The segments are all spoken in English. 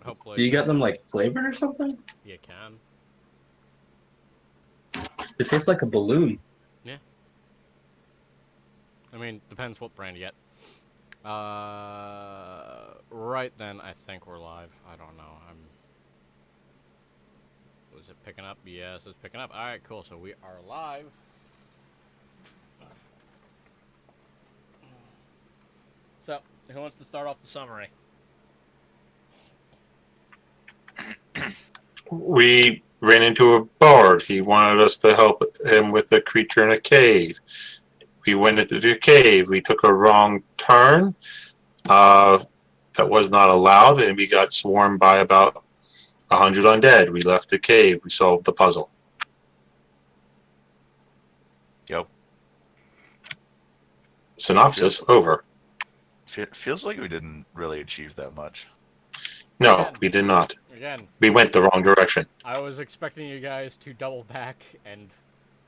Hopefully. Do you get them like flavored or something? You can. It tastes like a balloon. Yeah. I mean, depends what brand you get. Right then, I think we're live. I don't know. Was it picking up? Yes, it's picking up. Alright, cool. So we are live. So, who wants to start off the summary? We ran into a bard. He wanted us to help him with a creature in a cave. We went into the cave. We took a wrong turn. That was not allowed, and we got swarmed by about 100 undead. We left the cave. We solved the puzzle. Yep. Synopsis over. Feels like we didn't really achieve that much. No, Again. we did not. Again, We went the wrong direction. I was expecting you guys to double back and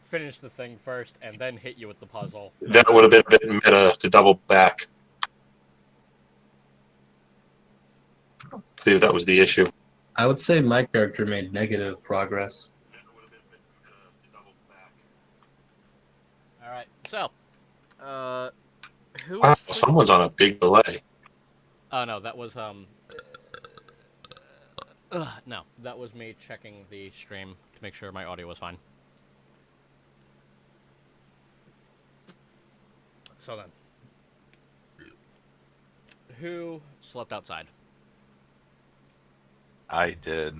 finish the thing first and then hit you with the puzzle. That would have been a bit meta to double back. I believe that was the issue. I would say my character made negative progress. Alright, so, who Wow, was... someone's on a big delay. Oh, no, that was, no, that was me checking the stream to make sure my audio was fine. So then, who slept outside? I did.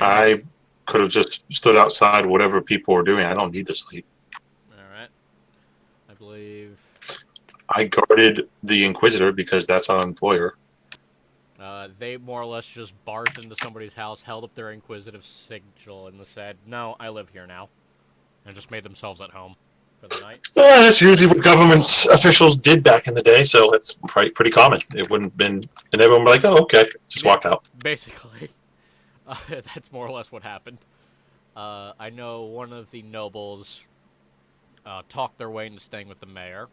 I could have just stood outside whatever people were doing. I don't need to sleep. Alright. I believe... I guarded the Inquisitor because that's our employer. They more or less just barged into somebody's house, held up their inquisitive sigil, and said, "No, I live here now," and just made themselves at home for the night. That's usually what government officials did back in the day, so it's pretty common. It wouldn't have been, and everyone would be like, "Oh, okay," just walked out. Basically, that's more or less what happened. I know one of the nobles talked their way into staying with the mayor.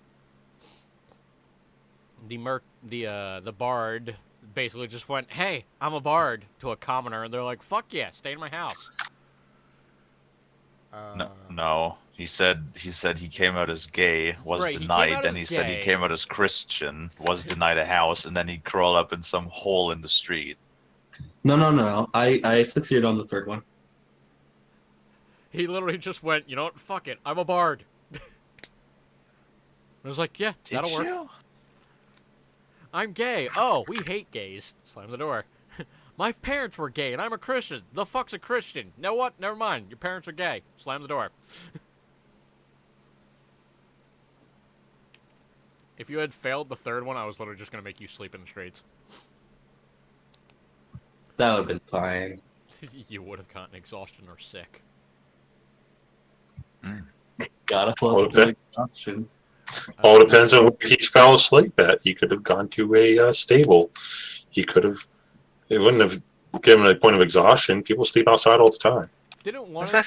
The bard basically just went, "Hey, I'm a bard," to a commoner, and they're like, "Fuck yeah, stay in my house." No. He said he came out as gay, was Right, he came denied. out Then as he said he gay. came out as Christian, was denied a house, and then he crawled up in some hole in the street. No. I succeeded on the third one. He literally just went, "You know what? Fuck it, I'm a bard." I was like, "Yeah, that'll work." You? I'm gay. Oh, we hate gays. Slam the door. My parents were gay, and I'm a Christian. The fuck's a Christian? Know what? Never mind. Your parents are gay. Slam the door. If you had failed the third one, I was literally just going to make you sleep in the streets. That would have been fine. You would have gotten exhaustion or sick. Got a Well, close to exhaustion. All depends on where he fell asleep at. He could have gone to a stable. He could have. It wouldn't have given a point of exhaustion. People sleep outside all the time. Didn't one? Didn't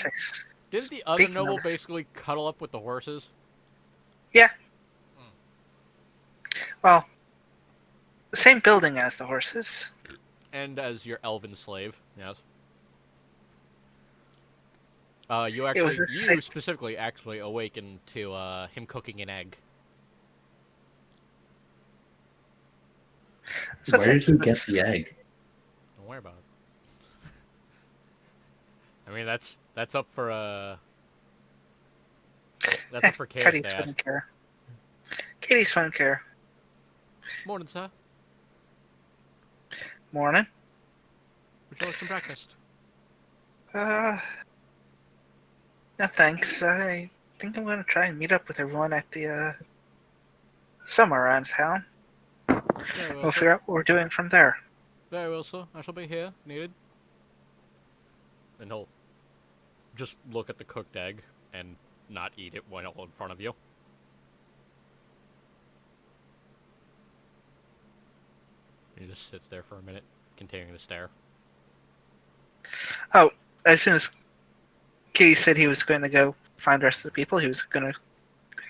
Didn't the other noble basically cuddle up with the horses? Yeah. Well, the same building as the horses. And as your elven slave, yes. You specifically actually awakened to him cooking an egg. Where did you get the egg? Don't worry about it. I mean, that's up for that's up for Chaos Katie's to wouldn't ask. care. Katie's wouldn't care. Morning, sir. Morning. Would you like some breakfast? No thanks. I think I'm gonna try and meet up with everyone at the somewhere around town. Very well, We'll sir. figure out what we're doing from there. Very well, sir. I shall be here, if needed. And he'll just look at the cooked egg and not eat it while in front of you. He just sits there for a minute, continuing to stare. Oh, as soon as Katie said he was going to go find the rest of the people, he was going to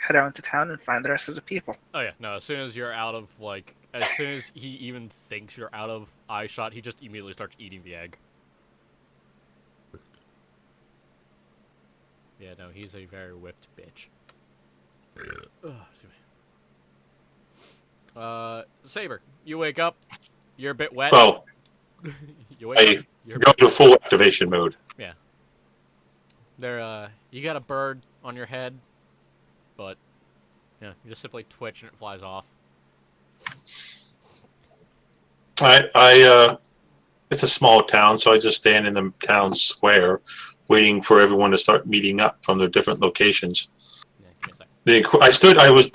head out into town and find the rest of the people. Oh yeah, no, as soon as you're out of, like, as soon as he even thinks you're out of eye shot, he just immediately starts eating the egg. Yeah, no, he's a very whipped bitch. Ugh, excuse me. Saber, you wake up. You're a bit wet. Well, You wake I up. You're a go bit to full activation mode. Yeah. You got a bird on your head, but yeah, you just simply twitch and it flies off. It's a small town, so I just stand in the town square, waiting for everyone to start meeting up from their different locations. Yeah, give me a sec. I was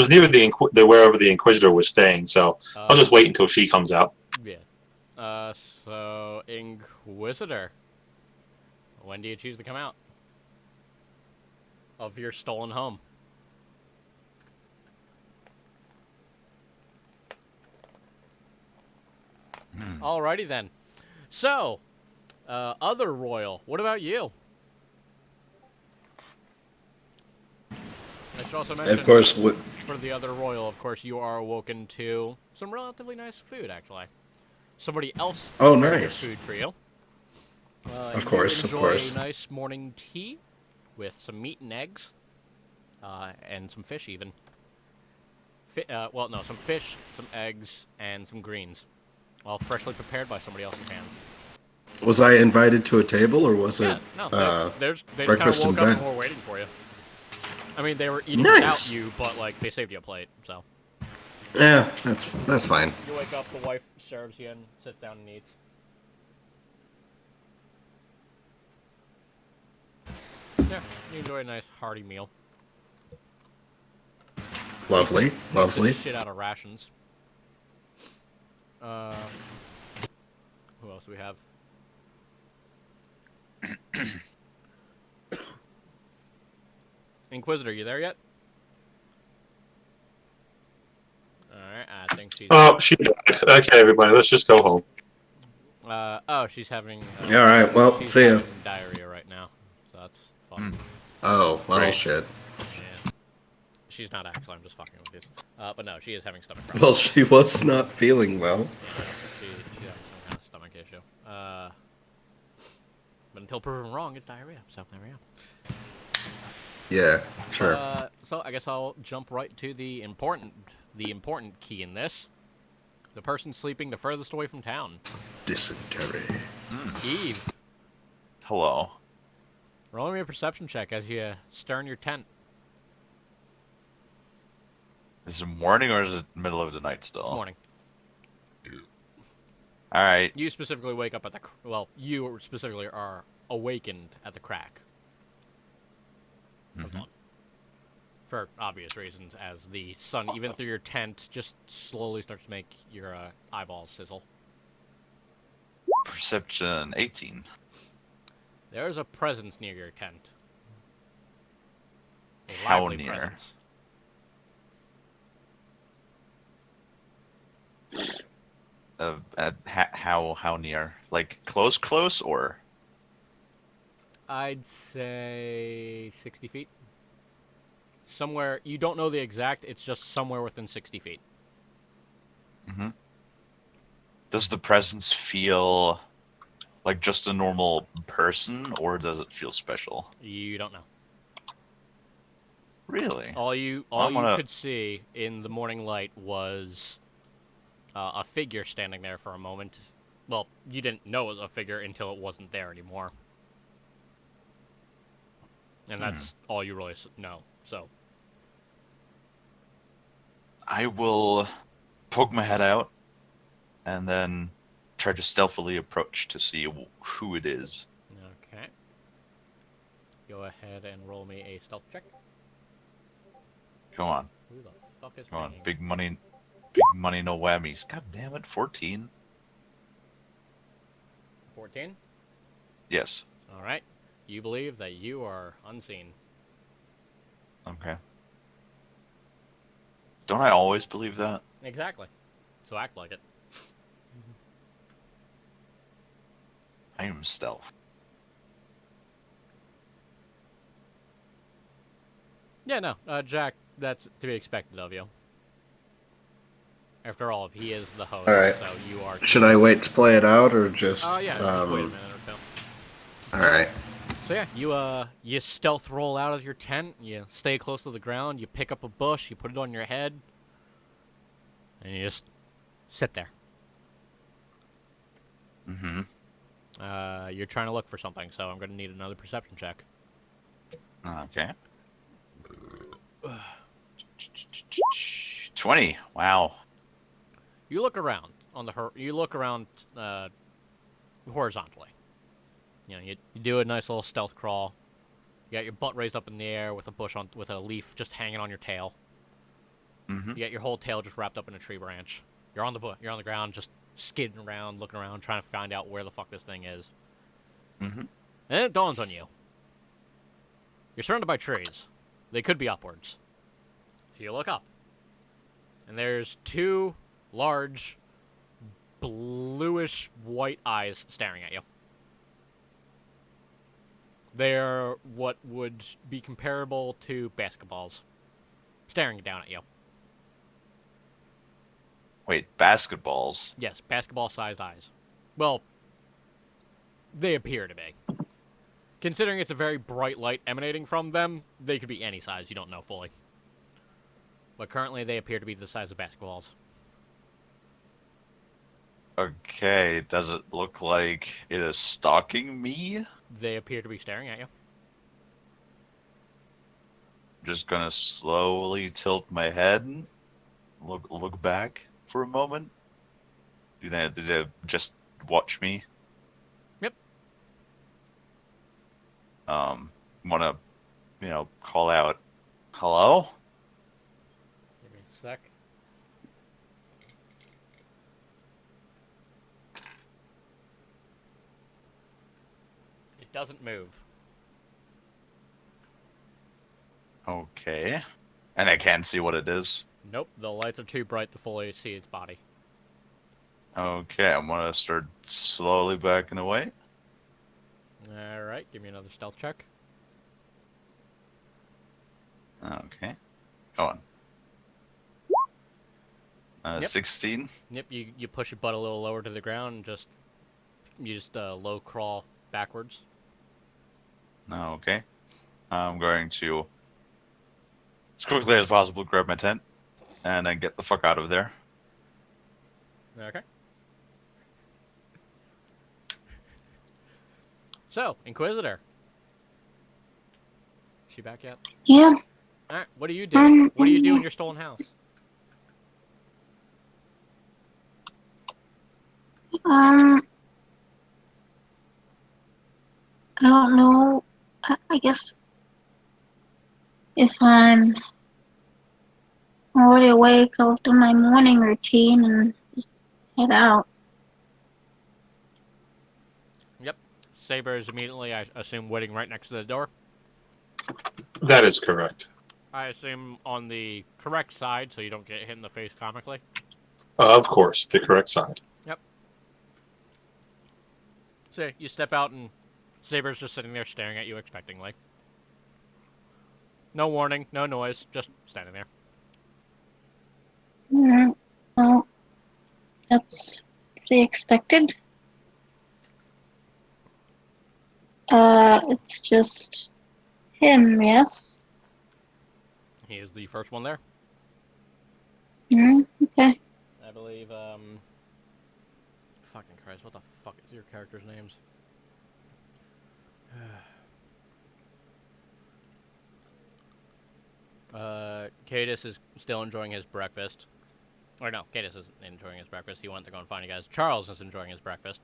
near wherever the Inquisitor was staying, so I'll just wait until she comes out. Yeah. So Inquisitor, when do you choose to come out of your stolen home? Alrighty then. So, other royal, what about you? I should also mention, Of course, for the other royal, of course, you are awoken to some relatively nice food, actually. Somebody else Oh, prepared nice. food for you. Of course, you of course. enjoy a nice morning tea with some meat and eggs, and some fish even. Some fish, some eggs, and some greens, all freshly prepared by somebody else's hands. Was I invited to a table, or was Yeah, it no, they just kind of breakfast woke in up and bed? were waiting for you. I mean, they were eating Nice. without you, but like they saved you a plate, so. Yeah, that's fine. You wake up, the wife serves you and sits down and eats. Yeah, you enjoy a nice hearty meal. Lovely, lovely. Shit out of rations. Who else do we have? Inquisitor, you there yet? Alright, I think she's... Oh, she died. Okay, everybody, let's just go home. she's having... All right, well, she's see ya. having diarrhea right now, so that's fun. Oh, well, Right. shit. Yeah. She's not actually, I'm just fucking with you. But no, she is having stomach problems. Well, she was not feeling well. Yeah, she's having some kind of stomach issue. But until proven wrong, it's diarrhea, so there we go. Yeah, sure. So I guess I'll jump right to the important key in this. The person sleeping the furthest away from town. Dysentery. Eve, Hello. roll me a perception check as you stir in your tent. Is it morning or is it middle of the night still? Morning. All right. You specifically wake up at you specifically are awakened at the crack of dawn. For obvious reasons, as the sun, even through your tent, just slowly starts to make your eyeballs sizzle. Perception 18. There's a presence near your tent. A How lively near? presence. How near? Like close or? I'd say 60 feet. Somewhere, you don't know the exact, it's just somewhere within 60 feet. Mm-hmm. Does the presence feel like just a normal person, or does it feel special? You don't know. Really? All you could see in the morning light was a figure standing there for a moment. Well, you didn't know it was a figure until it wasn't there anymore. And that's all you really know, so. I will poke my head out and then try to stealthily approach to see who it is. Okay. Go ahead and roll me a stealth check. Come on. Who the fuck is Come on. ringing? Big money, no whammies. God damn it, 14. 14? Yes. Alright. You believe that you are unseen. Okay. Don't I always believe that? Exactly. So act like it. I am stealth. Yeah, no, Jack, that's to be expected of you. After all, he is the host, Alright. so you are... Should I wait to play it out or just? Oh, yeah, just wait a minute or two. All right. So yeah, you stealth roll out of your tent, you stay close to the ground, you pick up a bush, you put it on your head, and you just sit there. Mm-hmm. You're trying to look for something, so I'm going to need another perception check. Okay. 20. Wow. You look around horizontally. You know, you do a nice little stealth crawl. You got your butt raised up in the air with a leaf just hanging on your tail. Mm-hmm. You got your whole tail just wrapped up in a tree branch. You're on the ground, just skidding around, looking around, trying to find out where the fuck this thing is. Mm-hmm. And then it dawns on you. You're surrounded by trees. They could be upwards. So you look up. And there's two large, bluish white eyes staring at you. They're what would be comparable to basketballs. Staring down at you. Wait, basketballs? Yes, basketball-sized eyes. Well, they appear to be. Considering it's a very bright light emanating from them, they could be any size, you don't know fully. But currently they appear to be the size of basketballs. Okay, does it look like it is stalking me? They appear to be staring at you. Just gonna slowly tilt my head, look back for a moment. Do they just watch me? Yep. Wanna, call out, hello? Give me a sec. It doesn't move. Okay. And I can't see what it is. Nope, the lights are too bright to fully see its body. Okay, I'm gonna start slowly backing away. Alright, give me another stealth check. Okay. Go on. Yep. 16. Yep, you push your butt a little lower to the ground and just low crawl backwards. Okay. I'm going to, as quickly as possible, grab my tent and then get the fuck out of there. Okay. So, Inquisitor. Is she back yet? Yeah. Alright, what do you do? What do you do in your stolen house? I don't know. I guess if I'm already awake, I'll do my morning routine and just head out. Yep. Saber is immediately, I assume, waiting right next to the door. That is correct. I assume on the correct side, so you don't get hit in the face comically. Of course, the correct side. Yep. So you step out and Saber's just sitting there staring at you expectingly. No warning, no noise, just standing there. Alright. Well, that's pretty expected. It's just him, yes? He is the first one there. Okay. I believe, fucking Christ, what the fuck is your character's names? Cadus is still enjoying his breakfast. Or no, Cadus isn't enjoying his breakfast. He went to go and find you guys. Charles is enjoying his breakfast.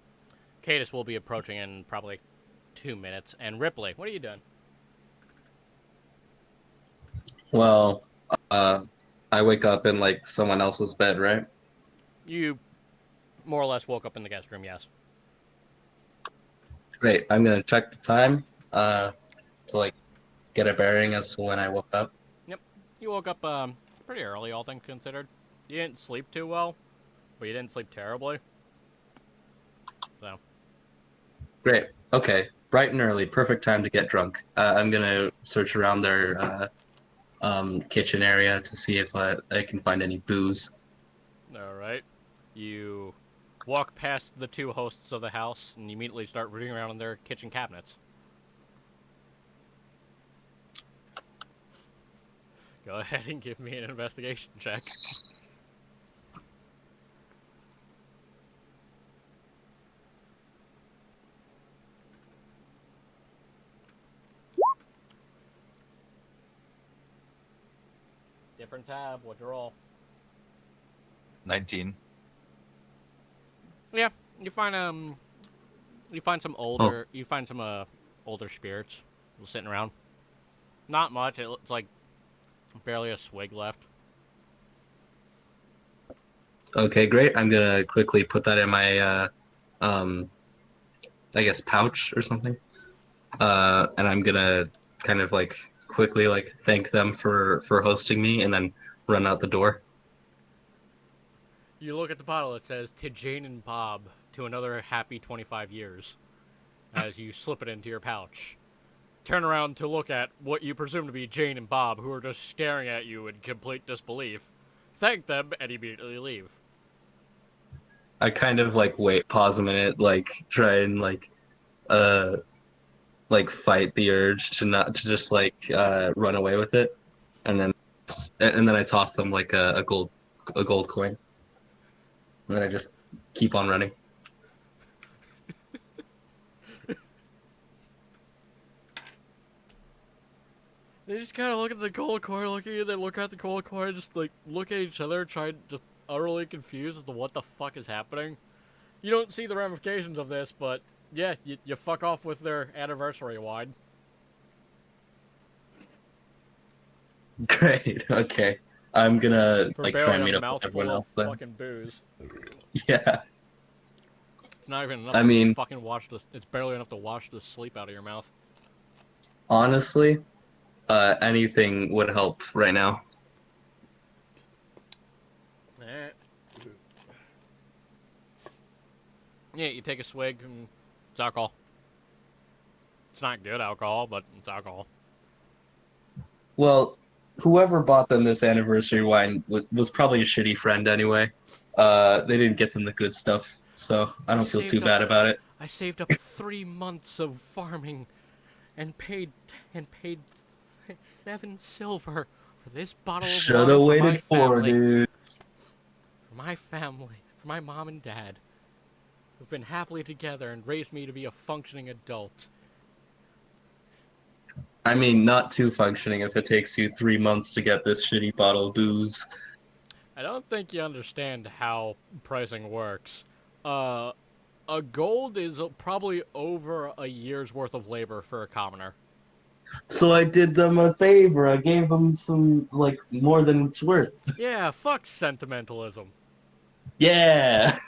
Cadus will be approaching in probably 2 minutes. And Ripley, what are you doing? Well, I wake up in like someone else's bed, right? You more or less woke up in the guest room, yes. Great. I'm gonna check the time to like get a bearing as to when I woke up. You woke up pretty early, all things considered. You didn't sleep too well, but you didn't sleep terribly. So. Great. Okay. Bright and early. Perfect time to get drunk. I'm gonna search around their kitchen area to see if I can find any booze. All right. You walk past the two hosts of the house and you immediately start rooting around in their kitchen cabinets. Go ahead and give me an investigation check. Different tab. What'd you roll? 19. Yeah, you find some older spirits sitting around. Not much. It's like barely a swig left. Okay, great. I'm gonna quickly put that in my I guess pouch or something. And I'm gonna kind of like quickly like thank them for hosting me and then run out the door. You look at the bottle. It says "To Jane and Bob, to another happy 25 years." As you slip it into your pouch. Turn around to look at what you presume to be Jane and Bob, who are just staring at you in complete disbelief. Thank them, and immediately leave. I kind of like wait, pause a minute, like try and fight the urge to not to just run away with it, and then I toss them like a gold coin, and then I just keep on running. They just kind of look at the gold coin, look at you, they look at the gold coin, just like look at each other, try just utterly confused as to what the fuck is happening. You don't see the ramifications of this, but yeah, you fuck off with their anniversary wine. Great. Okay. I'm gonna For like barely try and a meet up with mouthful everyone of else then. fucking booze. Yeah. It's not even enough I to mean- fucking wash this. It's barely enough to wash the sleep out of your mouth. Honestly, anything would help right now. Yeah, you take a swig and it's alcohol. It's not good alcohol, but it's alcohol. Well, whoever bought them this anniversary wine was probably a shitty friend anyway. They didn't get them the good stuff, so I don't feel too Saved up bad about it. I saved up 3 months of farming and paid 7 silver for this bottle of Shoulda wine for my waited for, family. dude. For my family, for my mom and dad, who've been happily together and raised me to be a functioning adult. I mean, not too functioning if it takes you 3 months to get this shitty bottle of booze. I don't think you understand how pricing works. A gold is probably over a year's worth of labor for a commoner. So I did them a favor. I gave them some, like, more than it's worth. Yeah, fuck sentimentalism. Yeah.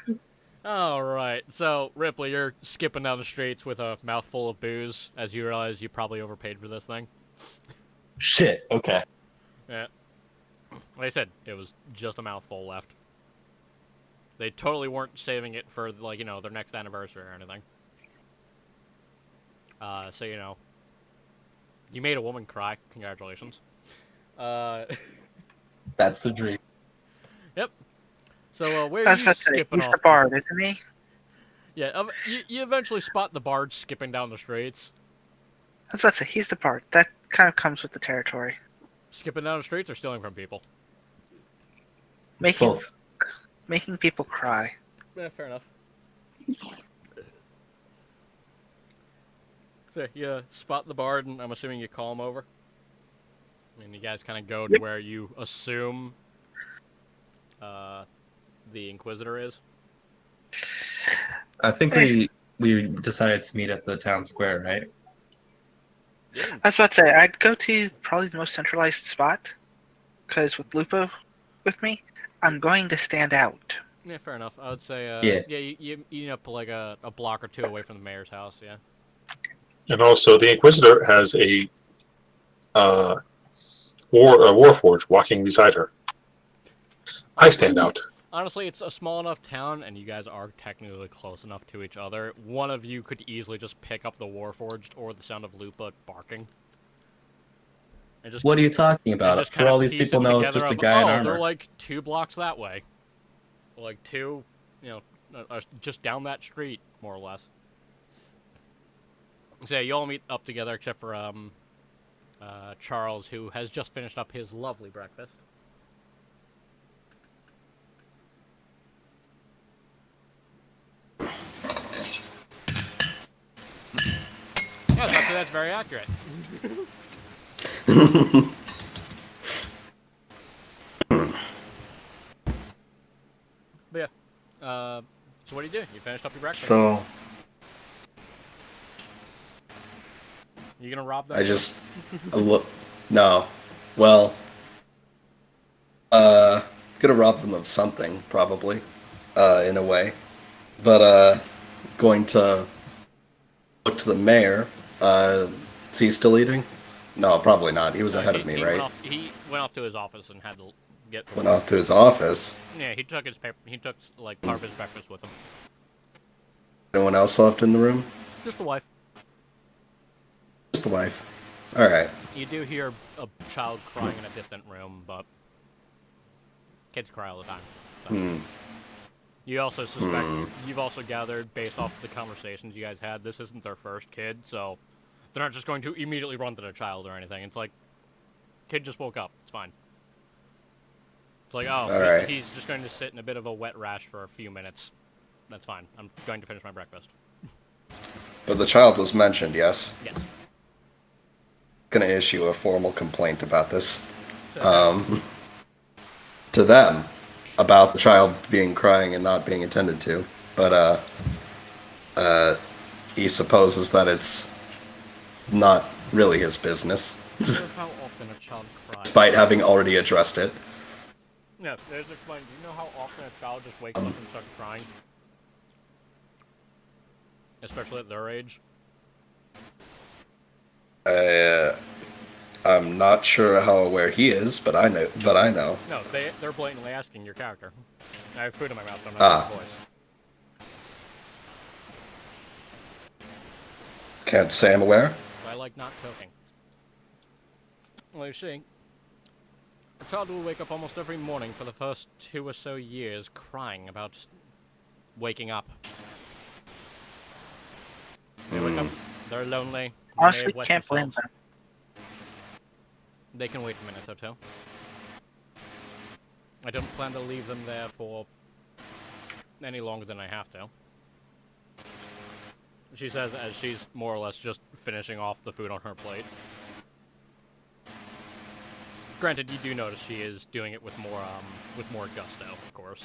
Alright, so Ripley, you're skipping down the streets with a mouthful of booze as you realize you probably overpaid for this thing. Shit. Okay. Yeah. Like I said, it was just a mouthful left. They totally weren't saving it for, like, you know, their next anniversary or anything. So, you know, you made a woman cry. Congratulations. That's the dream. Yep. So, where I are was you about to say, skipping he's off the to? bard, isn't he? Yeah, you eventually spot the bard skipping down the streets. I was about to say, he's the bard. That kind of comes with the territory. Skipping down the streets or stealing from people? Making Both. making people cry. Yeah, fair enough. So, you spot the bard, and I'm assuming you call him over? And you guys kind of go to where you assume the Inquisitor is? I think we decided to meet at the town square, right? Yeah. I was about to say, I'd go to probably the most centralized spot, because with Lupo with me, I'm going to stand out. Yeah, fair enough. I would say, Yeah. you eat up like a block or two away from the mayor's house, yeah. And also, the Inquisitor has a Warforge walking beside her. I stand out. Honestly, it's a small enough town, and you guys are technically close enough to each other. One of you could easily just pick up the Warforged or the sound of Lupa barking. And just, What are you talking and about? just For kinda all these piece people it know together just a of, guy in oh, armor. they're like 2 blocks that way. like 2, just down that street, more or less. So yeah, you all meet up together except for Charles, who has just finished up his lovely breakfast. Yeah, that's very accurate. But yeah, so what do you do? You finished up your breakfast. So You gonna rob them? I just look. No, well, gonna rob them of something probably, in a way, but going to look to the mayor. Is he still eating? No, probably not. He was ahead of me, right? He went off to his office and had to get. Went off to his office. Yeah, he took his paper. He took like part of his breakfast with him. No one else left in the room? Just the wife. Just the wife. All right. You do hear a child crying in a distant room, but kids cry all the time. So. You also suspect. You've also gathered, based off the conversations you guys had, this isn't their first kid, so they're not just going to immediately run to their child or anything. It's like, kid just woke up. It's fine. It's like, oh, right. He's just going to sit in a bit of a wet rash for a few minutes. That's fine. I'm going to finish my breakfast. But the child was mentioned, yes? Yes. Gonna issue a formal complaint about this. To them. About the child being crying and not being attended to. But, he supposes that it's not really his business. How often a child cries? Despite having already addressed it. No, there's explain. Do you know how often a child just wakes up and starts crying? Especially at their age? I'm not sure how aware he is, but I know. No, they're blatantly asking your character. I have food in my mouth, so I'm not hearing voice. Can't say I'm aware. I like not cooking. Well, you see, a child will wake up almost every morning for the first 2 or so years crying about waking up. They wake up, they're lonely. they may Honestly, have wet can't blame themselves. them. They can wait a minute or two. I don't plan to leave them there for any longer than I have to. She says as she's more or less just finishing off the food on her plate. Granted, you do notice she is doing it with more gusto, of course.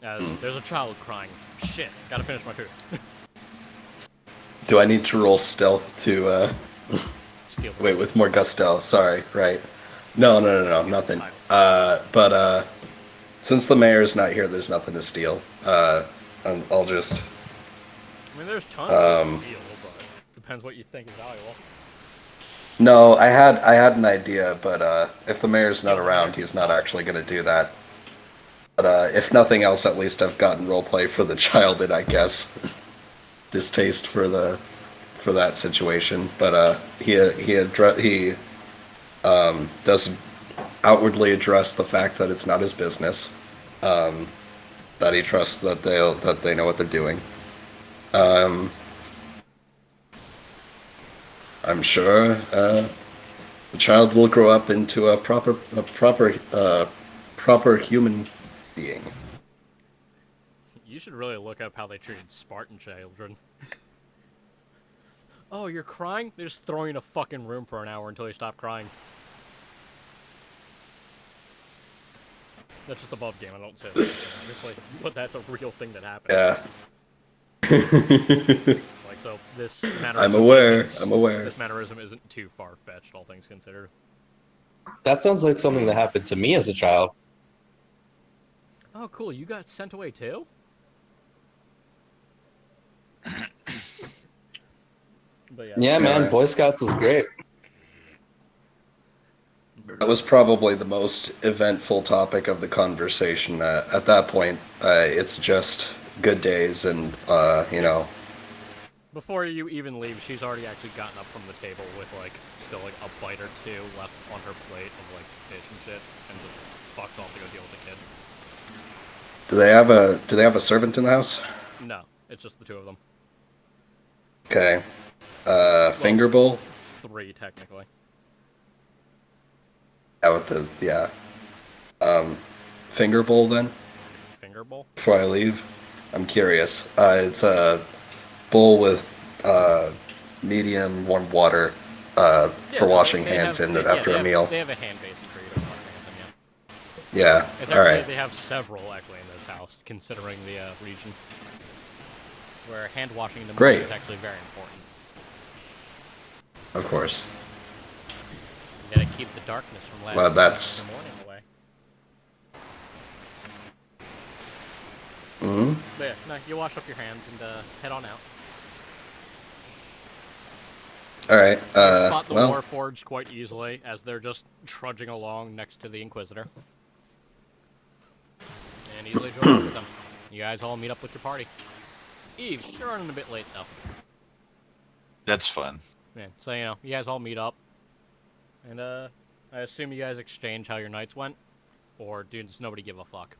As there's a child crying. Shit, gotta finish my food. Do I need to roll stealth to, Steal the wait, with more gusto? Sorry, right. No, nothing. But since the mayor's not here, there's nothing to steal. I'll just... I mean, there's tons to steal, but depends what you think is valuable. No, I had an idea, but if the mayor's not around, he's not actually going to do that. But if nothing else, at least I've gotten roleplay for the child and I guess distaste for that situation. But he doesn't outwardly address the fact that it's not his business. That he trusts that they know what they're doing. I'm sure the child will grow up into a proper human being. You should really look up how they treated Spartan children. Oh, you're crying? They just throw you in a fucking room for an hour until you stop crying. That's just above game, I don't say that, obviously. But that's a real thing that happens. Yeah. Like, so this mannerism I'm aware. This mannerism isn't too far-fetched, all things considered. That sounds like something that happened to me as a child. Oh, cool, you got sent away too? But Yeah, man, Right. Boy Scouts was great. That was probably the most eventful topic of the conversation. At that point, it's just good days and, Before you even leave, she's already actually gotten up from the table with, like, still, like, a bite or two left on her plate of, like, fish and shit, and just fucks off to go deal with the kid. Do they have a servant in the house? No, it's just the two of them. Okay. Finger bowl? 3, technically. Finger bowl then? Finger bowl? Before I leave? I'm curious. It's a bowl with medium warm water for washing hands in after a meal. They have a hand basin for you to wash hands in, Yeah, It's all actually, right. they have several, actually, in this house, considering the region. Where hand washing in the morning Great. is actually very important. Of course. You gotta keep the darkness from lasting Well, that's- the morning away. Hmm. But yeah, no, you wash up your hands and head on out. All right. You spot the Well, Warforged quite easily as they're just trudging along next to the Inquisitor. And easily join up with them. You guys all meet up with your party. Eve, you're running a bit late though. That's fun. Yeah, so you know, you guys all meet up. And I assume you guys exchange how your nights went? Or does nobody give a fuck?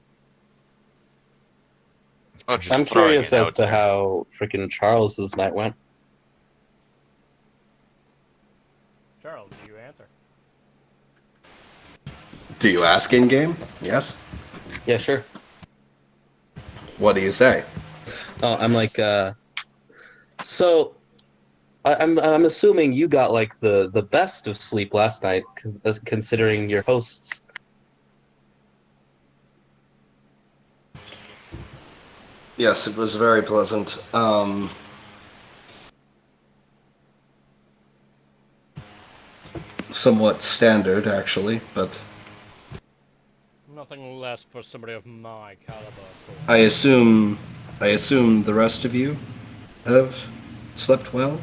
Oh, just I'm throwing curious it as out to there. how freaking Charles's night went. Charles, do you answer? do you ask in game? Yes. Yeah, sure. What do you say? Oh, I'm like, so I'm assuming you got like the best of sleep last night, considering your hosts. Yes, it was very pleasant. Somewhat standard, actually, but Nothing less for somebody of my caliber. I assume the rest of you have slept well.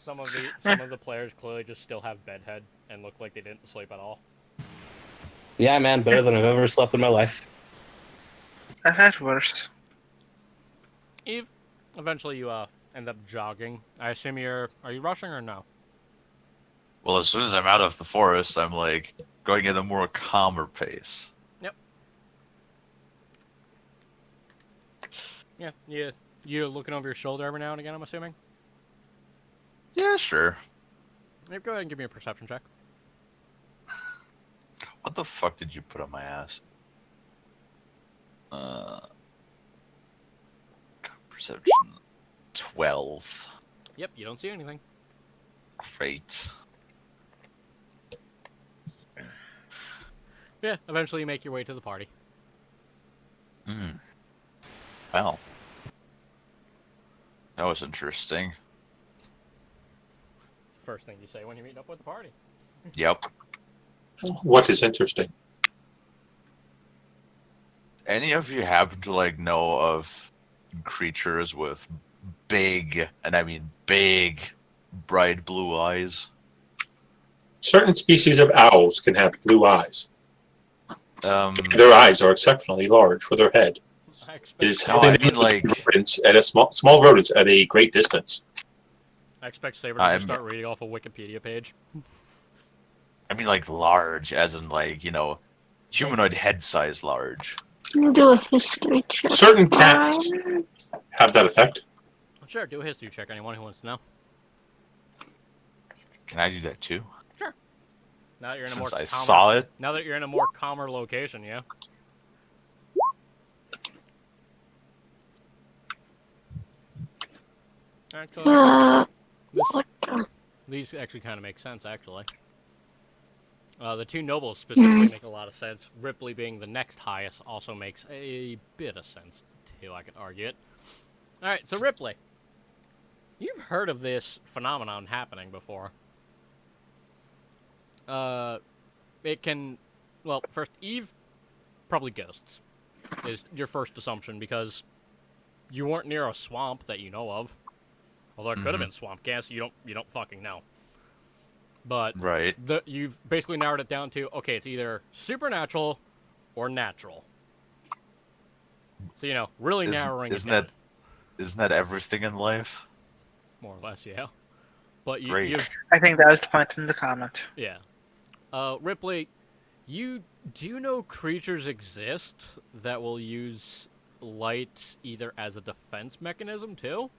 Some of the players clearly just still have bedhead and look like they didn't sleep at all. Yeah, man, better than I've ever slept in my life. I've had worse. Eve, eventually you end up jogging. I assume are you rushing or no? Well, as soon as I'm out of the forest, I'm like going at a more calmer pace. Yeah, you're looking over your shoulder every now and again, I'm assuming? Yeah, sure. Yep, go ahead and give me a perception check. What the fuck did you put on my ass? Perception 12. Yep, you don't see anything. Great. Yeah, eventually you make your way to the party. Well, that was interesting. First thing you say when you meet up with the party. Yep. What is interesting? Any of you happen to like know of creatures with big, and I mean big, bright blue eyes? Certain species of owls can have blue eyes. Um, Their eyes are exceptionally large for their head. I It expect, is No, how they I mean, notice like- rodents at a small rodents at a great distance. I expect Saber to just start reading off a Wikipedia page. I mean like large, as in like, you know, humanoid head size large. Can you do a history check? Certain cats Fine. have that effect. Sure, do a history check, anyone who wants to know. Can I do that too? Now that you're in a more Since I calmer, saw it. Now that you're in a more calmer location, yeah. Actually, this, What the? these actually kind of make sense, actually. The two nobles specifically make a lot of sense. Ripley being the next highest also makes a bit of sense, too, I could argue it. Alright, so Ripley. You've heard of this phenomenon happening before. It can... Well, first, Eve, probably ghosts, is your first assumption, because you weren't near a swamp that you know of. Although it could have been swamp gas, you don't fucking know. But Right. you've basically narrowed it down to, okay, it's either supernatural or natural. So, you know, really narrowing it down. Isn't that everything in life? More or less, yeah. But Great. you've I think that was the point in the comment. yeah. Ripley, you Do you know creatures exist that will use light either as a defense mechanism too?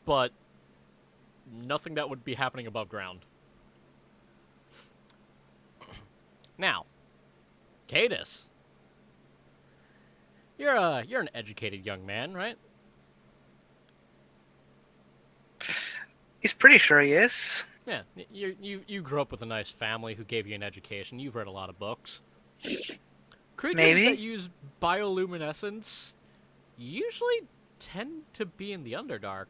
But nothing that would be happening above ground. Now, Cadus, you're an educated young man, right? He's pretty sure he is. Yeah, you grew up with a nice family who gave you an education. You've read a lot of books. Creatures Maybe. that use bioluminescence usually tend to be in the Underdark.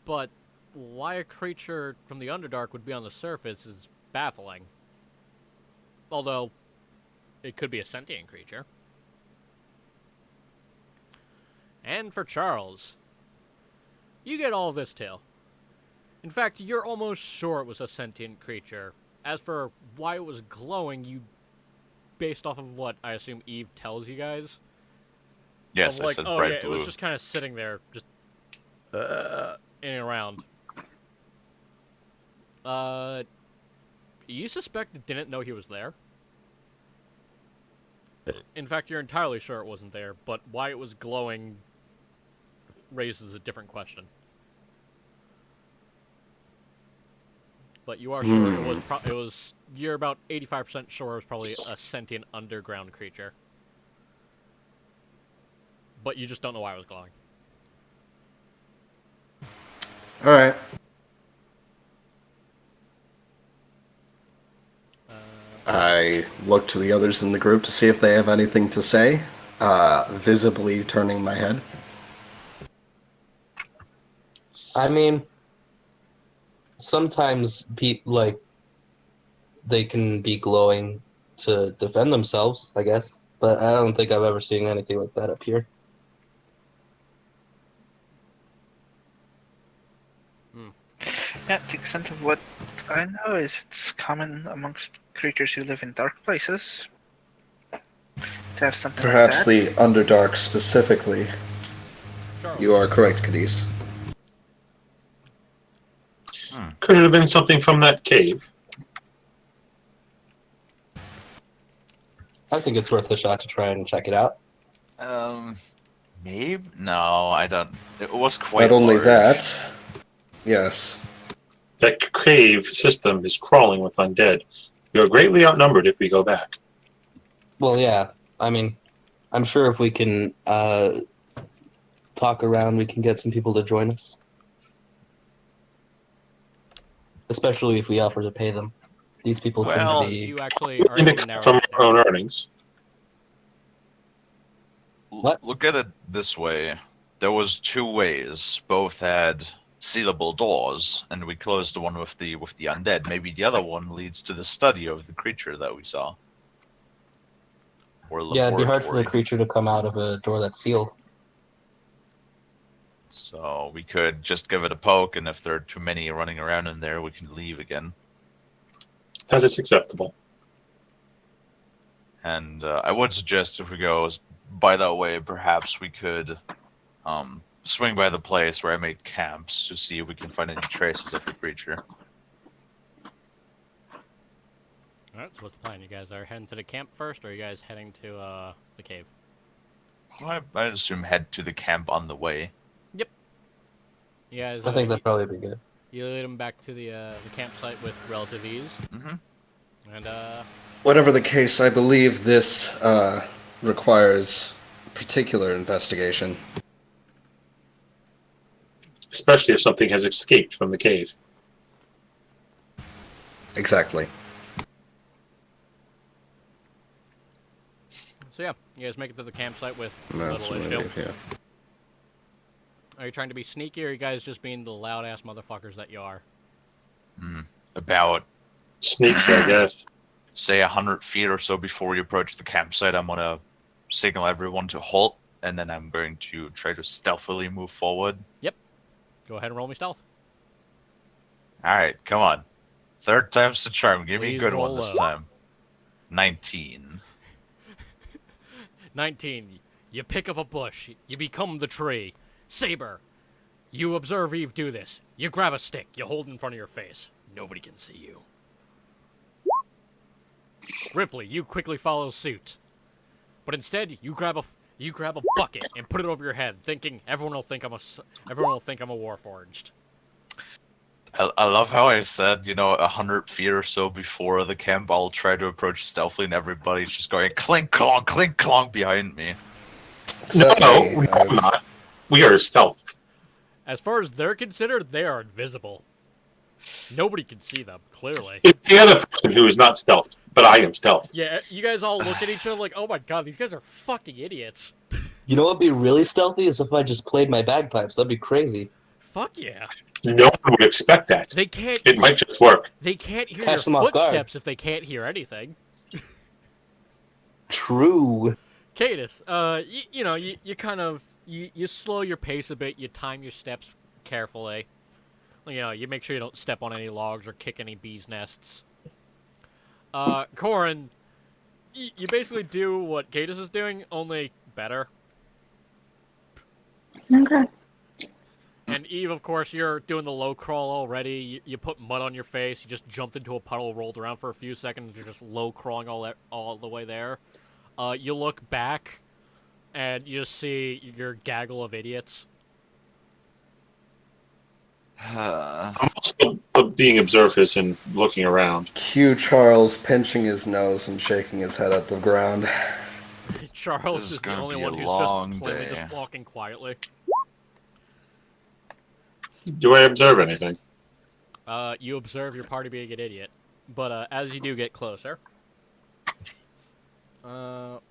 But why a creature from the Underdark would be on the surface is baffling. Although, it could be a sentient creature. And for Charles, you get all of this too. In fact, you're almost sure it was a sentient creature. As for why it was glowing, you, based off of what I assume Eve tells you guys. Yes, of I like, said oh bright yeah, blue. it was just kind of sitting there, just in and around. You suspect it didn't know he was there? In fact, you're entirely sure it wasn't there, but why it was glowing raises a different question. But you are sure it was. You're about 85% sure it was probably a sentient underground creature. But you just don't know why it was glowing. All right. I look to the others in the group to see if they have anything to say, visibly turning my head. I mean, sometimes they can be glowing to defend themselves, I guess. But I don't think I've ever seen anything like that up here. Yeah, the extent of what I know is it's common amongst creatures who live in dark places to have something Perhaps like that. the Underdark specifically. Charles. You are correct, Cadiz. Could it have been something from that cave? I think it's worth a shot to try and check it out. Maybe? No, I don't. It was quite Not only large. that, yes. That cave system is crawling with undead. You're greatly outnumbered if we go back. Well, yeah. I mean, I'm sure if we can talk around, we can get some people to join us. Especially if we offer to pay them. These people Well, seem to be... You actually are And able to it narrow from it our down. own earnings. What? Look at it this way. There was two ways. Both had sealable doors, and we closed the one with the undead. Maybe the other one leads to the study of the creature that we saw. Or Yeah, it'd be hard for the laboratory. creature to come out of a door that's sealed. So we could just give it a poke, and if there are too many running around in there, we can leave again. That is acceptable. And I would suggest if we go by that way, perhaps we could swing by the place where I made camps to see if we can find any traces of the creature. Alright, so what's the plan? You guys are heading to the camp first, or are you guys heading to the cave? Well, I'd assume head to the camp on the way. You guys, I think that'd probably be good. you lead them back to the campsite with relative ease, Mm-hmm. and Whatever the case, I believe this requires particular investigation. Especially if something has escaped from the cave. Exactly. so yeah, you guys make it to the campsite with That's little what I issue. believe, yeah. Are you trying to be sneaky, or are you guys just being the loud-ass motherfuckers that you are? About, Sneaky, I guess. say, 100 feet or so before we approach the campsite, I'm going to signal everyone to halt, and then I'm going to try to stealthily move forward. Go ahead and roll me stealth. All right, come on. Third time's the charm. Give me a Please good one roll this low. time. 19. 19. You pick up a bush. You become the tree. Saber. You observe Eve do this. You grab a stick. You hold it in front of your face. Nobody can see you. Ripley, you quickly follow suit. But instead, you grab a bucket and put it over your head, thinking everyone will think I'm a warforged. I love how I said, 100 feet or so before the camp, I'll try to approach stealthily, and everybody's just going clink clonk behind me. Except No, me, we I've- are not. We are stealthed. As far as they're considered, they are invisible. Nobody can see them, clearly. It's the other person who is not stealthed, but I am stealthed. Yeah, you guys all look at each other like, oh my god, these guys are fucking idiots. You know what'd be really stealthy is if I just played my bagpipes. That'd be crazy. Fuck yeah. No one would expect that. They can't. It might just work. They can't hear Catch them your off guard. footsteps if they can't hear anything. True. Cadus, you kind of you slow your pace a bit. You time your steps carefully. You make sure you don't step on any logs or kick any bees' nests. Corin, you basically do what Cadus is doing, only better. Okay. And Eve, of course, you're doing the low crawl already. You put mud on your face. You just jumped into a puddle, rolled around for a few seconds. You're just low crawling all the way there. You look back, and you just see your gaggle of idiots. I'm also being observant and looking around. Cue Charles pinching his nose and shaking his head at the ground. Charles This is is the gonna only be one a who's long just plainly day. just walking quietly. Do I observe anything? You observe your party being an idiot, but as you do get closer, well,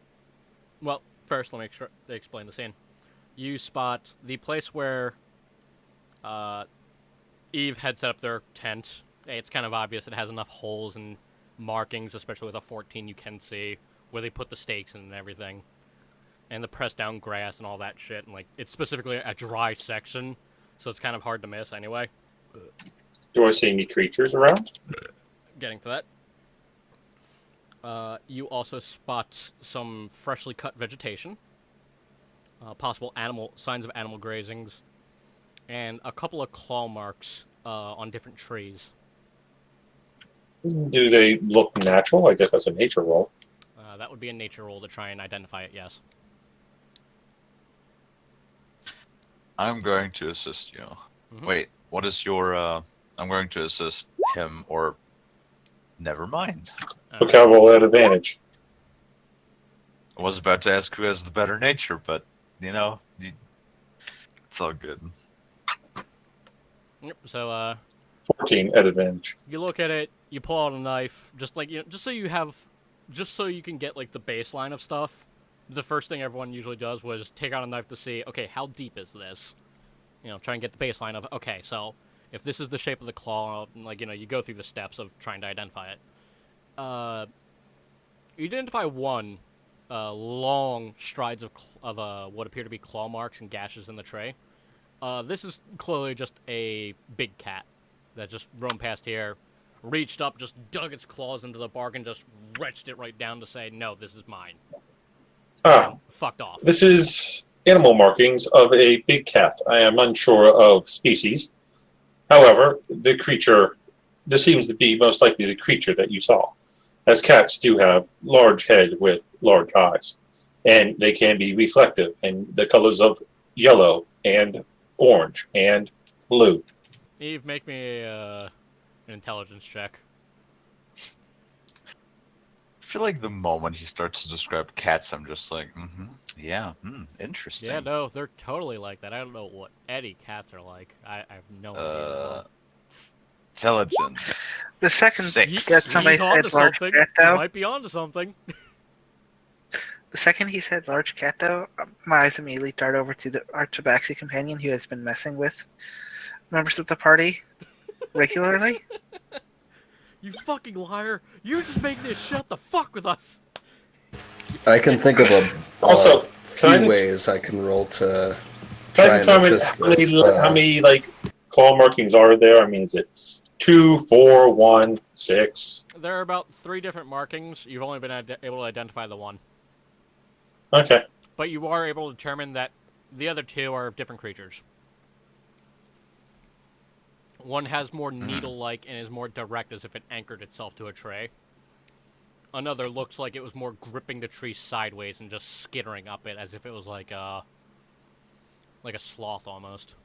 first let me explain the scene. You spot the place where Eve had set up their tent. It's kind of obvious it has enough holes and markings, especially with a 14 you can see, where they put the stakes in and everything. And the pressed down grass and all that shit. And it's specifically a dry section, so it's kind of hard to miss anyway. Do I see any creatures around? Getting to that. You also spot some freshly cut vegetation. Possible signs of animal grazings. And a couple of claw marks on different trees. Do they look natural? I guess that's a nature roll. That would be a nature roll to try and identify it, yes. I'm going to assist you. Mhm. Wait, what is your, I'm going to assist him, or never mind. Okay, I'll roll at advantage. I was about to ask who has the better nature, but, it's all good. Yep, so, 14 at advantage. you look at it, you pull out a knife, just so you can get, the baseline of stuff. The first thing everyone usually does was take out a knife to see, okay, how deep is this? Try and get the baseline of, okay, so if this is the shape of the claw, you go through the steps of trying to identify it. You identify one long strides of what appear to be claw marks and gashes in the tray. This is clearly just a big cat that just roamed past here, reached up, just dug its claws into the bark, and just wrenched it right down to say, no, this is mine. Ah, Fucked off. this is animal markings of a big cat. I am unsure of species. However, this seems to be most likely the creature that you saw, as cats do have large head with large eyes, and they can be reflective in the colors of yellow and orange and blue. Eve, make me an intelligence check. I feel like the moment he starts to describe cats, I'm just like, interesting. Yeah, no, they're totally like that. I don't know what any cats are like. I have no idea. Intelligence. The second Six. that somebody He's onto said large something. cat, He though, might be onto something. the second he said large cat, though, my eyes immediately dart over to our tabaxi companion who has been messing with members of the party regularly. You fucking liar! You just make this shut the fuck with us. I can think of a Also, can I few det- ways I can roll to Can try I and determine assist how many, this. but, how many claw markings are there? I mean, is it 2, 4, 1, 6? There are about 3 different markings. You've only been able to identify the one. Okay. But you are able to determine that the other 2 are of different creatures. One has more needle-like and is more direct, as if it anchored itself to a tray. Another looks like it was more gripping the tree sideways and just skittering up it as if it was like a sloth almost.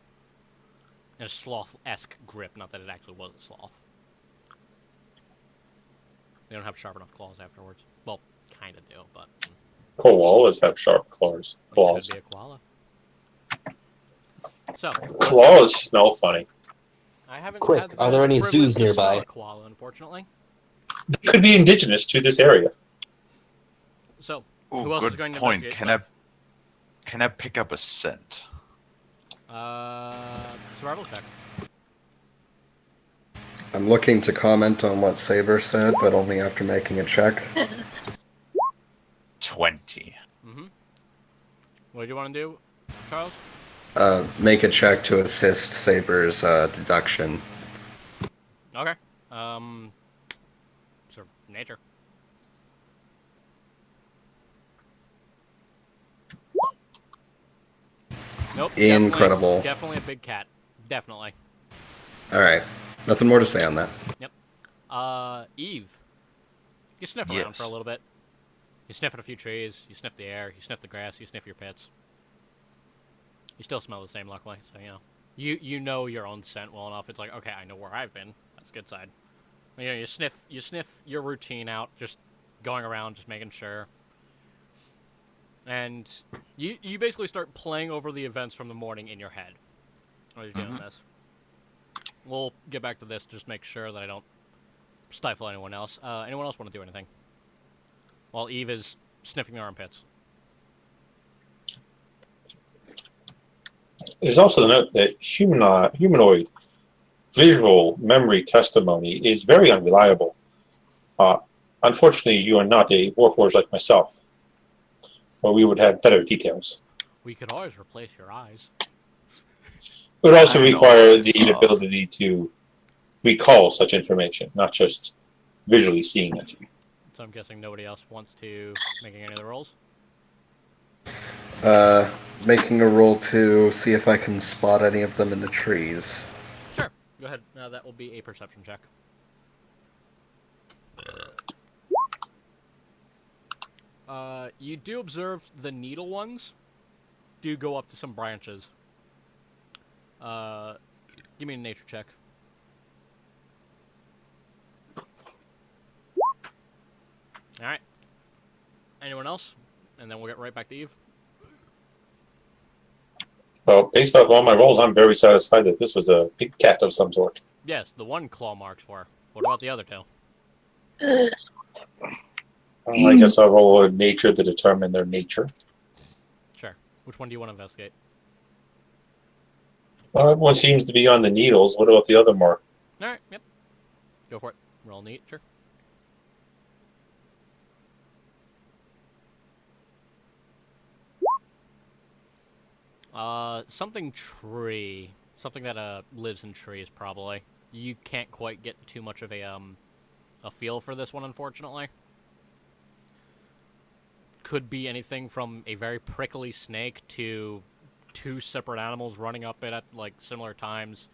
And a sloth-esque grip, not that it actually was a sloth. They don't have sharp enough claws afterwards. Well, kind of do, but... Koalas have sharp claws. Could be a koala. So... Claws smell funny. I haven't Quick, had are there any privilege zoos to smell nearby? a koala, unfortunately. They could be indigenous to this area. So, Ooh, who else good is going to point. investigate Can I pick up a scent? Survival check. I'm looking to comment on what Saber said, but only after making a check. 20. Mm-hmm. What do you want to do, Charles? Make a check to assist Saber's deduction. Okay. Nature. Nope. Incredible. Definitely a big cat. Definitely. Alright. Nothing more to say on that. Yep. Eve. You sniff around Yes. for a little bit. You sniff at a few trees. You sniff the air. You sniff the grass. You sniff your pits. You still smell the same, luckily. So you know your own scent well enough. It's like, okay, I know where I've been. That's a good side. You sniff your routine out, just going around, just making sure. And you basically start playing over the events from the morning in your head while you're doing this. We'll get back to this, just make sure that I don't stifle anyone else. Anyone else want to do anything? While Eve is sniffing their armpits. There's also the note that humanoid visual memory testimony is very unreliable. Unfortunately, you are not a warforged like myself, or we would have better details. We could always replace your eyes. It would also I know require what's the up. ability to recall such information, not just visually seeing it. So I'm guessing nobody else wants to making any of the rolls. Making a roll to see if I can spot any of them in the trees. Sure. Go ahead. That will be a perception check. You do observe the needle ones do go up to some branches. Give me a nature check. Alright. Anyone else? And then we'll get right back to Eve. Well, based off all my rolls, I'm very satisfied that this was a big cat of some sort. Yes, the one claw marks were. What about the other two? I guess I'll roll a nature to determine their nature. Sure. Which one do you want to investigate? Well, everyone seems to be on the needles. What about the other mark? Alright, yep. Go for it. Roll nature. Something tree. Something that lives in trees, probably. You can't quite get too much of a feel for this one, unfortunately. Could be anything from a very prickly snake to two separate animals running up it at, like, similar times,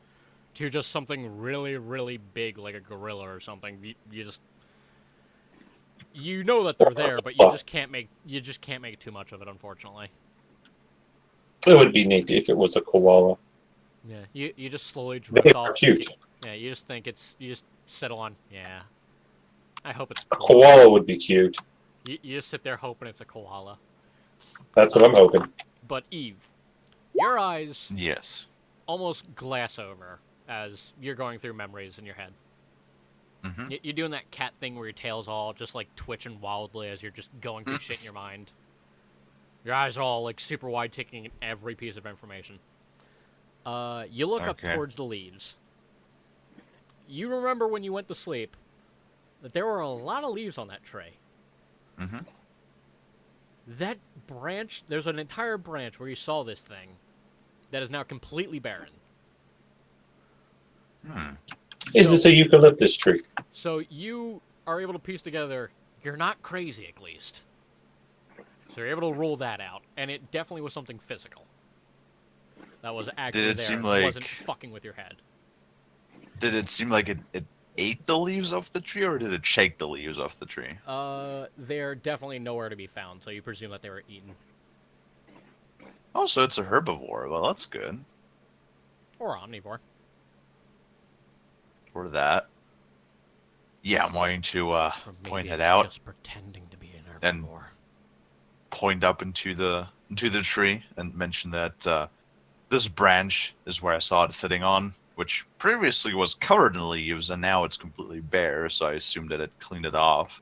to just something really, really big, like a gorilla or something. You know that they're there, but you just can't make too much of it, unfortunately. It would be neat if it was a koala. Yeah, you just slowly They drift are off. cute. Yeah, you just settle on. Yeah, I hope it's A koala would be cute. You just sit there hoping it's a koala. That's what I'm hoping. But Eve, your eyes Yes. almost glass over as you're going through memories in your head. Mm-hmm. You're doing that cat thing where your tail's all just like twitching wildly as you're just going through shit in your mind. Your eyes are all like super wide, taking in every piece of information. You look up Okay. towards the leaves. You remember when you went to sleep that there were a lot of leaves on that tray. Mm-hmm. That branch, there's an entire branch where you saw this thing that is now completely barren. Is this a eucalyptus tree? So you are able to piece together, you're not crazy at least. So you're able to rule that out, and it definitely was something physical. That was actually Did it there. seem It like- wasn't fucking with your head. Did it seem like it ate the leaves off the tree, or did it shake the leaves off the tree? They're definitely nowhere to be found, so you presume that they were eaten. Oh, so it's a herbivore. Well, that's good. Or omnivore. Or that. Yeah, I'm going to Or maybe point it it's out just pretending to be an and herbivore. point up into the tree and mention that this branch is where I saw it sitting on, which previously was covered in leaves, and now it's completely bare. So I assumed that it cleaned it off.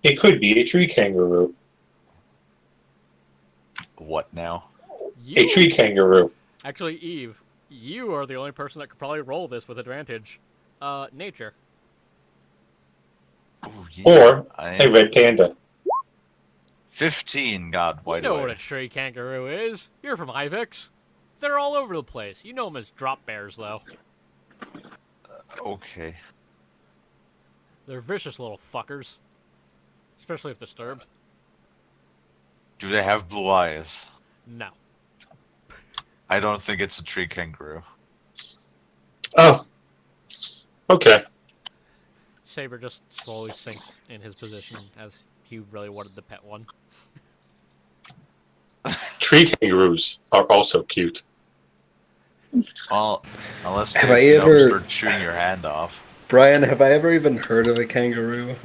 It could be a tree kangaroo. What now? A tree kangaroo. Actually, Eve, you are the only person that could probably roll this with advantage. Nature. Ooh, Or I a am red panda. 15. God, why You do know I? what a tree kangaroo is. You're from Ivix. They're all over the place. You know them as drop bears, though. Okay. They're vicious little fuckers. Especially if disturbed. Do they have blue eyes? No. I don't think it's a tree kangaroo. Oh. Okay. Saber just slowly sinks in his position as he really wanted the pet one. Tree kangaroos are also cute. Well, unless Have they I ever- start chewing your hand off. Brian, have I ever even heard of a kangaroo?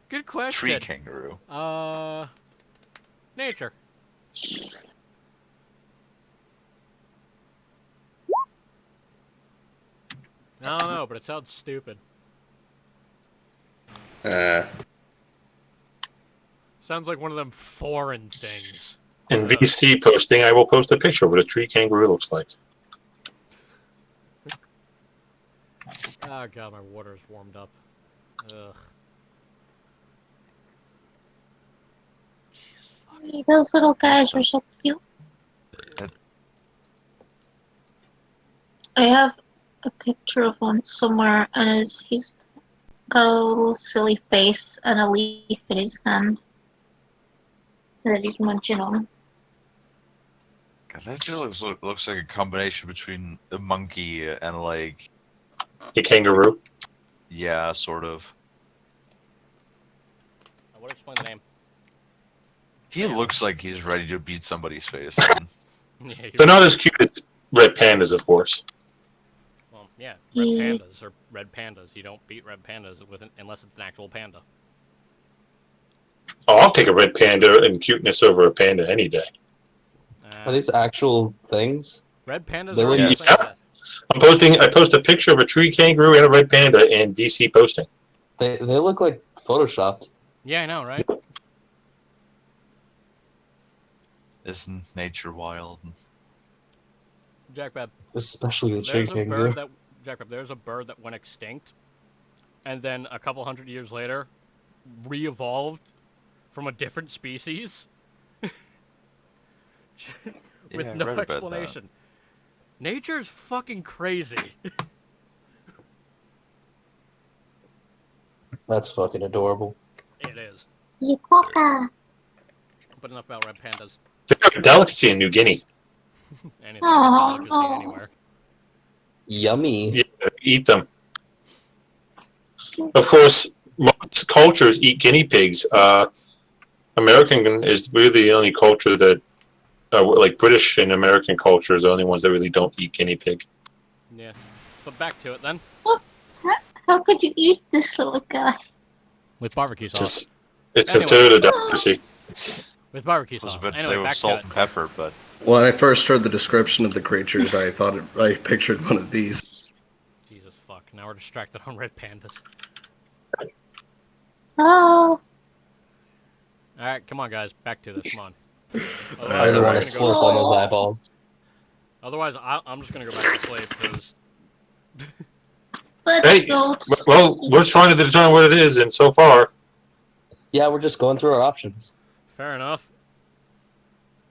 Good question. Tree kangaroo. Nature. I don't know, but it sounds stupid. Sounds like one of them foreign things. In VC posting, I will post a picture of what a tree kangaroo looks like. Oh god, my water's warmed up. Ugh. Hey, those little guys are so cute. I have a picture of one somewhere, and he's got a little silly face and a leaf in his hand that he's munching on. God, that looks like a combination between a monkey and like, A kangaroo. yeah, sort of. I would explain the name. He looks like he's ready to beat somebody's face. Yeah, They're not as cute as red pandas, of course. well, yeah, red Mm. pandas are red pandas. You don't beat red pandas unless it's an actual panda. Oh, I'll take a red panda and cuteness over a panda any day. Are these actual things? Red pandas They are look- real Yeah. things, yes. I post a picture of a tree kangaroo and a red panda in VC posting. They look like photoshopped. Yeah, I know, right? Isn't nature wild? Jackbab, Especially the tree there's a kangaroo. bird that there's a bird that went extinct, and then a couple hundred years later, re-evolved from a different species with Yeah, I no read about that. explanation. Nature's fucking crazy. That's fucking adorable. It is. Yukoka! But enough about red pandas. They're a delicacy in New Guinea. Anything Aw, delicacy aw. anywhere. Yummy. Yeah, eat them. Of course, most cultures eat guinea pigs. American is really the only culture that, like British and American culture, is the only ones that really don't eat guinea pig. Yeah. But back to it then. How could you eat this little guy? With barbecue It's, sauce. it's Anyway. considered a delicacy. With barbecue I was sauce. about to Anyway, say with back salt to and it. pepper, but When I first heard the description of the creatures, I pictured one of these. Jesus fuck. Now we're distracted on red pandas. Oh, Alright, come on guys. Back to this. Come on. I Otherwise, don't we're want gonna to go- slurp on those eyeballs. Otherwise, I'm just gonna go back to sleep because let's Hey, go. well, we're trying to determine what it is, and so far, Yeah, we're just going through our options. fair enough.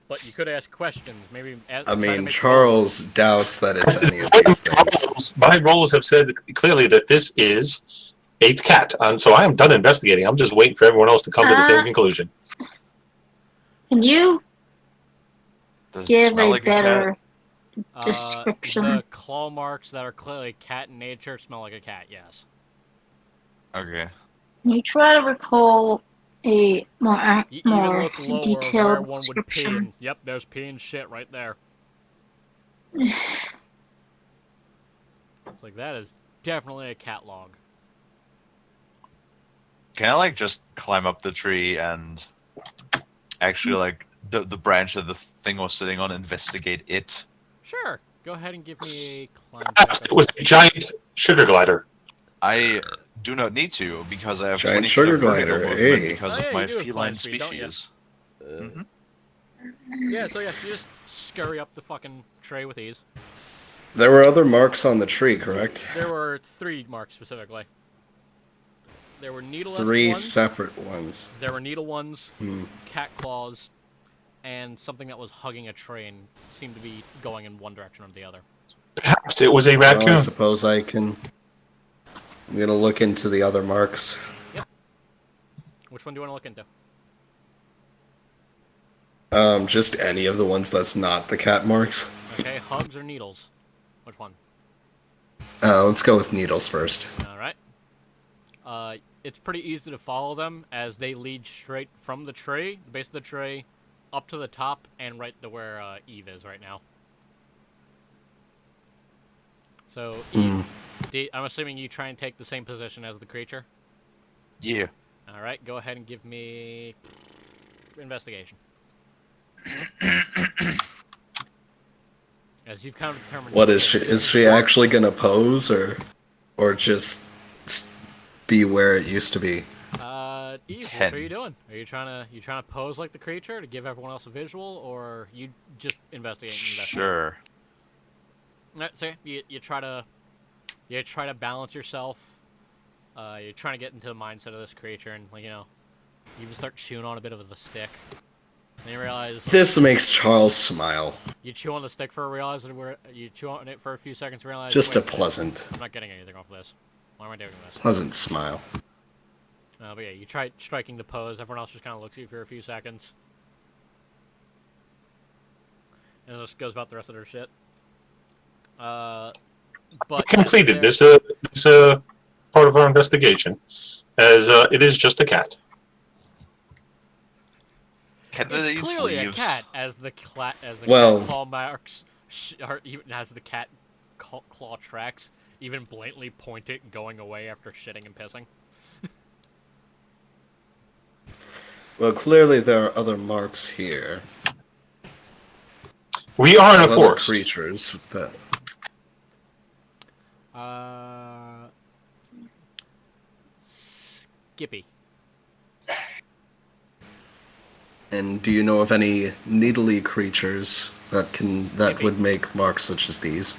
But you could ask questions. Maybe. I mean, Charles doubts that it's any of these things. my roles have said clearly that this is a cat, and so I am done investigating. I'm just waiting for everyone else to come to the same conclusion. Can you does it give smell a like a cat? better description? The claw marks that are clearly cat in nature smell like a cat. Yes. Okay. You try to recall a more You even more look lower of where detailed one would pee, description. and yep, there's pee and shit right there. It's like, that is definitely a cat log. Can I like just climb up the tree and actually like the branch that the thing was sitting on, investigate it? Sure. Go ahead and give me a climb Perhaps check. it was a giant sugar glider. I do not need to because I have Giant 20 feet sugar of vertical glider, movement hey. because Oh, yeah, of my you do have climb feline speed, don't you? species. Yeah, so yeah, you just scurry up the fucking tray with ease. There were other marks on the tree, correct? There were 3 marks specifically. There were needle-esque 3 ones. separate ones. There were needle ones, Hmm. cat claws, and something that was hugging a tray and seemed to be going in one direction or the other. Perhaps it was a Well, I raccoon. suppose I can... I'm gonna look into the other marks. Which one do you want to look into? Just any of the ones that's not the cat marks. Okay, hugs or needles? Which one? Let's go with needles first. Alright. It's pretty easy to follow them as they lead straight from the tree, the base of the tree, up to the top and right to where Eve is right now. So, Eve, I'm assuming you try and take the same position as the creature? Yeah. Alright, go ahead and give me investigation. As you've kind of determined... What you is she? can't- Is she actually gonna pose, or just be where it used to be? Eve, 10. what are you doing? Are you trying to pose like the creature to give everyone else a visual, or you just investigate? Sure. Alright, so you try to balance yourself. You're trying to get into the mindset of this creature, and like, you know, you even start chewing on a bit of the stick. And you realize This makes Charles smile. you chew on the stick you chew on it for a few seconds, and realize Just a wait, pleasant, I'm not getting anything off of this. Why am I doing this? pleasant smile. But yeah, you try striking the pose. Everyone else just kind of looks at you for a few seconds. And this goes about the rest of their shit. But Completed yes, this part of our investigation, as it is just a cat. Cat that it's eats clearly leaves. a cat, as the Well- cat claw marks, or even as the cat claw tracks, even blatantly point it going away after shitting and pissing. Well, clearly there are other marks here. We are in a Other forest. creatures that. Skippy. And do you know of any needly creatures that Maybe. would make marks such as these?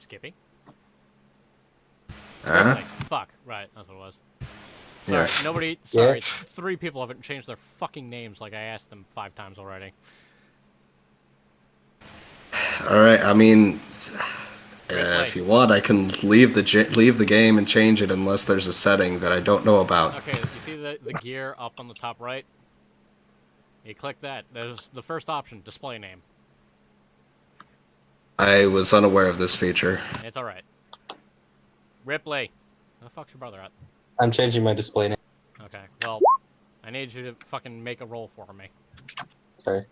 Skippy? Huh? Like, fuck. Right, that's what it was. Yeah. Sorry, Yeah. 3 people haven't changed their fucking names like I asked them 5 times already. All right. I mean, Right, if you want, I can leave the game and change it unless there's a setting that I don't know about. Okay, you see the gear up on the top right? You click that. There's the first option, display name. I was unaware of this feature. It's alright. Ripley. Where the fuck's your brother at? I'm changing my display name. Okay, well, I need you to fucking make a roll for me. Sorry.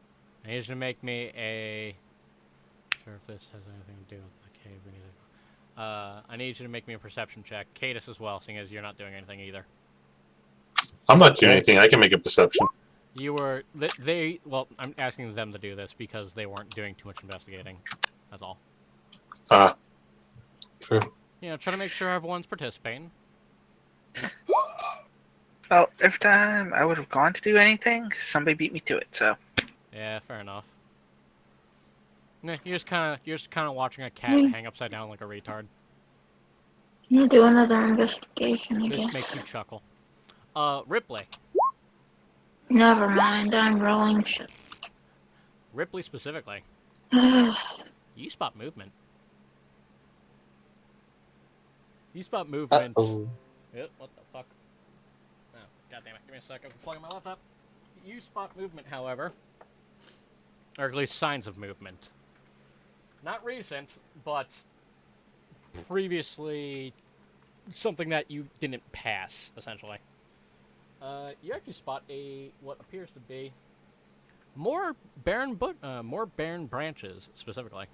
I need you to make me a... Sure if this has anything to do with the cave or anything. I need you to make me a perception check. Cadus as well, seeing as you're not doing anything either. I'm not doing anything. I can make a perception. You were... Well, I'm asking them to do this because they weren't doing too much investigating. That's all. True. You know, try to make sure everyone's participating. Well, every time I would have gone to do anything, somebody beat me to it. So Yeah, fair enough. Yeah, you're just kind of watching a cat Mm. hang upside down like a retard. You do another investigation, I This guess. makes you chuckle. Ripley. Never mind, I'm rolling shit. Ripley specifically. Ugh. You spot movement. You spot movement. Uh-oh. Yep, what the fuck? Oh, goddammit. Give me a sec. I'm plugging my laptop. You spot movement, however. Or at least signs of movement. Not recent, but previously something that you didn't pass, essentially. You actually spot what appears to be more barren branches, specifically.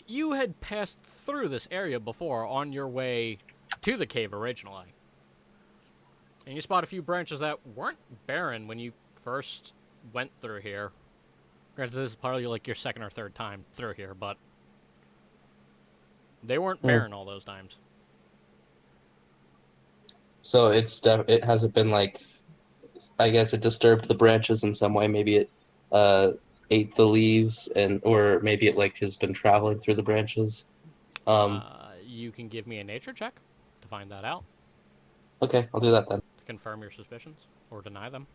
You had passed through this area before on your way to the cave originally. And you spot a few branches that weren't barren when you first went through here. Granted, this is probably like your second or third time through here, but they weren't barren all those times. So it hasn't been like, I guess it disturbed the branches in some way. Maybe it ate the leaves, or maybe it like has been traveling through the branches. You can give me a nature check to find that out, Okay, I'll do that then. to confirm your suspicions or deny them.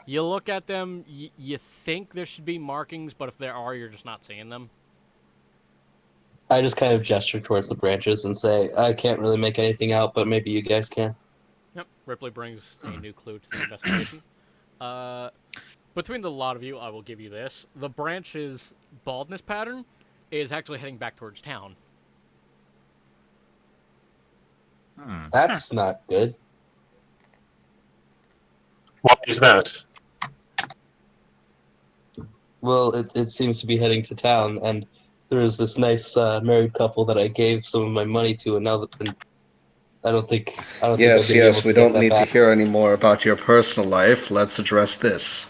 You look at them, you think there should be markings, but if there are, you're just not seeing them. I just kind of gesture towards the branches and say, I can't really make anything out, but maybe you guys can. Yep, Ripley brings a new clue to the investigation. Between the lot of you, I will give you this. The branch's baldness pattern is actually heading back towards town. That's not good. Why is that? Well, it seems to be heading to town, and there was this nice married couple that I gave some of my money to, and now that I don't think I'm Yes, gonna be able yes, to we get don't that need to back. hear any more about your personal life. Let's address this.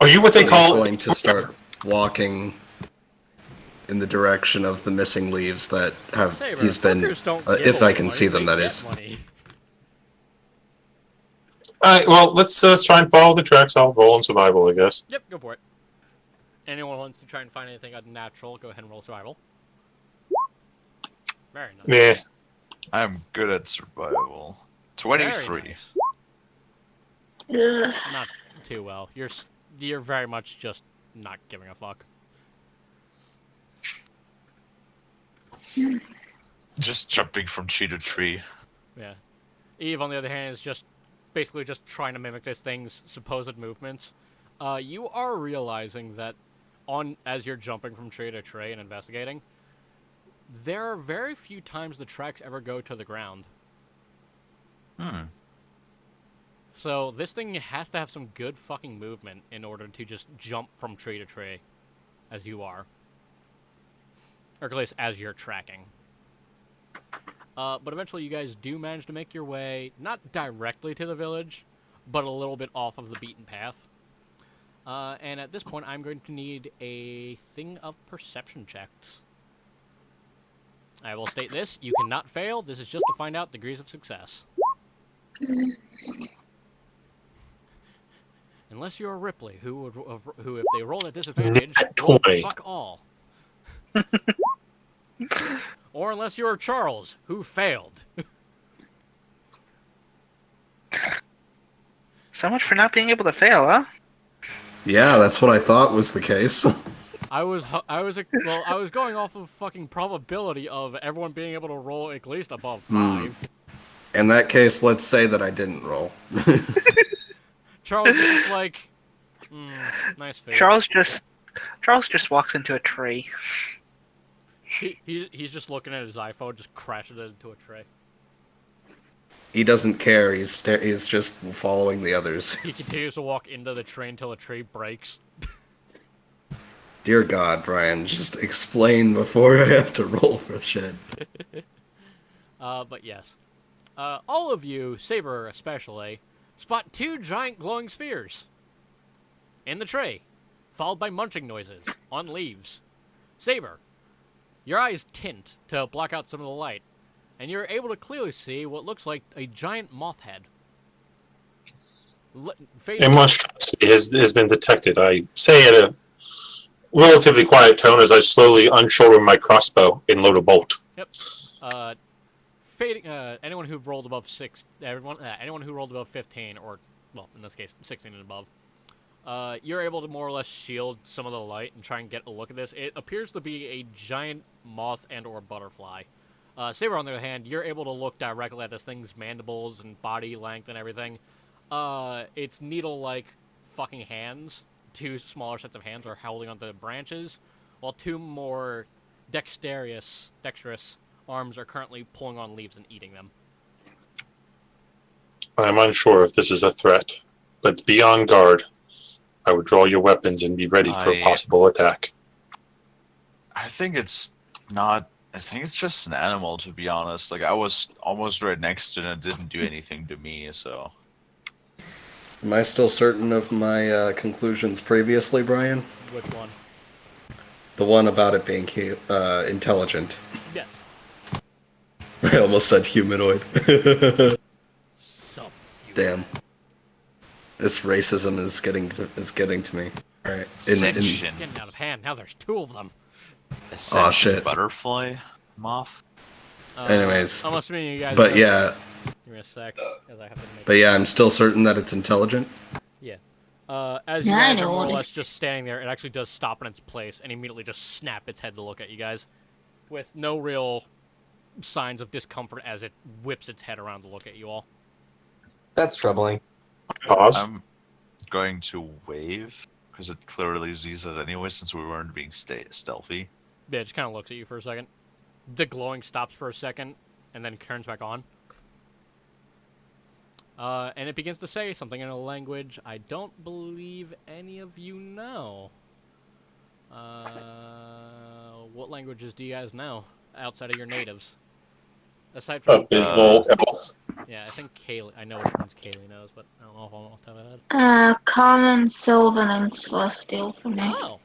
Are you what they He's call? going to start walking in the direction of the missing leaves that have Saber, he's been, hookers don't give if I away can money, see them, they that get is. money. All right. Well, let's try and follow the tracks. I'll roll on survival, I guess. Yep, go for it. Anyone wants to try and find anything unnatural, go ahead and roll survival. Very nice. Yeah. I'm good at survival. Very 23. nice. Ugh. Not too well. You're very much just not giving a fuck. Just jumping from tree to tree. Yeah. Eve, on the other hand, is just basically just trying to mimic this thing's supposed movements. You are realizing that as you're jumping from tree to tree and investigating, there are very few times the tracks ever go to the ground. So this thing has to have some good fucking movement in order to just jump from tree to tree, as you are. Or at least as you're tracking. But eventually you guys do manage to make your way, not directly to the village, but a little bit off of the beaten path. And at this point, I'm going to need a thing of perception checks. I will state this, you cannot fail, this is just to find out degrees of success. Unless you're Ripley, who if they roll at disadvantage, roll 20. fuck all. Or unless you're Charles, who failed. So much for not being able to fail, huh? Yeah, that's what I thought was the case. I was going off of fucking probability of everyone being able to roll at least above 5. In that case, let's say that I didn't roll. Charles is just like, nice fail. Charles just walks into a tree. He's just looking at his iPhone, just crashes it into a tree. He doesn't care. He's just following the others. He continues to walk into the tree until the tree breaks. Dear God, Brian, just explain before I have to roll for shit. But yes. All of you, Saber especially, spot 2 giant glowing spheres in the tree, followed by munching noises on leaves. Saber, your eyes tint to block out some of the light, and you're able to clearly see what looks like a giant moth head. And monstrosity has been detected. I say at a relatively quiet tone as I slowly unshoulder my crossbow and load a bolt. Yep. Anyone who rolled above anyone who rolled above 15, or well, in this case, 16 and above, you're able to more or less shield some of the light and try and get a look at this. It appears to be a giant moth and/or butterfly. Saber, on the other hand, you're able to look directly at this thing's mandibles and body length and everything. Its needle-like fucking hands, 2 smaller sets of hands, are holding onto the branches, while 2 more dexterous arms are currently pulling on leaves and eating them. I'm unsure if this is a threat, but be on guard. I would draw your weapons and be ready for a possible attack. I think it's not. I think it's just an animal, to be honest. Like, I was almost right next to it and it didn't do anything to me, so. Am I still certain of my conclusions previously, Brian? Which one? The one about it being intelligent. Yeah. I almost said humanoid. Subhuman. Damn. This racism is getting to me. All right. Section. It's getting out of hand. Now there's 2 of them. Oh, shit. Butterfly moth. Anyways. I'm assuming you guys. But yeah. Give me a sec, as I have to make. But yeah, I'm still certain that it's intelligent. Yeah. As you guys are more or less just standing there, it actually does stop in its place and immediately just snap its head to look at you guys, with no real signs of discomfort as it whips its head around to look at you all. That's troubling. Pause. I'm going to wave, because it clearly sees us anyway, since we weren't being stealthy. Yeah, it just kind of looks at you for a second. The glowing stops for a second, and then turns back on. And it begins to say something in a language I don't believe any of you know. What languages do you guys know outside of your natives? Aside from Abysmal elf. yeah, I think Kaylee. I know which ones Kaylee knows, but I don't know if I'm off the top of my head. Common, Sylvan, and Celestial for me. Oh.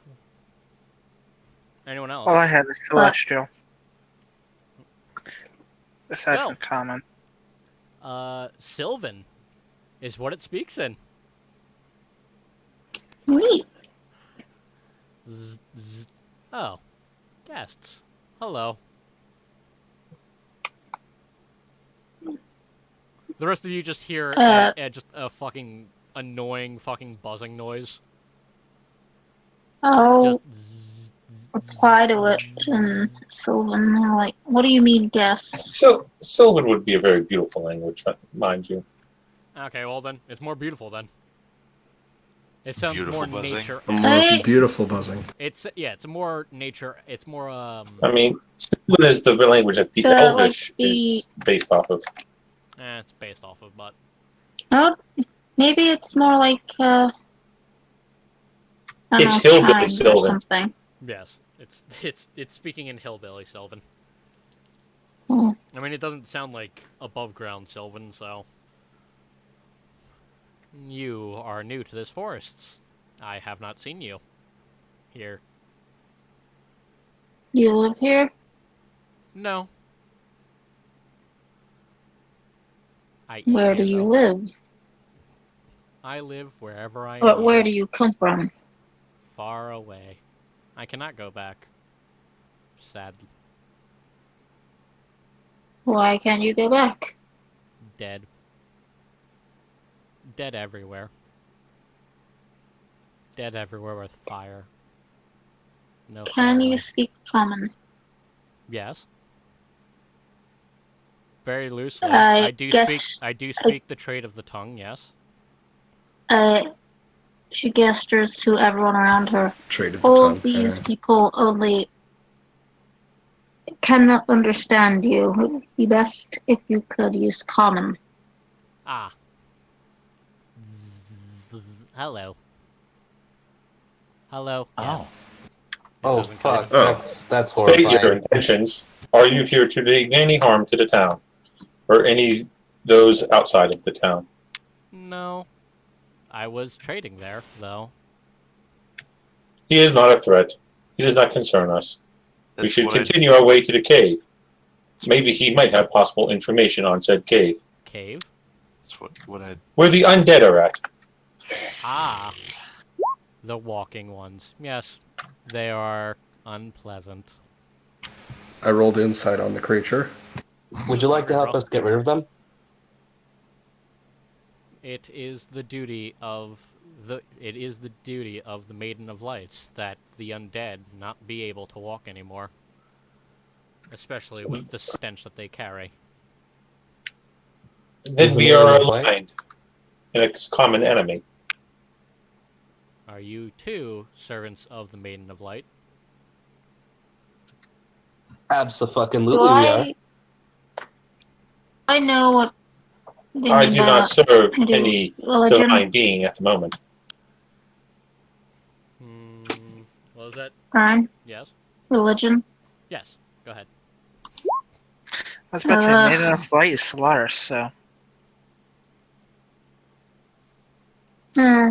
Anyone else? All I had is Celestial. Aside No. from Common. Sylvan is what it speaks in. Neat. Oh, guests. Hello. The rest of you just hear just a fucking annoying fucking buzzing noise. I'll Just reply to it in Sylvan. Like, what do you mean, guests? Sylvan would be a very beautiful language, mind you. Okay, well then, it's more beautiful then. It sounds Beautiful more buzzing. nature. A more beautiful buzzing. It's more nature. It's more I mean, Sylvan is the language that the Elvish is based off of. it's based off of, but Oh, maybe it's more like I don't It's know, hillbilly chimes or Sylvan. something. yes, it's speaking in hillbilly Sylvan. Hmm. I mean, it doesn't sound like above ground Sylvan, so. You are new to this forests. I have not seen you here. You live here? No. Where do you live? I live wherever I But am. where do you come from? Far away. I cannot go back. Sadly. Why can't you go back? Dead. Dead everywhere. Dead everywhere with fire. No Can fire. you speak common? Yes. Very loosely. I do guess- speak. I do speak the trade of the tongue. Yes. She gestures to everyone around her. Traded the All tongue. these people only cannot understand you. It would be best if you could use common. Ah. Hello. Hello. Oh. Guests. It Oh says in fuck, code. that's State your horrifying. intentions. Are you here to do any harm to the town, or any those outside of the town? No. I was trading there, though. He is not a threat. He does not concern us. We That's should what I- continue our way to the cave. Maybe he might have possible information on said cave, Cave. That's what I. where the undead are at. Ah. The walking ones. Yes. They are unpleasant. I rolled insight on the creature. Would you like to help us get rid of them? It is the duty of the Maiden of Lights that the undead not be able to walk anymore. Especially with the stench that they carry. Then Is we the are Maiden of Light? aligned in a common enemy. Are you too servants of the Maiden of Light? Abso-fucking-lutely Do we are. I know what they I mean do by not that. serve I do. any Religion, divine being at the moment. What was that? Brian. Yes? Religion. Yes. Go ahead. I was about to say, Uh, Maiden of Light is Solaris, so. hmm,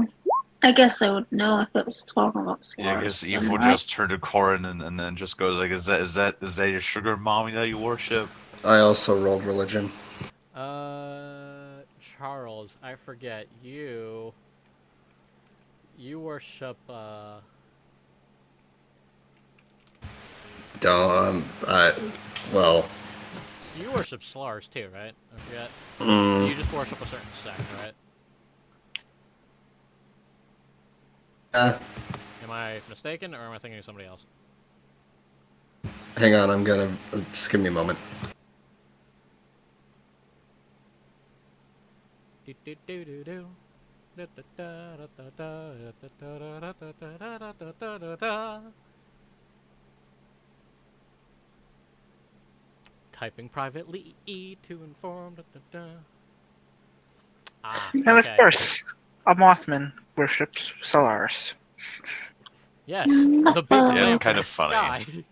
I guess I would know if it was talking about Yeah, I Solaris. guess Eve would Right? just turn to Corin and then just goes like, is that your sugar mommy that you worship? I also rolled religion. Charles, I forget. You worship, Well, you worship Solaris too, right? I forget. mm, You just worship a certain sect, right? Am I mistaken, or am I thinking of somebody else? hang on, I'm gonna just give me a moment. Typing privately to inform. Ah, And okay. of course, a Mothman worships Solaris. Yes, the big Yeah, it's lamp kind in of the funny. sky.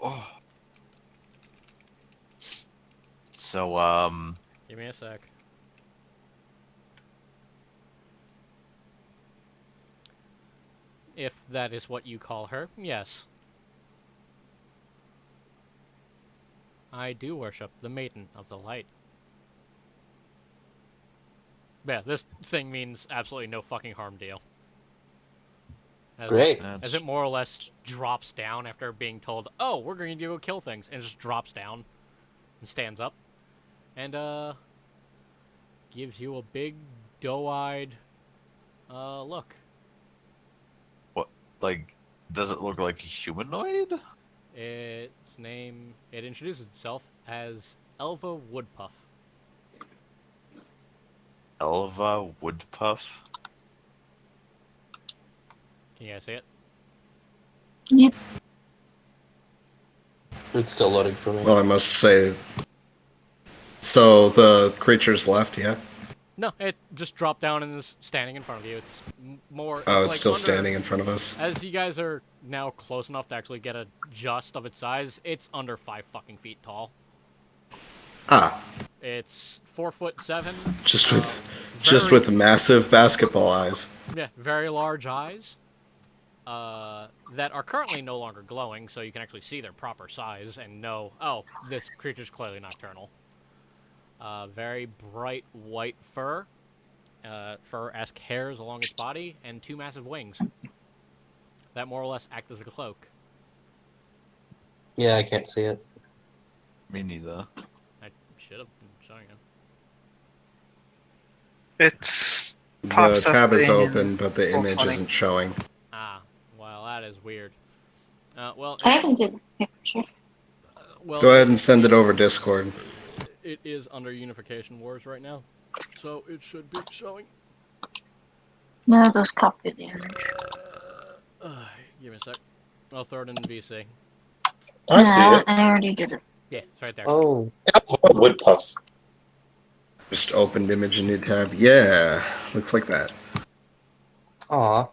Oh. So, Give me a sec. If that is what you call her, yes. I do worship the Maiden of the Light. Yeah, this thing means absolutely no fucking harm deal. Great. As it more or less drops down after being told, oh, we're going to go kill things, and just drops down and stands up. And, gives you a big, doe-eyed, look. what, like, does it look like a humanoid? It introduces itself as Elva Woodpuff. Elva Woodpuff? Can you guys see it? Yep. It's still loading for me. Well, I must say. So the creature's left, yeah? No, it just dropped down and is standing in front of you. It's more. Oh, it's like still under, standing in front of us. As you guys are now close enough to actually get a just of its size, it's under 5 fucking feet tall. Ah, It's 4'7". just with massive basketball eyes. Yeah, very large eyes. That are currently no longer glowing, so you can actually see their proper size and know, oh, this creature's clearly nocturnal. Very bright white fur, fur-esque hairs along its body, and 2 massive wings that more or less act as a cloak. Yeah, I can't see it. Me neither. I should have been showing you. It's The pops up tab is in open, but the full image 20. isn't showing. Ah, well, that is weird. Well, I haven't seen the picture. well, Go ahead and send it over Discord. it is under Unification Wars right now, so it should be showing. No, just copy the image. Give me a sec. I'll throw it in VC. I see it. I already did it. Yeah, it's right there. Oh, Woodpuff. Just opened image in new tab. Yeah, looks like that. aw.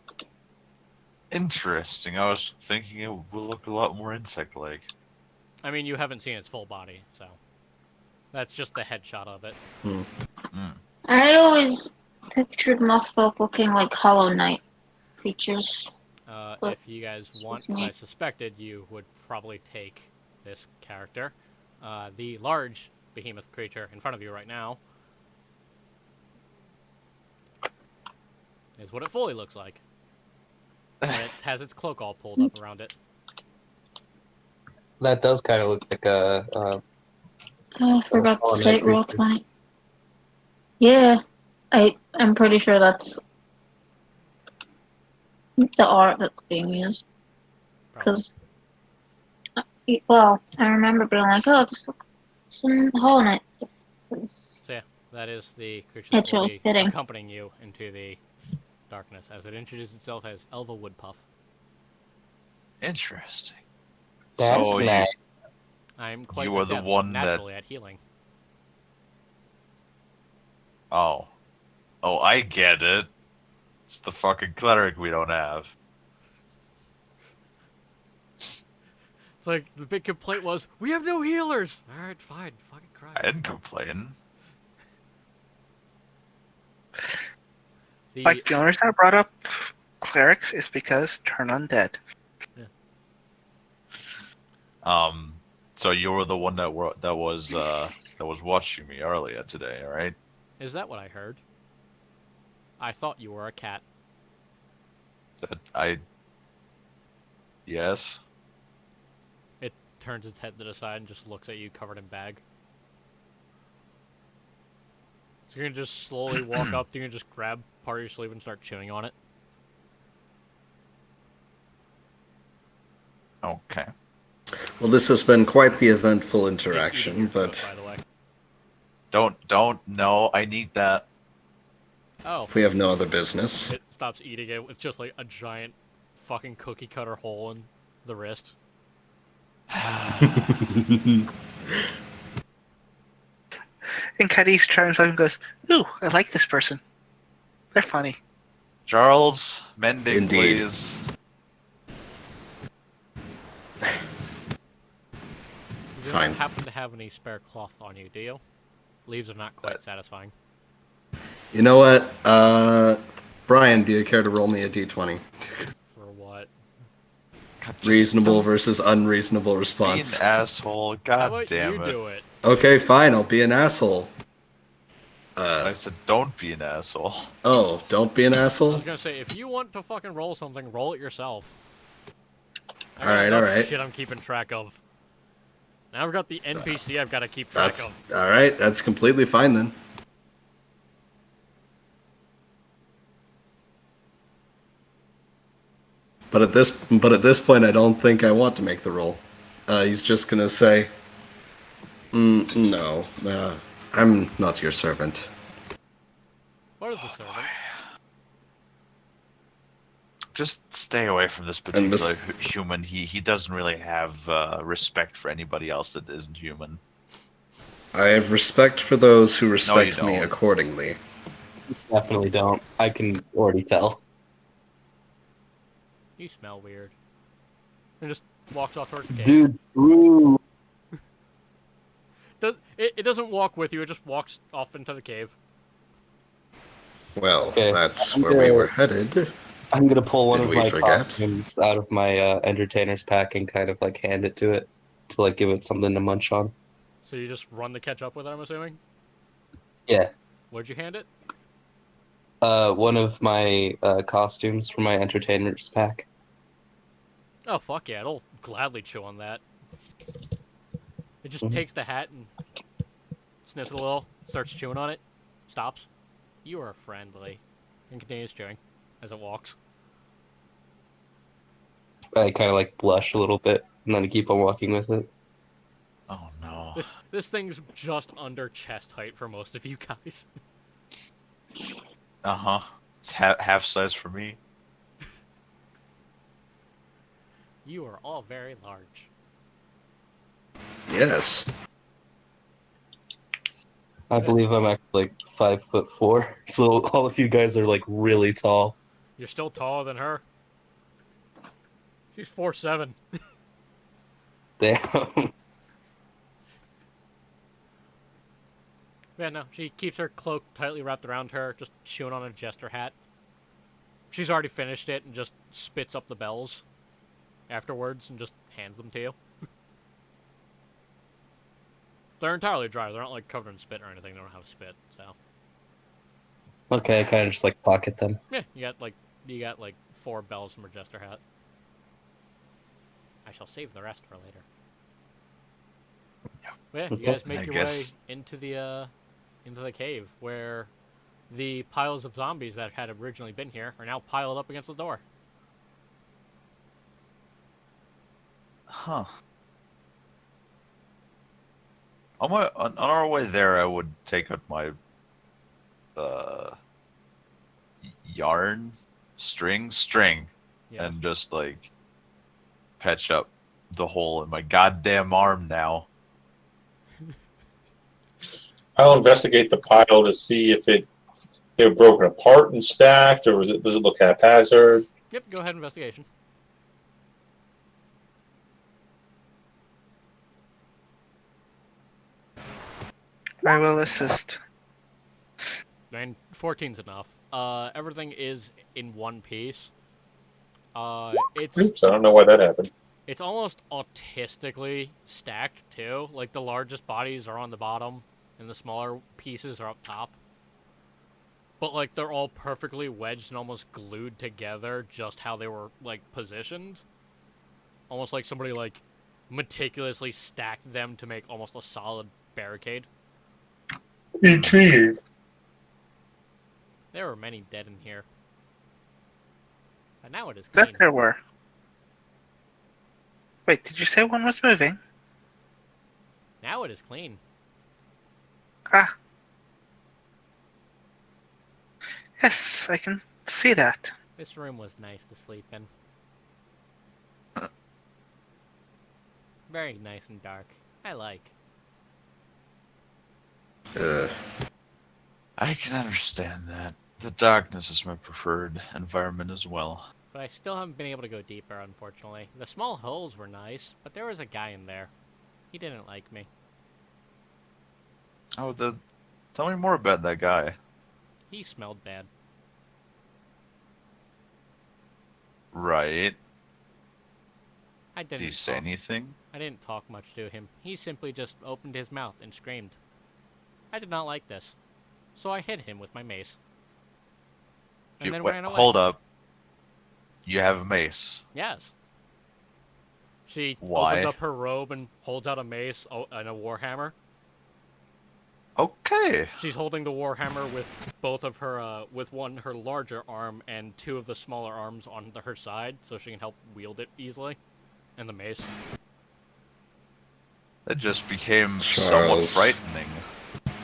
Interesting. I was thinking it will look a lot more insect-like. I mean, you haven't seen its full body, so that's just the headshot of it. I always pictured Mothfolk looking like Hollow Knight creatures. If you guys want, excuse 'cause me. I suspected you would probably take this character. The large behemoth creature in front of you right now is what it fully looks like. And it has its cloak all pulled up around it. That does kind of look like a. Oh, I forgot Hollow to say Knight it roll creature. 20. Yeah, I'm pretty sure that's the art that's being used. Probably. Because, well, I remember being like, oh, this some Hollow Knight stuff. 'Cause So yeah, that is the creature It's that will really be fitting. accompanying you into the darkness, as it introduces itself as Elva Woodpuff. Interesting. That's So nice. I'm quite You are the adept one that- naturally at healing. Oh, I get it. It's the fucking cleric we don't have. It's like, the big complaint was, we have no healers! Alright, fine, fucking cry. I didn't complain. Like, the only reason I brought up clerics is because turn undead. So you were the one that was watching me earlier today, all right? Is that what I heard? I thought you were a cat. Yes. It turns its head to the side and just looks at you covered in bag. So you're gonna just slowly walk up, you're gonna just grab part of your sleeve and start chewing on it. Okay. Well, this has been quite the eventful It's eating interaction, your but throat, by the way. Don't. No, I need that. Oh, if we have no other business. it stops eating it with just like a giant fucking cookie cutter hole in the wrist. And Cadiz turns up and goes, "Ooh, I like this person. They're funny." Charles, mending, Indeed. please. You Fine. don't happen to have any spare cloth on you, do you? Leaves are not quite satisfying. You know what? Brian, do you care to roll me a d20? For what? God, just Reasonable don't versus unreasonable be response. an asshole. How God about damn you it. do it? Okay, fine, I'll be an asshole. I said don't be an asshole. Oh, don't be an I asshole? was gonna say, if you want to fucking roll something, roll it yourself. I got Alright, enough alright. shit I'm keeping track of. Now I've got the NPC I've got to keep track That's of. alright, that's completely fine then. But at this point, I don't think I want to make the roll. He's just gonna say, "No, I'm not your servant." What is the servant? Just stay away from this And particular human. He doesn't really have respect for anybody else that isn't human. I have respect for those who respect me don't. accordingly. Definitely don't. I can already tell. You smell weird. And just walks off towards the cave. Dude, ooh. It doesn't walk with you, it just walks off into the cave. Well, Okay, that's I'm where we gonna- were headed. I'm gonna pull one Did of we my forget? costumes out of my entertainer's pack and kind of like hand it to it to like give it something to munch on. So you just run to catch up with it, I'm assuming? Yeah. Where'd you hand it? One of my costumes from my entertainer's pack. Oh, fuck yeah, it'll gladly chew on that. It just takes the hat and sniffs it a little, starts chewing on it, stops. You are friendly. And continues chewing as it walks. I kind of like blush a little bit and then I keep on walking with it. Oh no. This thing's just under chest height for most of you guys. Uh-huh. It's half size for me. You are all very large. Yes. I believe I'm actually like 5'4", so all of you guys are like really tall. You're still taller than her. She's 4'7". Damn. Yeah, no, she keeps her cloak tightly wrapped around her, just chewing on a jester hat. She's already finished it and just spits up the bells afterwards and just hands them to you. They're entirely dry. They're not like covered in spit or anything. They don't have spit, so Okay, I kind of just like pocket them. yeah, you got like 4 bells from her jester hat. I shall save the rest for later. But yeah, you Okay. guys make I your guess- way into the cave where the piles of zombies that had originally been here are now piled up against the door. Huh. On our way there, I would take out my yarn string, Yes. and just like patch up the hole in my goddamn arm now. I'll investigate the pile to see if they were broken apart and stacked, or does it look haphazard? Yep, go ahead, investigation. I will assist. I mean, 14's enough. Everything is in one piece. It's Oops, I don't know why that happened. it's almost autistically stacked too. Like the largest bodies are on the bottom, and the smaller pieces are up top. But like they're all perfectly wedged and almost glued together, just how they were like positioned. Almost like somebody like meticulously stacked them to make almost a solid barricade. Intriguing. There were many dead in here. But now it is clean. That there were. Wait, did you say one was moving? Now it is clean. Ah. Yes, I can see that. This room was nice to sleep in. Very nice and dark. I like. I can understand that. The darkness is my preferred environment as well. But I still haven't been able to go deeper, unfortunately. The small holes were nice, but there was a guy in there. He didn't like me. Oh, tell me more about that guy. He smelled bad. Right. I Did didn't he say talk- anything? I didn't talk much to him. He simply just opened his mouth and screamed. I did not like this, so I hit him with my mace. And then Wait, ran away. hold up. You have a mace. Yes. She Why? opens up her robe and holds out a mace and a warhammer. Okay. She's holding the warhammer with both of her, with one her larger arm and two of the smaller arms on her side, so she can help wield it easily. And the mace. That just became somewhat Charles. frightening.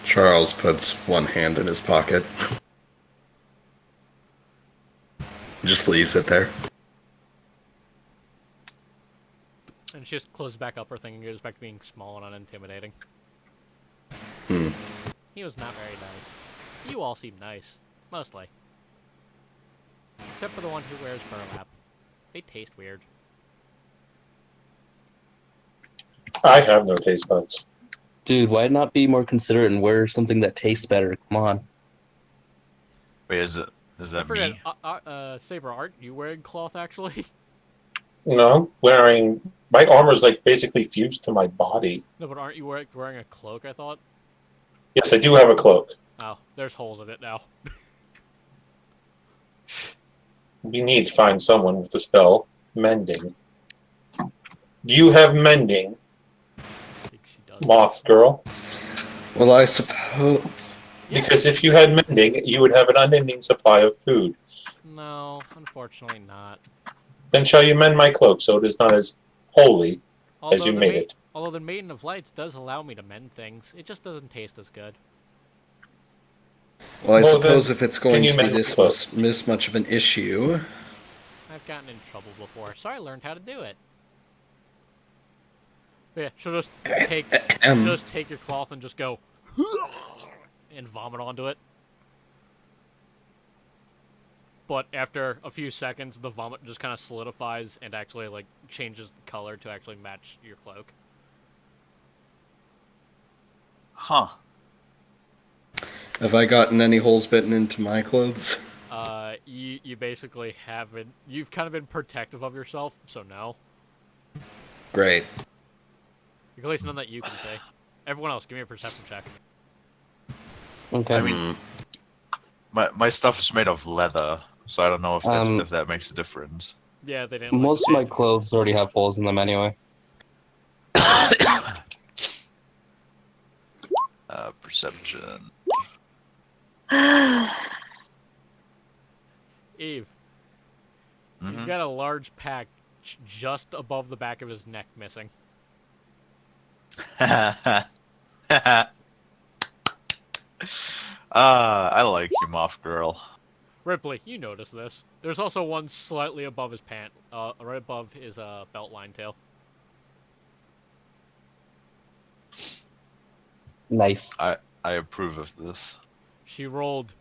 Charles puts one hand in his pocket. Just leaves it there. And she just closes back up her thing and goes back to being small and unintimidating. Hmm. He was not very nice. You all seem nice. Mostly. Except for the one who wears burlap. They taste weird. I have no taste buds. Dude, why not be more considerate and wear something that tastes better? Come on. Wait, is I that forget, me? Saber, aren't you wearing cloth actually? No, wearing my armor's like basically fused to my body. No, but aren't you wearing a cloak, I thought? Yes, I do have a cloak. Oh, there's holes in it now. We need to find someone with the spell Mending. Do you have Mending, I think she does. Moth Girl? Well, I suppose. Yeah. Because if you had Mending, you would have an unending supply of food. No, unfortunately not. Then shall you mend my cloak so it is not as holy as you made it? Although the Maiden of Lights does allow me to mend things, it just doesn't taste as good. Well, I Well, suppose then, if it's can going you to be mend my this cloak? much of an issue, I've gotten in trouble before, so I learned how to do it. But yeah, she'll just take your cloth and just go and vomit onto it. But after a few seconds, the vomit just kind of solidifies and actually like changes the color to actually match your cloak. Huh. have I gotten any holes bitten into my clothes? You basically haven't. You've kind of been protective of yourself, so no. Great. At least none that you can say. Everyone else, give me a perception check. Okay. I mean, my stuff is made of leather, so I don't know if if that makes a difference. Yeah, they didn't. Most of like my clothes already have holes in them anyway. Perception. Eve, he's Mhm. got a large patch just above the back of his neck missing. I like you, Moth Girl. Ripley, you notice this. There's also one slightly above his right above his belt line tail. Nice. I approve of this. She rolled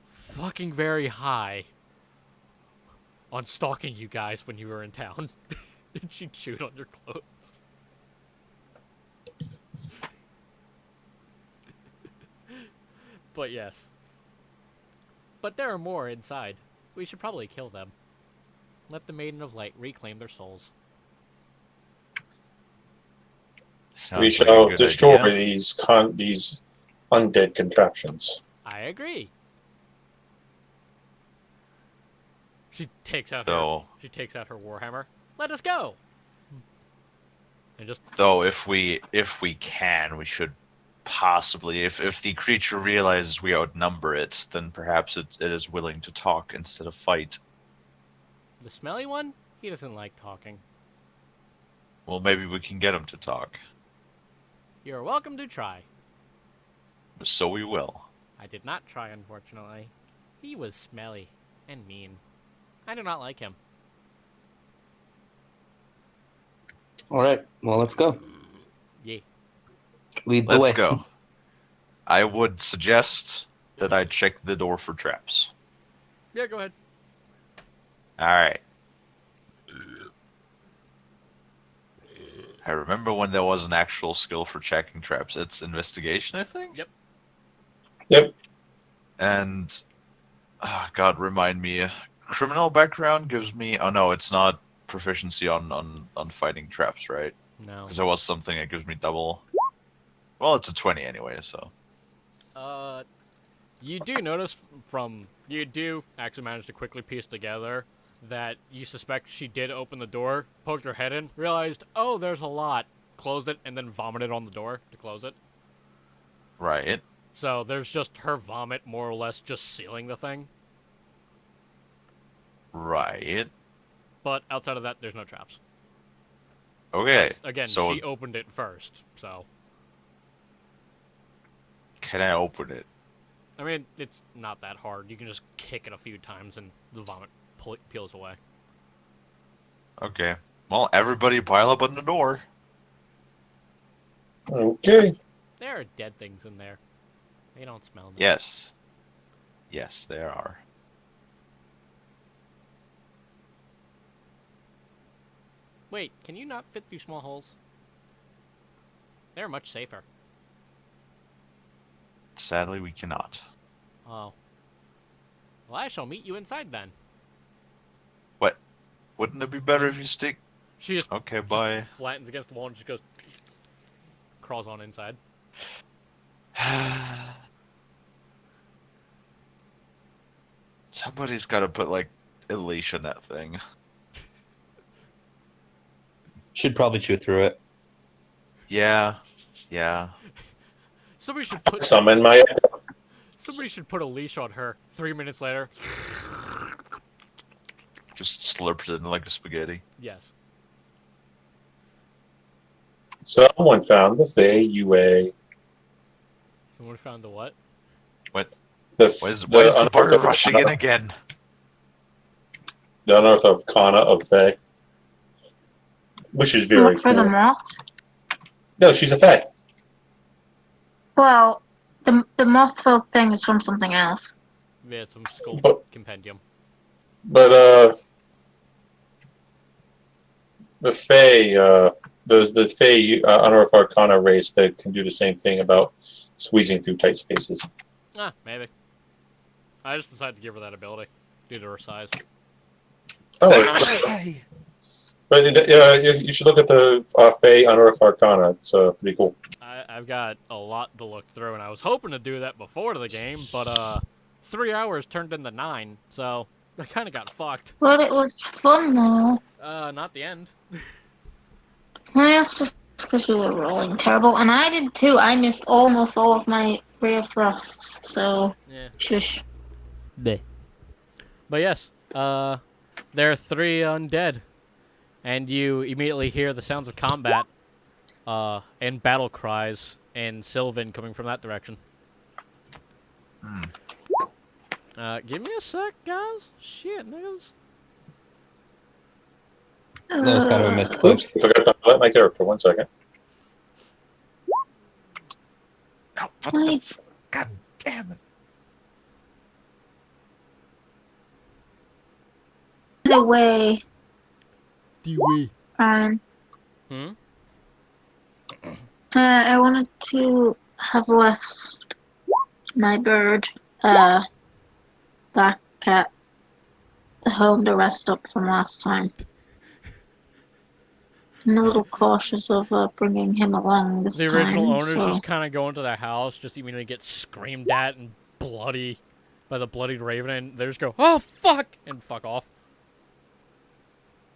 fucking very high on stalking you guys when you were in town. And she chewed on your clothes. But yes. But there are more inside. We should probably kill them. Let the Maiden of Light reclaim their souls. Sounds We like a shall good destroy idea. these undead contraptions. I agree. She takes out Though, her warhammer. Let us go. And just if we can, we should possibly, if the creature realizes we outnumber it, then perhaps it is willing to talk instead of fight. the smelly one, he doesn't like talking. Well, maybe we can get him to talk. You're welcome to try. So we will. I did not try, unfortunately. He was smelly and mean. I do not like him. All right. Well, let's go. Yeah. Lead the way. Let's go. I would suggest that I check the door for traps. Yeah, go ahead. All right. I remember when there was an actual skill for checking traps. It's investigation, I think? Yep. Yep. And, God, remind me. Criminal background gives me... Oh, no, it's not proficiency on fighting traps, right? No. Because there was something that gives me double... Well, it's a 20 anyway, so... You do notice you do actually manage to quickly piece together that you suspect she did open the door, poked her head in, realized, oh, there's a lot, closed it, and then vomited on the door to close it. Right. So there's just her vomit, more or less, just sealing the thing. Right. But outside of that, there's no traps. Okay. 'Cause, again, so she opened it first, so... can I open it? I mean, it's not that hard. You can just kick it a few times and the vomit peels away. Okay. Well, everybody pile up on the door. Okay. There are dead things in there. They don't smell nice. Yes. Yes, there are. Wait, can you not fit through small holes? They're much safer. Sadly, we cannot. Oh. Well, I shall meet you inside then. What? Wouldn't it be better if you stick? She just Okay, bye. flattens against the wall and just goes... crawls on inside. Somebody's got to put, like, a leash on that thing. Should probably chew through it. Yeah. Yeah. Somebody should put Summon my. a leash on her. 3 minutes later. Just slurps it in like a spaghetti. Yes. Someone found the Fey UA. Someone found the what? What? Why Why is the bar rushing in again? The unearth of Kana of Fey. Which is very Look for the cool. moth. No, she's a Fey. Well, the moth folk thing is from something else. Yeah, some skull But- compendium. But the Fey, there's the Fey unearth Arcana race that can do the same thing about squeezing through tight spaces. Ah, maybe. I just decided to give her that ability due to her size. Oh, but you should look at the Fey unearth Arcana. It's pretty cool. I've got a lot to look through, and I was hoping to do that before the game, but 3 hours turned into 9, so I kind of got fucked. But it was fun though. Not the end. Well, it's just because you were rolling terrible, and I did too. I missed almost all of my rare thrusts, so Yeah. shush. But yes, there are 3 undead, and you immediately hear the sounds of combat, and battle cries and Sylvan coming from that direction. Hmm. Give me a sec, guys. Shit, niggas. That was kind of a missed clip. Oops, I forgot to highlight my character. 1 second. No, what the God damn it. The way, Dewey. Ryan. Hmm? I wanted to have left my bird back at the home to rest up from last time. I'm a little cautious of bringing him along this The time. original owners so... just kind of go into their house, just immediately get screamed at and bloody by the bloodied raven, and they just go, "Oh fuck!" and fuck off.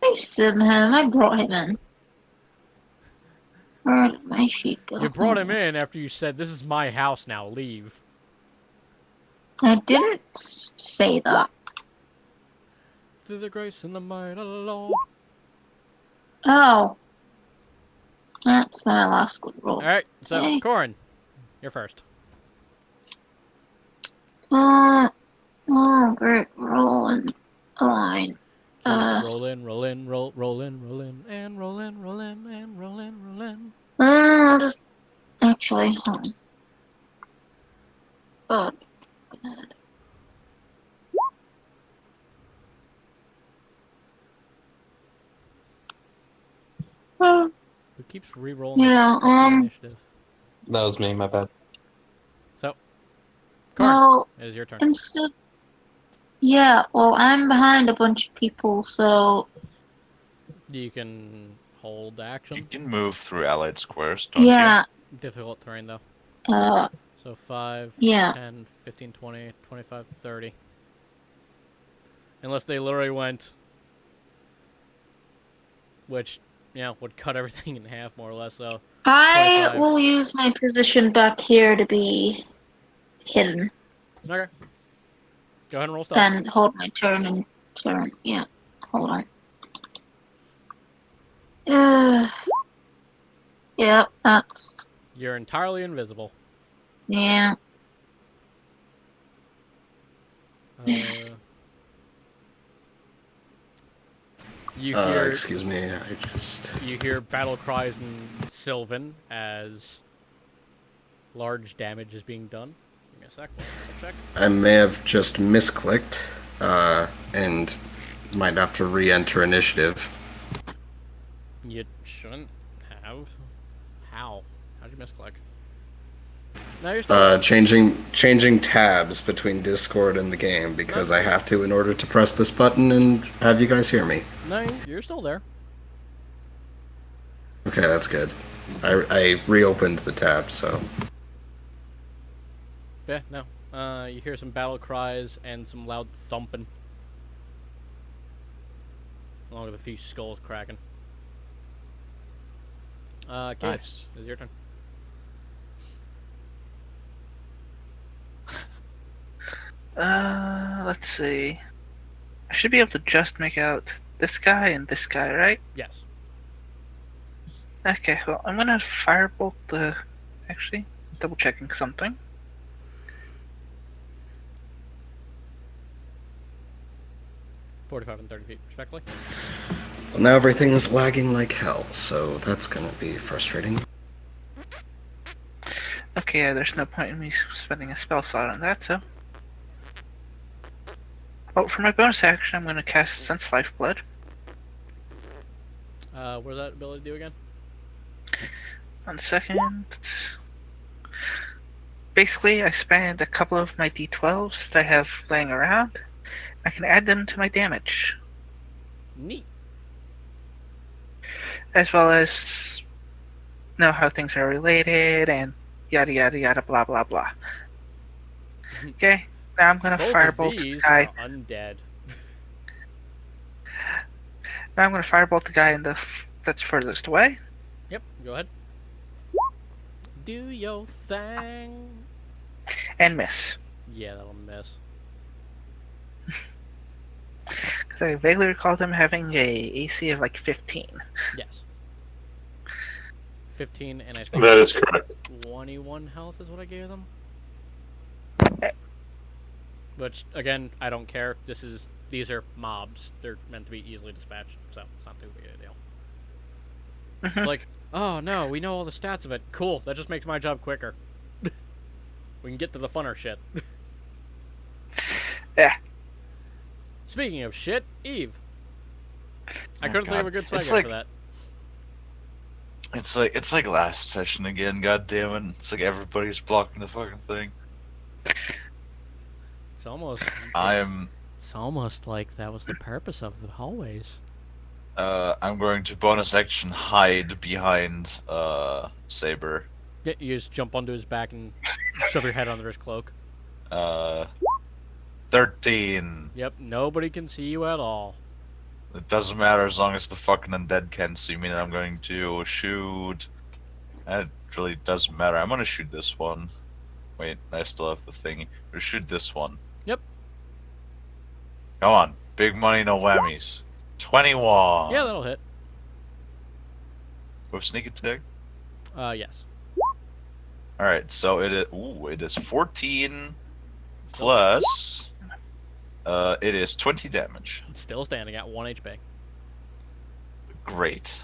I've seen him. I brought him in. Where did my sheep go? You brought him in after you said, "This is my house now. Leave." I didn't say that. To the grace and the might of the Lord. Oh. That's my last good roll. Alright, so, Hey. Corin, you're first. Oh, great. Rolling a line. Keep roll in, roll in, roll in, and roll in, roll in, and roll in, roll in. I'll just... Actually, hold on. Oh, God. Well, Who keeps re-rolling yeah, the fucking initiative? That was me, my bad. So, Corin, well, it is your turn. instead... Yeah, well, I'm behind a bunch of people, so... You can hold You action. can move through allied squares, don't Yeah, Difficult terrain, though. uh, So 5, yeah. 10, 15, 20, 25, 30. Unless they literally went... Which, would cut everything in half, more or less, so... I 25. will use my position back here to be hidden, Okay. Go ahead and roll stealth. then hold my turn and turn. Yeah, hold on. Yep, that's... You're entirely invisible. Yeah. You hear Excuse me, I just... you hear battle cries in Sylvan as large damage is being done. Give me a sec. I'll check. I may have just misclicked, and might have to re-enter initiative. You shouldn't have. How? How'd you misclick? No, you're still. Changing tabs between Discord and the game because I have to in order to press this button and have you guys hear me. No, you're still there. Okay, that's good. I reopened the tab, so... Yeah, no. You hear some battle cries and some loud thumping. Along with a few skulls cracking. Case, Nice. it's your turn. Let's see. I should be able to just make out this guy and this guy, right? Yes. Okay, well, I'm gonna firebolt the... Actually, double checking something. .45 and 30 feet, respectively. Well, now everything is lagging like hell, so that's gonna be frustrating. Okay, yeah, there's no point in me spending a spell slot on that, so... Oh, for my bonus action, I'm gonna cast Sense Lifeblood. What does that ability do again? 1 second. Basically, I spend a couple of my d12s that I have laying around. I can add them to my damage, Neat. as well as know how things are related and yada yada yada blah blah blah. Okay, now I'm gonna Both of firebolt the these guy. are undead. Now I'm gonna firebolt the guy in the that's furthest away. Yep, go ahead. Do your thing. And miss. Yeah, that'll miss. Because I vaguely recall them having a AC of like 15. Yes. 15, and I think That is correct. 21 health is what I gave them. Which, again, I don't care. These are mobs. They're meant to be easily dispatched, so it's not too big a deal. It's like, oh no, we know all the stats of it. Cool, that just makes my job quicker. We can get to the funner shit. Yeah. Speaking of shit, Eve. I Oh, couldn't think of a God. good segue It's like- for that. It's like last session again. God damn it! It's like everybody's blocking the fucking thing. It's almost. I'm It's almost like that was the purpose of the hallways. I'm going to bonus action hide behind Saber. Yeah, you just jump onto his back and shove your head under his cloak. 13. Yep, nobody can see you at all. It doesn't matter as long as the fucking undead can see me. And I'm going to shoot. That really doesn't matter. I'm gonna shoot this one. Wait, I still have the thingy. Or shoot this one. Yep. Come on, big money, no whammies. 21. Yeah, that'll hit. With sneak attack. Yes. All right, so it is 14 plus. It is 20 damage. It's still standing at 1 HP. Great.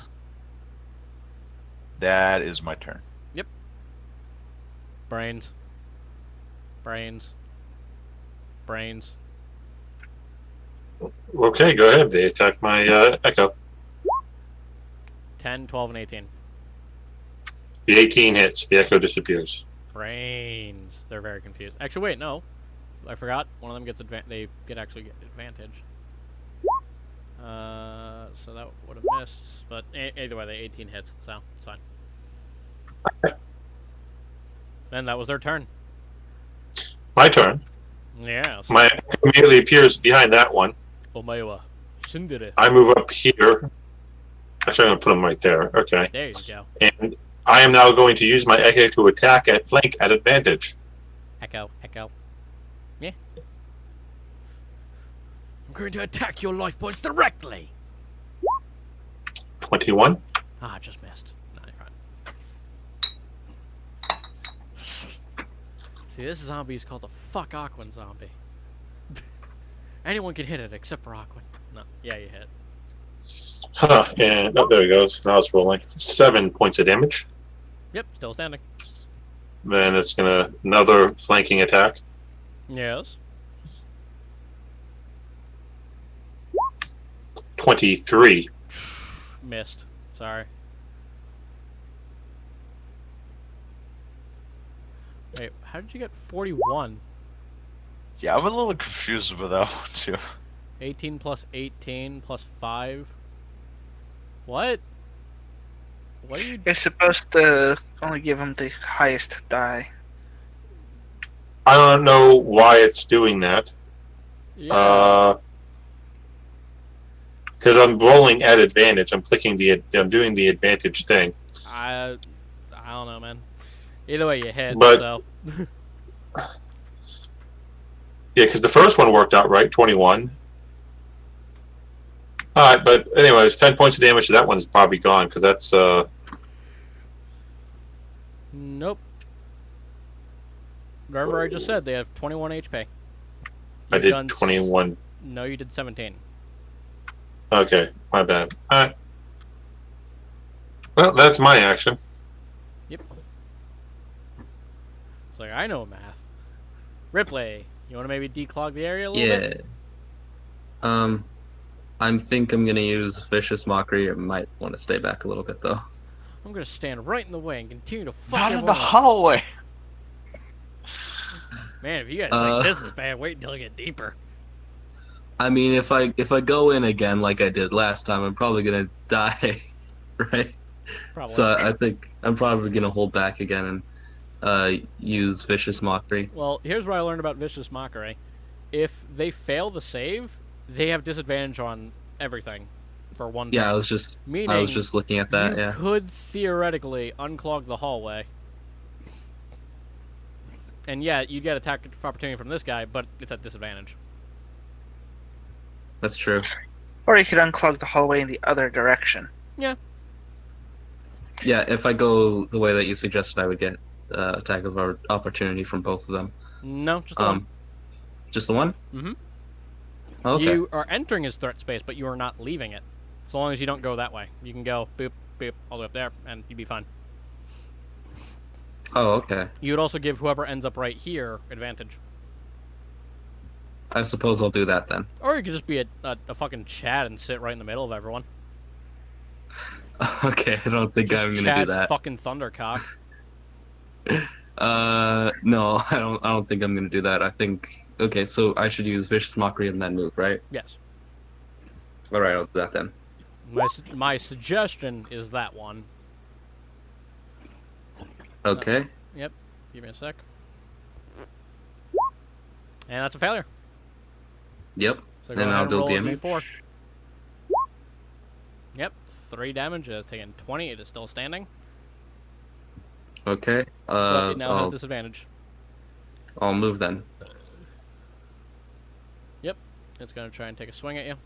That is my turn. Brains. Brains. Brains. Okay, go ahead. They attack my Echo. 10, 12, and 18. The 18 hits. The Echo disappears. Brains. They're very confused. Actually, wait, no. I forgot. One of them gets they actually get advantage. So that would have missed. But either way, the 18 hits, so it's fine. Then that was their turn. My turn. Yeah. My Echo immediately appears behind that one. Omaewa. Shindere. I move up here. Actually, I'm going to put him right there. Okay. There you go. And I am now going to use my Echo to attack at flank at advantage. Echo. Echo. Yeah. I'm going to attack your life points directly. 21. Ah, just missed. No, you're fine. See, this zombie is called the fuck Aquan zombie. Anyone can hit it except for Aquan. No, yeah, you hit. Huh, and there it goes. Now it's rolling. 7 points of damage. Yep, still standing. Then it's gonna another flanking attack. Yes. 23. Missed. Sorry. Wait, how did you get 41? Yeah, I'm a little confused about that one too. 18 plus 18 plus 5. What? What are you... You're supposed to only give him the highest die. I don't know why it's doing that. Yeah. Because I'm rolling at advantage. I'm doing the advantage thing. I don't know, man. Either way, you hit, But- so... Yeah, because the first one worked out right, 21. Alright, but anyways, 10 points of damage to that one's probably gone, because that's, Nope. Remember I just said they have 21 HP. I You've did done 21. No, you did 17. Okay, my bad. Alright. Well, that's my action. Yep. It's like, I know math. Ripley, you want to maybe declog the area a little bit? Yeah. I think I'm gonna use Vicious Mockery. I might want to stay back a little bit though. I'm going to stand right in the way and continue to fuck Not in everyone the up. hallway. Man, if you guys think this is bad, wait until I get deeper. I mean, if I go in again like I did last time, I'm probably gonna die, right? Probably. So I think I'm probably gonna hold back again and use Vicious Mockery. Well, here's what I learned about Vicious Mockery. If they fail the save, they have disadvantage on everything for one Yeah, turn. I was just Meaning looking at that. you Yeah. could theoretically unclog the hallway. And yeah, you get attack of opportunity from this guy, but it's at disadvantage. That's true. Or you could unclog the hallway in the other direction. Yeah, if I go the way that you suggested, I would get attack of opportunity from both of them. No, just the one. Just the one? Mm-hmm. Okay. You are entering his threat space, but you are not leaving it. So long as you don't go that way. You can go boop, boop, all the way up there, and you'd be fine. Oh, okay. You would also give whoever ends up right here advantage. I suppose I'll do that then. Or you could just be a fucking Chad and sit right in the middle of everyone. Okay, I don't think Just I'm gonna Chad do that. fucking Thundercock. No, I don't think I'm gonna do that. I think okay, so I should use Vicious Mockery and then move, right? Yes. Alright, I'll do that then. My suggestion is that one. Okay. Yep. Give me a sec. And that's a failure. Yep. So go Then ahead I'll and do roll a damage. D4. Yep. 3 damage. It has taken 20. It is still standing. Okay. But it now has I'll, disadvantage. I'll move then. Yep. It's going to try and take a swing at you.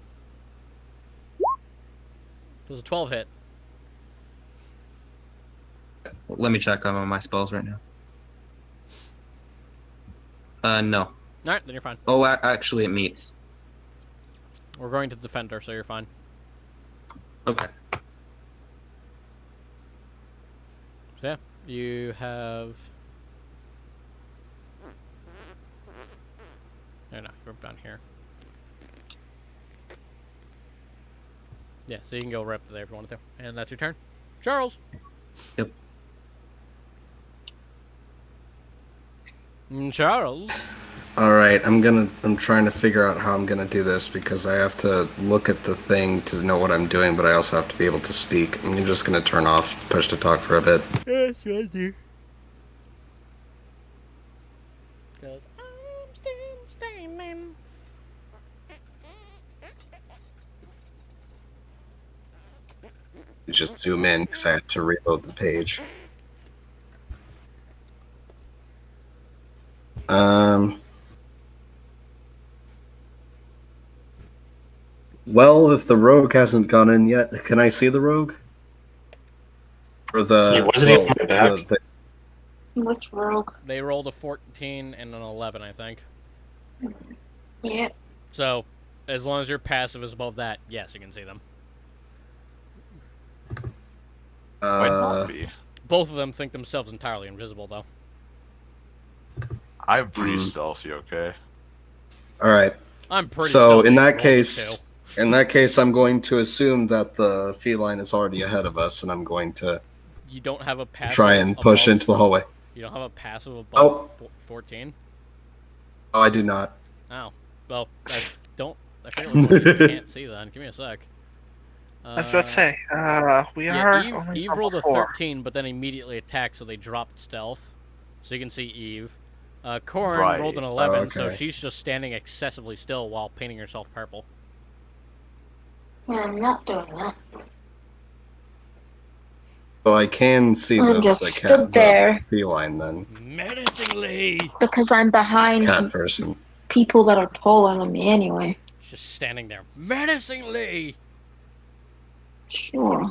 Does a 12 hit? Let me check on my spells right now. No. Alright, then you're fine. Oh, actually, it meets. We're going to Defender, so you're fine. Okay. So yeah, you have... No, you're down here. Yeah, so you can go right up to there if you want to. And that's your turn. Charles! Yep. Charles? Alright, I'm trying to figure out how I'm gonna do this because I have to look at the thing to know what I'm doing, but I also have to be able to speak. I'm just gonna turn off push to talk for a bit. Yes, I do. Because I'm still standing. Just zoom in because I had to reload the page. Well, if the rogue hasn't gone in yet, can I see the rogue? Or the He wasn't even on my back. Which rogue? They rolled a 14 and an 11, I think. Yeah. So, as long as your passive is above that, yes, you can see them. Might not be. Both of them think themselves entirely invisible, though. I'm pretty stealthy, okay? All right. I'm pretty So stealthy. in Roll that a case, two. I'm going to assume that the feline is already ahead of us, and I'm going to You don't have a passive try and push above, into the hallway. You don't have a passive above 14? Oh, I do not. Oh. Well, I forget what you can't see then. Give me a sec. I was about to say, we Yeah, are Eve, only Eve level rolled a 4. 13, but then immediately attacked, so they dropped stealth. So you can see Eve. Corrin Right. rolled an 11, so okay. she's just standing excessively still while painting herself purple. Yeah, I'm not doing that. So I can see I the just cat, stood there. the feline then. Menacingly! Because I'm behind Cat person. people that are taller than me anyway. Just standing there. Menacingly! Sure.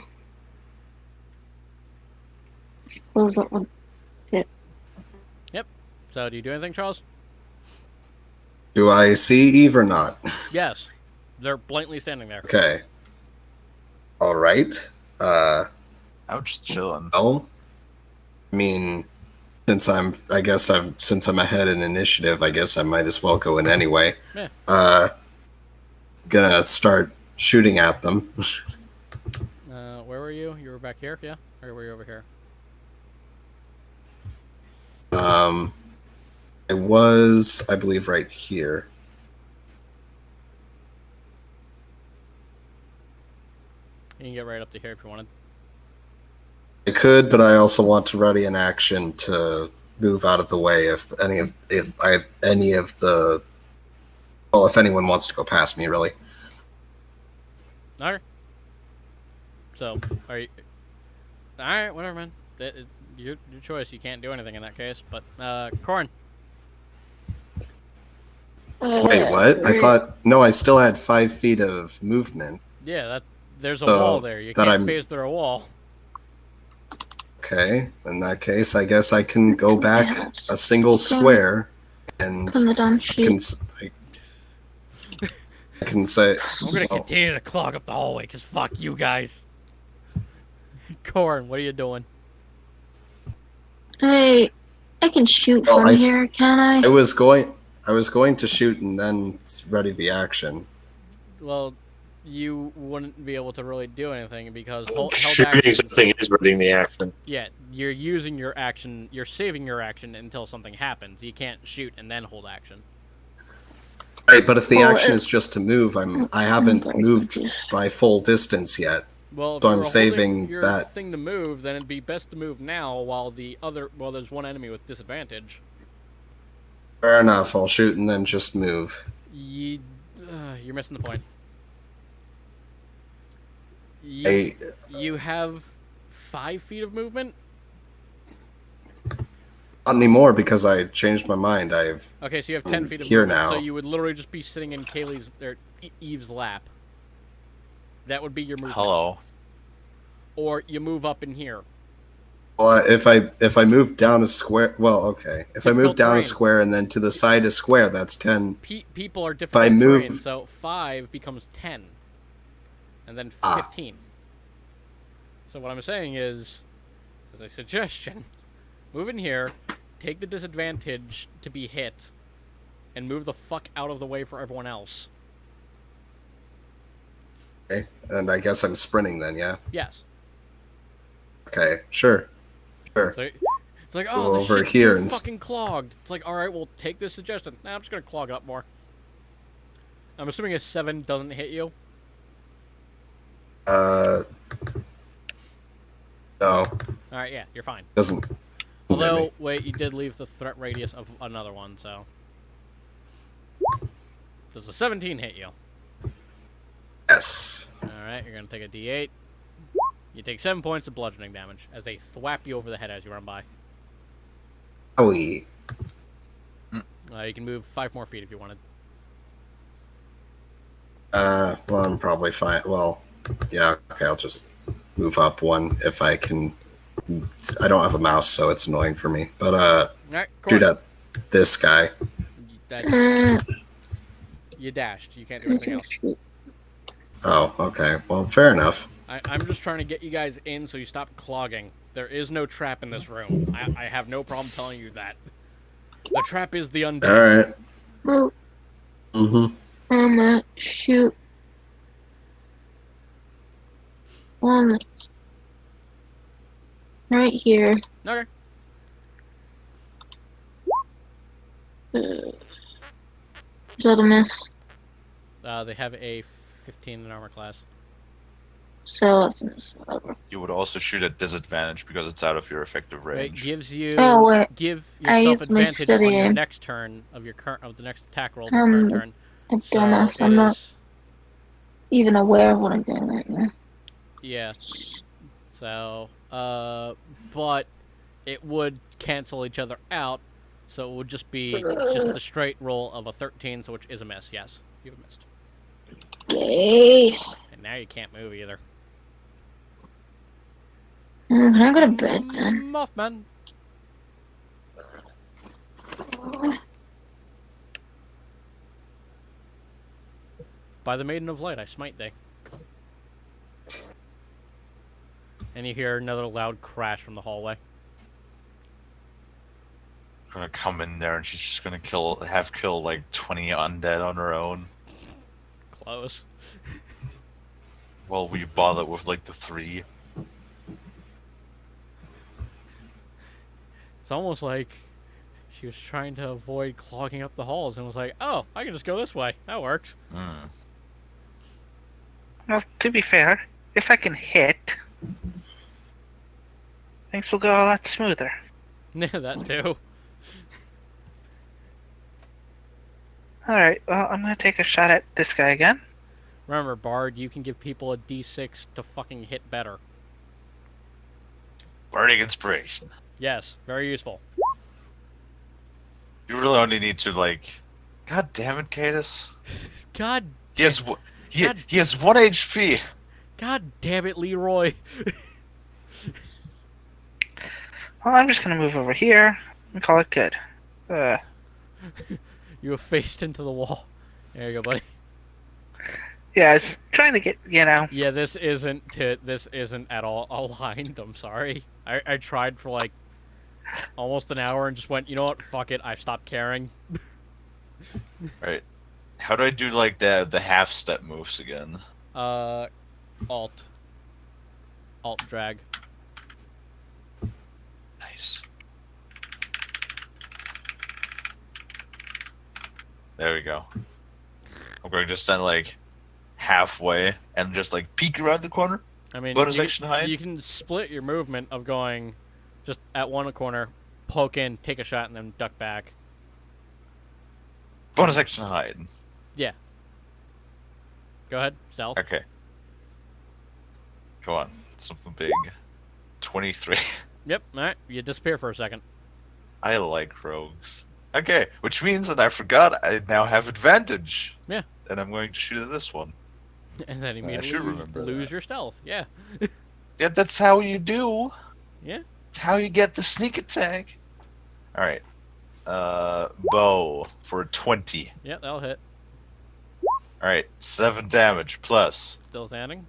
I suppose that would fit. So, do you do anything, Charles? Do I see Eve or not? Yes. They're blatantly standing there. Okay. All right. I'm just chilling. Well, I mean, since I'm ahead in initiative, I guess I might as well go in anyway. Yeah. Gonna start shooting at them. Where were you? You were back here, yeah? Or were you over here? I was, I believe, right here. You can get right up to here if you wanted. I could, but I also want to ready an action to move out of the way if anyone wants to go past me, really. Alright. So, are you... Alright, whatever, man. Your choice. You can't do anything in that case. But, Corrin. Wait, what? I thought... No, I still had 5 feet of movement. Yeah, there's a So, wall there. You that can't I'm- phase through a wall. Okay, in that case, I guess I can go back Yeah, a single square, and From the dump can sheet. I can say. I'm gonna well, continue to clog up the hallway, cause fuck you guys. Corn, what are you doing? Hey, I can shoot Well, from I s- here, can I? I was going to shoot and then ready the action. Well, you wouldn't be able to really do anything because held Shooting actions. something is reading the action. Yeah, you're using your action. You're saving your action until something happens. You can't shoot and then hold action. Right, but if the Well, action it- is just to move, I I'm haven't very moved confused. my full distance yet. Well, if So you I'm were saving holding your that. thing to move, then it'd be best to move now while there's one enemy with disadvantage. Fair enough. I'll shoot and then just move. You're missing the point. You have 5 feet of movement. Not anymore because I changed my mind. Okay, so you have 10 feet of here movement. now. So you would literally just be sitting in Kaylee's or Eve's lap. That would be your movement. Hello. Or you move up in here. Well, if I move down a square, well, okay. If I move Difficult down terrain. a square and then to the side a square, that's 10. People are difficult I move- terrain, so 5 becomes 10. And then Ah. 15. So what I'm saying is, as a suggestion, move in here, take the disadvantage to be hit, and move the fuck out of the way for everyone else. Okay, and I guess I'm sprinting then, yeah. Yes. Okay, sure. So it's like, oh, Go the over shit's here too and fucking clogged. It's like, alright, well, take this suggestion. Nah, I'm just gonna clog it up more. I'm assuming a 7 doesn't hit you. No, Alright, yeah, you're fine. doesn't. Although, wait, you did leave the threat radius of another one, so... Does a 17 hit you? Yes. Alright, you're gonna take a d8. You take 7 points of bludgeoning damage as they thwap you over the head as you run by. Owie. You can move 5 more feet if you wanted. Well, I'm probably fine. Well, yeah, okay, I'll just move up one if I can. I don't have a mouse, so it's annoying for me. But, Alright, shoot cool. at this guy. You dashed. You can't do anything else. Oh, okay. Well, fair enough. I'm just trying to get you guys in so you stop clogging. There is no trap in this room. I have no problem telling you that. The trap is the undead. Alright. Well, Mm-hmm. Shoot. One. Right here. Okay. Is that a miss? They have a 15 in armor class. So that's a miss. Whatever. You would also shoot at disadvantage because it's out of your effective It range. gives you Oh, wait. give I yourself used my advantage steady on your aim. next turn of the next attack roll of your current turn. A dumbass. So I'm it not is- even aware of what I'm doing right now. Yeah. So, but it would cancel each other out, so it would just be just the straight roll of a 13, so which is a miss. Yes, you've missed. Yay. And now you can't move either. Can I go to bed then? Mothman. By the Maiden of Light, I smite thee. And you hear another loud crash from the hallway. Gonna come in there and she's just gonna kill like 20 undead on her own. Close. Well, we bother with like the 3. It's almost like she was trying to avoid clogging up the halls and was like, oh, I can just go this way. That works. Well, to be fair, if I can hit, things will go a lot smoother. Yeah, that too. Alright, well, I'm gonna take a shot at this guy again. Remember, Bard, you can give people a d6 to fucking hit better. Burning inspiration. Yes, very useful. You really only need to like. God damn it, Cadus. God, He has he has 1 HP. God damn it, Leroy. Well, I'm just gonna move over here and call it good. You have faced into the wall. There you go, buddy. Yeah, I was trying to get, Yeah, this isn't at all aligned. I'm sorry. I tried for like almost an hour and just went, you know what? Fuck it. I've stopped caring. Right. How do I do like the half step moves again? Alt drag. Nice. There we go. I'm going to stand like halfway and just like peek around the corner. I mean, Bonus action hide? you can split your movement of going just at one corner, poke in, take a shot, and then duck back. Bonus action hide. Yeah. Go ahead, stealth. Okay. Come on. Something big. 23. Yep, alright. You disappear for a second. I like rogues. Okay, which means that I forgot I now have advantage. Yeah. And I'm going to shoot at this one. And then I immediately should remember lose that. your stealth. Yeah. Yeah, that's how you do. Yeah. It's how you get the sneak attack. Alright. Bow for 20. Yeah, that'll hit. Alright, 7 damage plus. Still standing.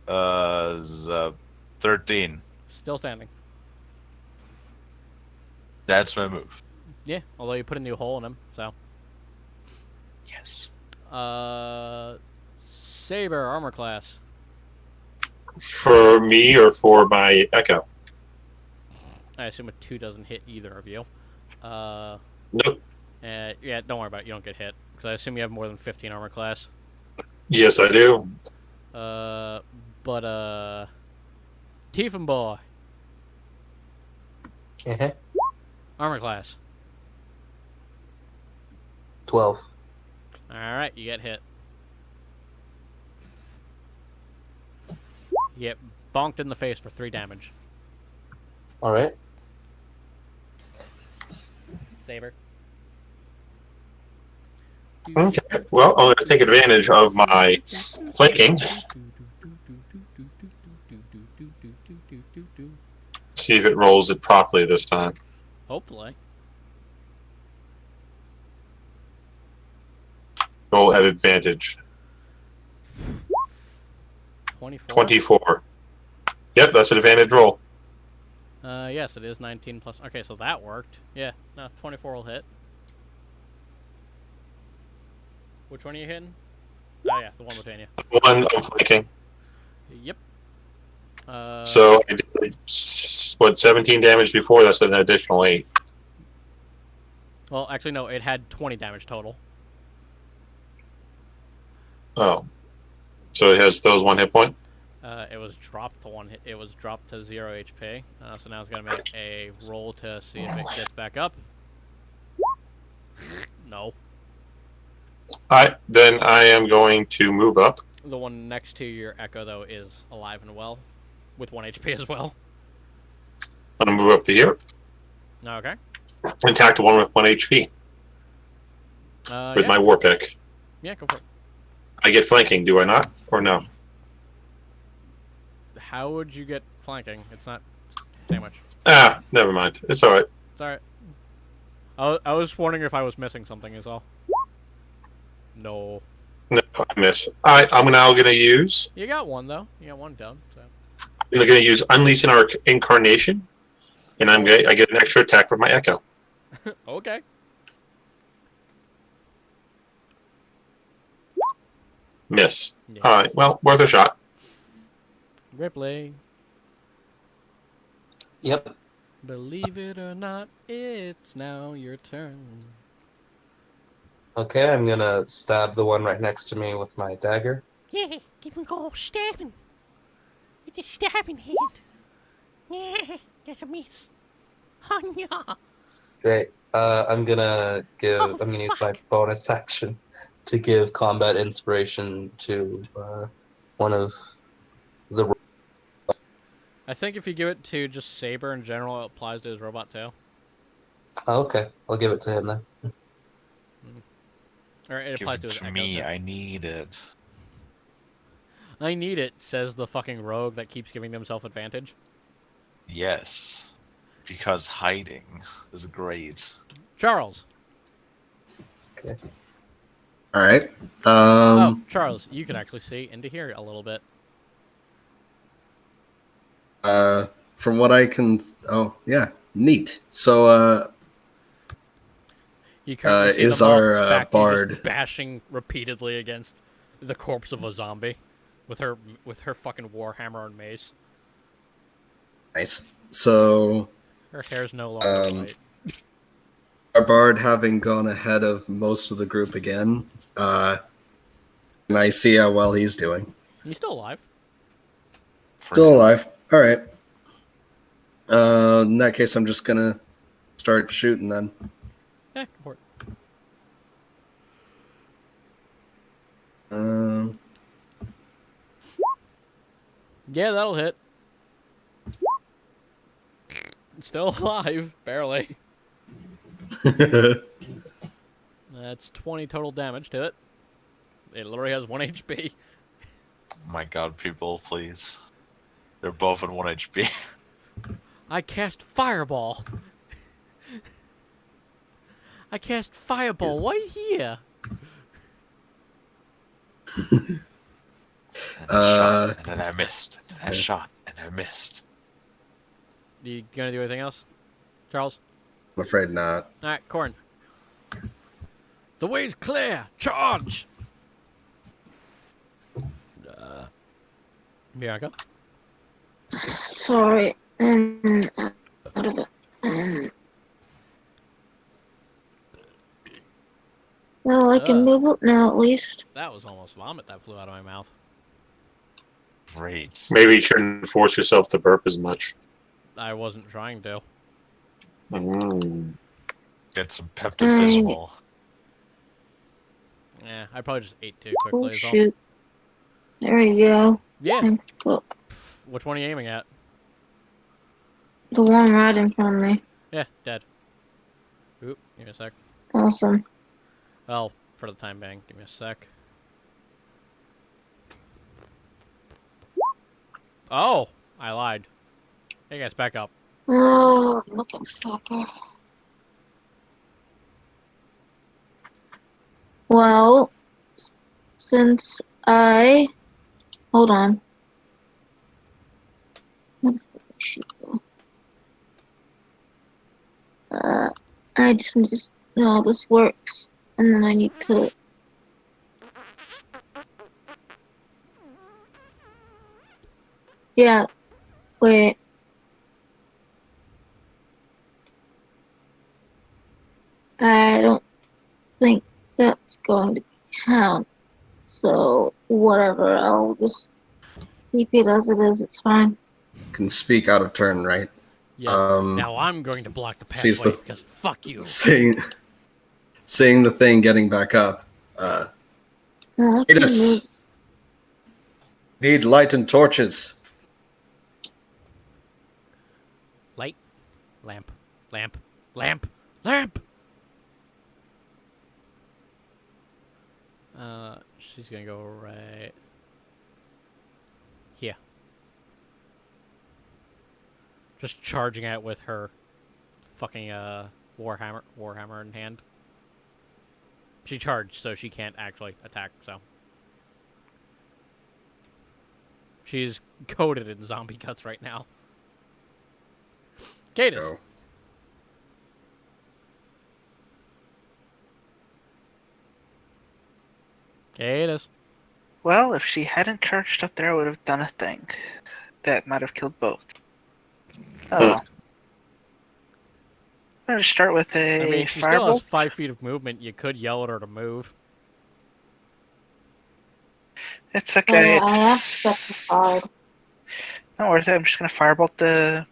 13. Still standing. That's my move. Yeah, although you put a new hole in him, so. Yes. Saber, armor class. For me or for my Echo? I assume a 2 doesn't hit either of you. Nope. Yeah, don't worry about it. You don't get hit. Because I assume you have more than 15 armor class. Yes, I do. Tiefenboy, Uh-huh. armor class. 12. Alright, you get hit. You get bonked in the face for 3 damage. All right. Saber. Okay. Well, I'm going to take advantage of my flanking. See if it rolls it properly this time. Hopefully. Roll at advantage. 24. 24. Yep, that's an advantage roll. Yes, it is 19 plus. Okay, so that worked. Yeah, no, 24 will hit. Which one are you hitting? Oh, yeah, the one between you. One I'm flanking. Yep. So I did, 17 damage before? That's an additional 8. Well, actually, no, it had 20 damage total. Oh. So it has those 1 hit point? It was dropped to 1 hit. It was dropped to 0 HP. So now it's gonna make a roll to see if it gets back up. No. Alright, then I am going to move up. The one next to your Echo, though, is alive and well, with 1 HP as well. I'm going to move up to here. Okay. And attack the one with 1 HP with Yeah. my war pick. Yeah, go for it. I get flanking, do I not? Or no? How would you get flanking? It's not saying much. Ah, never mind. It's alright. It's alright. I was wondering if I was missing something is all. No. No, I miss. Alright, I'm now going to use... You got one, though. You got one done, so. I'm going to use Unleash in our Incarnation. And I get an extra attack from my Echo. Okay. Miss. Yeah. Alright, well, worth a shot. Ripley. Yep. Believe it or not, it's now your turn. Okay, I'm gonna stab the one right next to me with my dagger. Yeah, give him go stabbing. It's a stabbing hand. Yeah, that's a miss. Oh no. Great. I'm gonna use my bonus action to give combat inspiration to one of the. I think if you give it to just Saber in general, it applies to his robot too. Oh, okay, I'll give it to him then. Or it Give applies it to his to Echo me. too. I need it. I need it, says the fucking rogue that keeps giving himself advantage. Yes, because hiding is great. Charles. All right. Oh, Charles, you can actually see into here a little bit. From what I can, oh yeah, neat. So, You currently see the is our moth's back bard just bashing repeatedly against the corpse of a zombie with her fucking warhammer and mace. nice? So, Her hair's no longer white. our bard having gone ahead of most of the group again, and I see how well he's doing. He's still alive. Still alive. All right. In that case, I'm just gonna start shooting then. Yeah, go for it. Yeah, that'll hit. Still alive, barely. That's 20 total damage to it. It literally has 1 HP. Oh my god, people, please. They're both at 1 HP. I cast Fireball. I cast Fireball right here. And I shot, and then I missed. And I shot, and I missed. You gonna do anything else, Charles? I'm afraid not. All right, Corn. The way's clear. Charge. Bianca. Sorry. Out of it. Well, I can move up now at least. That was almost vomit that flew out of my mouth. Great. Maybe you shouldn't force yourself to burp as much. I wasn't trying to. Get some Pepto-Bismol. Yeah, I probably just ate too Oh quickly. As well. shoot. There you go. Yeah. Look, Which one are you aiming at? the one right in front of me. Yeah, dead. Oop, give me a sec. Awesome. Well, for the time being, give me a sec. Oh, I lied. Hey guys, back up. Oh, motherfucker. Well, since I... Hold on. Where the fuck did she go? I just need to know this works, and then I need to... Yeah, wait. I don't think that's going to count. So, whatever, I'll just keep it as it is, it's fine. Can speak out of turn, right? Yes. Now I'm going to block the sees pathway the- because fuck you. Seeing the thing getting back up. Well, I can Idus, move. need light and torches. Light, lamp, lamp, lamp, lamp. She's gonna go right here. Just charging at with her fucking warhammer in hand. She charged, so she can't actually attack. So she's coated in zombie guts right now. Cadus. Go. Cadus. Well, if she hadn't charged up there, I would have done a thing. That might have killed both. Oh well. I'm gonna start with a I mean, she still fireball. has 5 feet of movement. You could yell at her to move. It's okay. I have It's specified. not worth it. I'm just gonna firebolt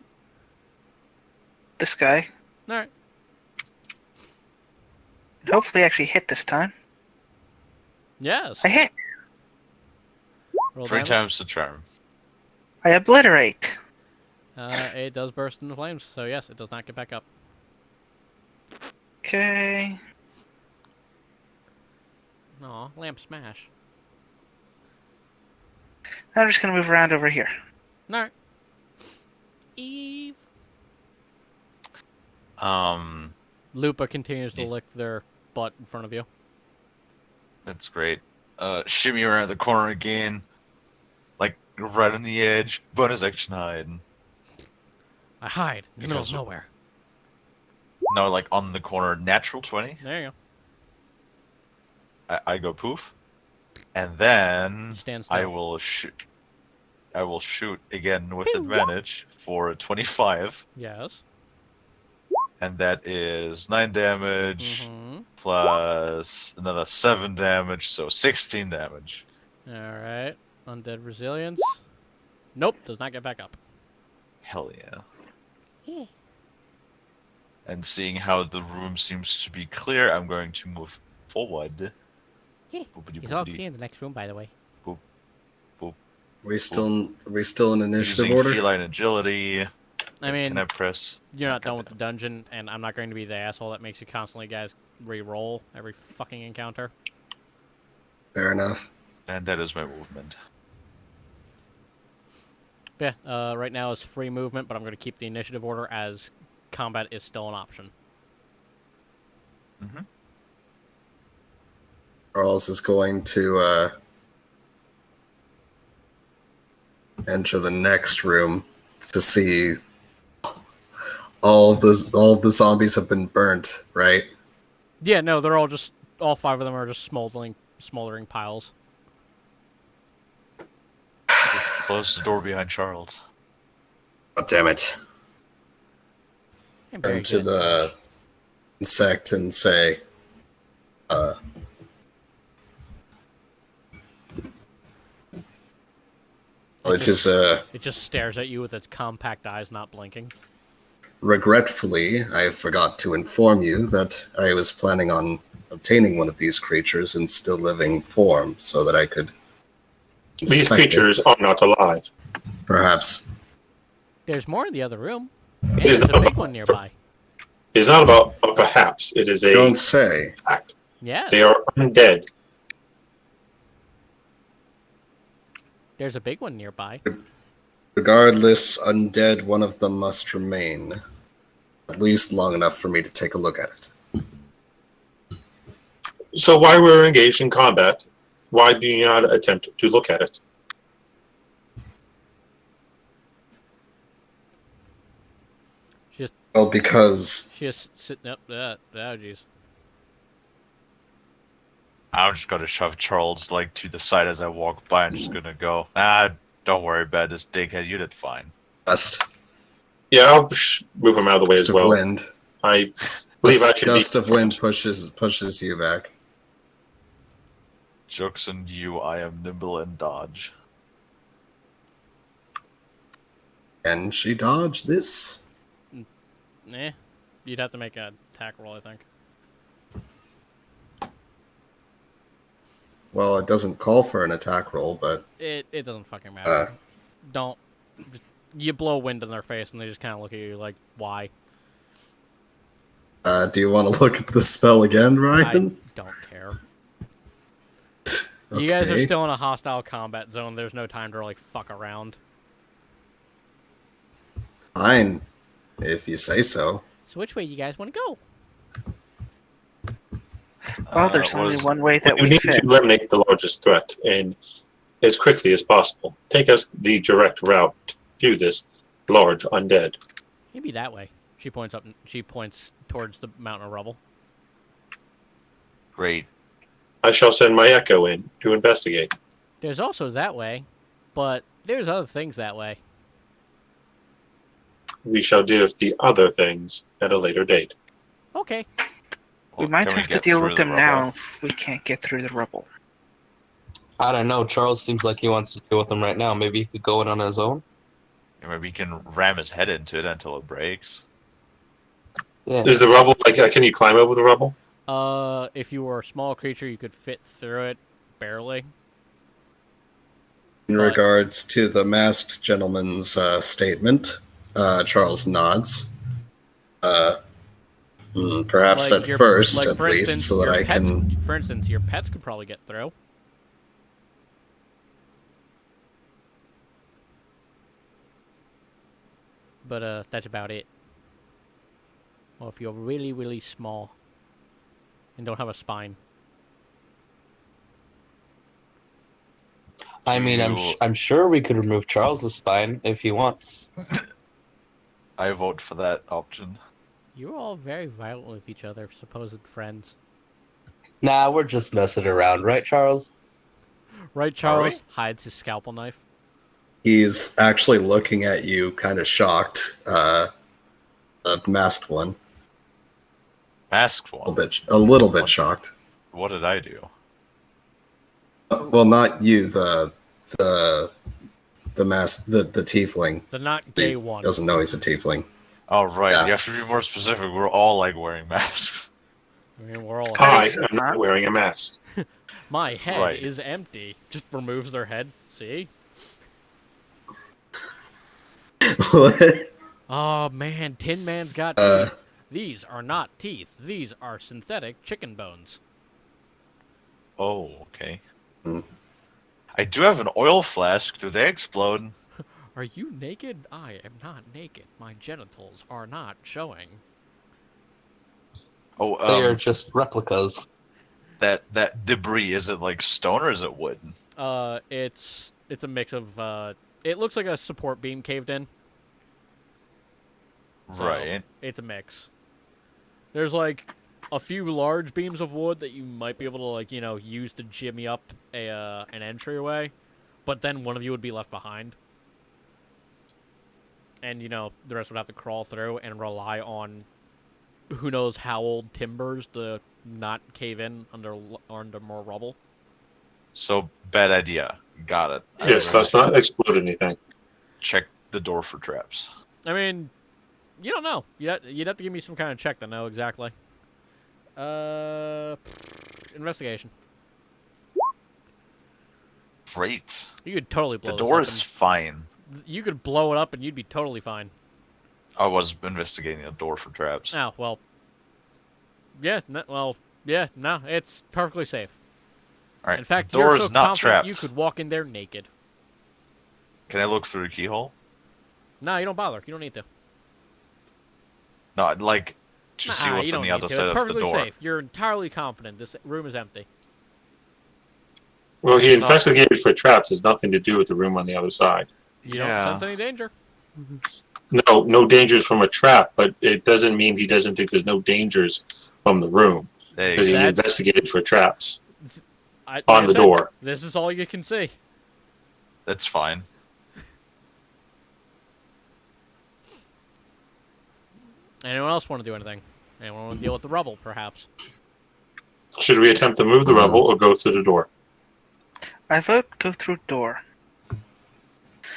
this guy. All right. And hopefully, actually hit this time. Yes. I hit. Roll 3 damage. times the charm. I obliterate. It does burst into flames, so yes, it does not get back up. Okay. Aw, lamp smash. I'm just gonna move around over here. Alright. Eve. Lupa continues to lick their butt in front of you. That's great. Shimmy around the corner again, like right on the edge. Bonus action hide. I hide in the middle of Because- nowhere. No, like on the corner. Natural 20. There you I go poof, and then Stand I still. will shoot. I will shoot again with advantage for a 25, go. Yes. and that is 9 damage Mm-hmm. plus another 7 damage, so 16 damage. Alright. Undead resilience. Nope, does not get back up. Hell yeah. Yeah. And seeing how the room seems to be clear, I'm going to move forward. Yeah. Boopity He's all boopity. clear in the next room, by the way. We still in initiative Using order? feline agility. I mean, Can I press? you're not done with the dungeon, and I'm not going to be the asshole that makes you constantly guys re-roll every fucking encounter. Fair enough. And that is my movement. Yeah, right now it's free movement, but I'm going to keep the initiative order as combat is still an option. Mm-hmm. Charles is going to enter the next room to see all of the zombies have been burnt, right? Yeah, no, they're all all 5 of them are just smoldering piles. Close the door behind Charles. Oh, damn it. I'm very Turn to good. the insect and say, It just stares at you with its compact eyes not blinking. regretfully, I forgot to inform you that I was planning on obtaining one of these creatures in still living form so that I could These inspect creatures it. are not alive. Perhaps. There's more in the other room. And Is there's a that- big one nearby. It's not about perhaps. It is a Don't say. fact. Yeah, They are undead. there's a big one nearby. Regardless, undead, one of them must remain. At least long enough for me to take a look at it. So while we're engaged in combat, why do you not attempt to look at it? Well, because She just sitting up. Oh, jeez. I'm just gonna shove Charles like to the side as I walk by. I'm just gonna go. Don't worry about this dickhead. You did fine. gust, Yeah, I'll move him out of the way gust as of well. wind. I believe I should Gust be of wind pushes you back. Jokes on you. I am nimble and dodge. Can she dodge this? Eh. You'd have to make an attack roll, I think. Well, it doesn't call for an attack roll, but It doesn't fucking matter. Don't. You blow wind in their face and they just kind of look at you like, why? do you want to look at the spell again, I Ryan? don't care. You guys are Okay. still in a hostile combat zone. There's no time to like fuck around. Fine, if you say so. So which way you guys want to go? Well, there's only was- one way that You we need fit. to eliminate the largest threat, and as quickly as possible. Take us the direct route to this large undead. Maybe that way. She points up. She points towards the mountain of rubble. Great. I shall send my echo in to investigate. There's also that way, but there's other things that way. We shall deal with the other things at a later date. Okay. We Well, might can have to get deal through with the them rubble? now if we can't get through the rubble. I don't know. Charles seems like he wants to deal with him right now. Maybe he could go in on his own. Or maybe he can ram his head into it until it breaks. Yeah. Is the rubble like? Can you climb over the rubble? If you were a small creature, you could fit through it barely. In But- regards to the masked gentleman's statement, Charles nods. Perhaps Like at your- first, like, at for least, instance, so that your I pets- can. For instance, your pets could probably get through. But that's about it. Well, if you're really, really small and don't have a spine. I mean, I'm sure we could remove Charles's spine if he wants. I vote for that option. You're all very violent with each other, supposed friends. Nah, we're just messing around, right, Charles? Right, Charles? Hides his scalpel knife. He's actually looking at you, kind of shocked. The masked one, Masked one. a little bit shocked. What did I do? Well, not you. The mask, the tiefling. The not gay He one. doesn't know he's a tiefling. Oh, right. Yeah. You have to be more specific. We're all like wearing masks. I mean, we're all. I am not wearing a mask. My head Right. is empty. Just removes their head. See? What? Oh man, Tin Man's got teeth. These are not teeth. These are synthetic chicken bones. Oh, okay. Hmm. I do have an oil flask. Do they explode? Are you naked? I am not naked. My genitals are not showing. Oh, They are just replicas. that debris, is it like stone or is it wood? It's a mix of it looks like a support beam caved in. So, Right. It's a mix. There's like a few large beams of wood that you might be able to like, use to jimmy up an entryway, but then one of you would be left behind. And the rest would have to crawl through and rely on who knows how old timbers to not cave in under more rubble. So, bad idea. Got it. Yes, let's not explode anything. Check the door for traps. I mean, you don't know. You'd have to give me some kind of check to know exactly. Investigation. Great. You could totally blow The this door up is and- fine. You could blow it up and you'd be totally fine. I was investigating a door for traps. Oh, well. Yeah, no, it's perfectly safe. All right. In fact, door you're is so not confident trapped. you could walk in there naked. Can I look through the keyhole? No, you don't bother. You don't need to. No, I'd like to see Nah, what's you on don't the need other to. side It's of the perfectly door. safe. You're entirely confident this room is empty. Well, he It's not- investigated for traps. Has nothing to do with the room on the other side. You don't sense any danger. No dangers from a trap, but it doesn't mean he doesn't think there's no dangers from the room There you because he go. That's- investigated for traps Like on I the said, door. This is all you can see. That's fine. Anyone else want to do anything? Anyone want to deal with the rubble, perhaps? Should we attempt to move the rubble or go through the door? I vote go through door.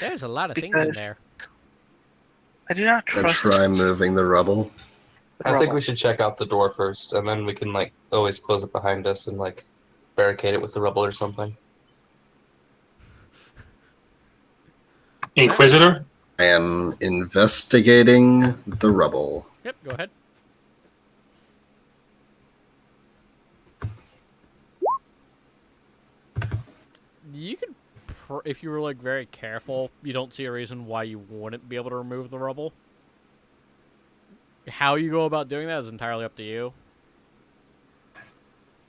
There's a lot of things in Because- there. I do not And trust try moving the rubble. I think rubble. we should check out the door first, and then we can like always close it behind us and like barricade it with the rubble or something. Inquisitor? I am investigating the rubble. Yep, go ahead. You could, if you were like very careful, you don't see a reason why you wouldn't be able to remove the rubble. How you go about doing that is entirely up to you.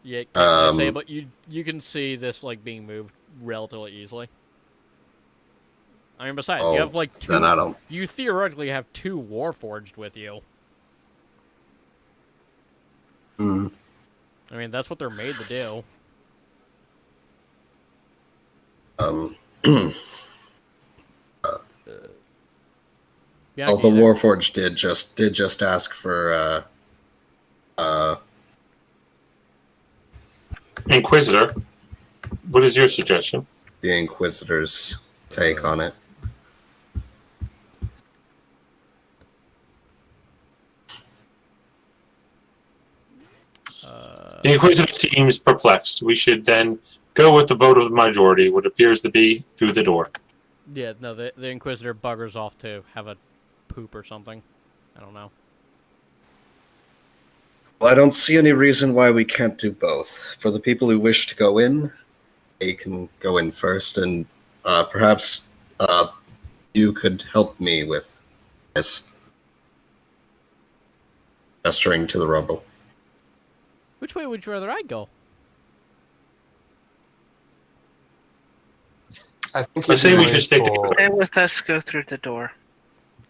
Yeah, can't really say, but you can see this like being moved relatively easily. I mean, besides, you have like then I don't. you theoretically have 2 Warforged with you. Hmm. I mean, that's what they're made to do. Yeah, Well, the Warforged did just ask for Inquisitor, what is your suggestion? the Inquisitor's take on it. The Inquisitor seems perplexed. We should then go with the vote of the majority, what appears to be through the door. Yeah, no, the Inquisitor buggers off to have a poop or something. I don't know. Well, I don't see any reason why we can't do both. For the people who wish to go in, they can go in first, and perhaps you could help me with this. Gesturing to the rubble. Which way would you rather I go? I think I it'd say be we more should stay useful- together. Stay with us. Go through the door.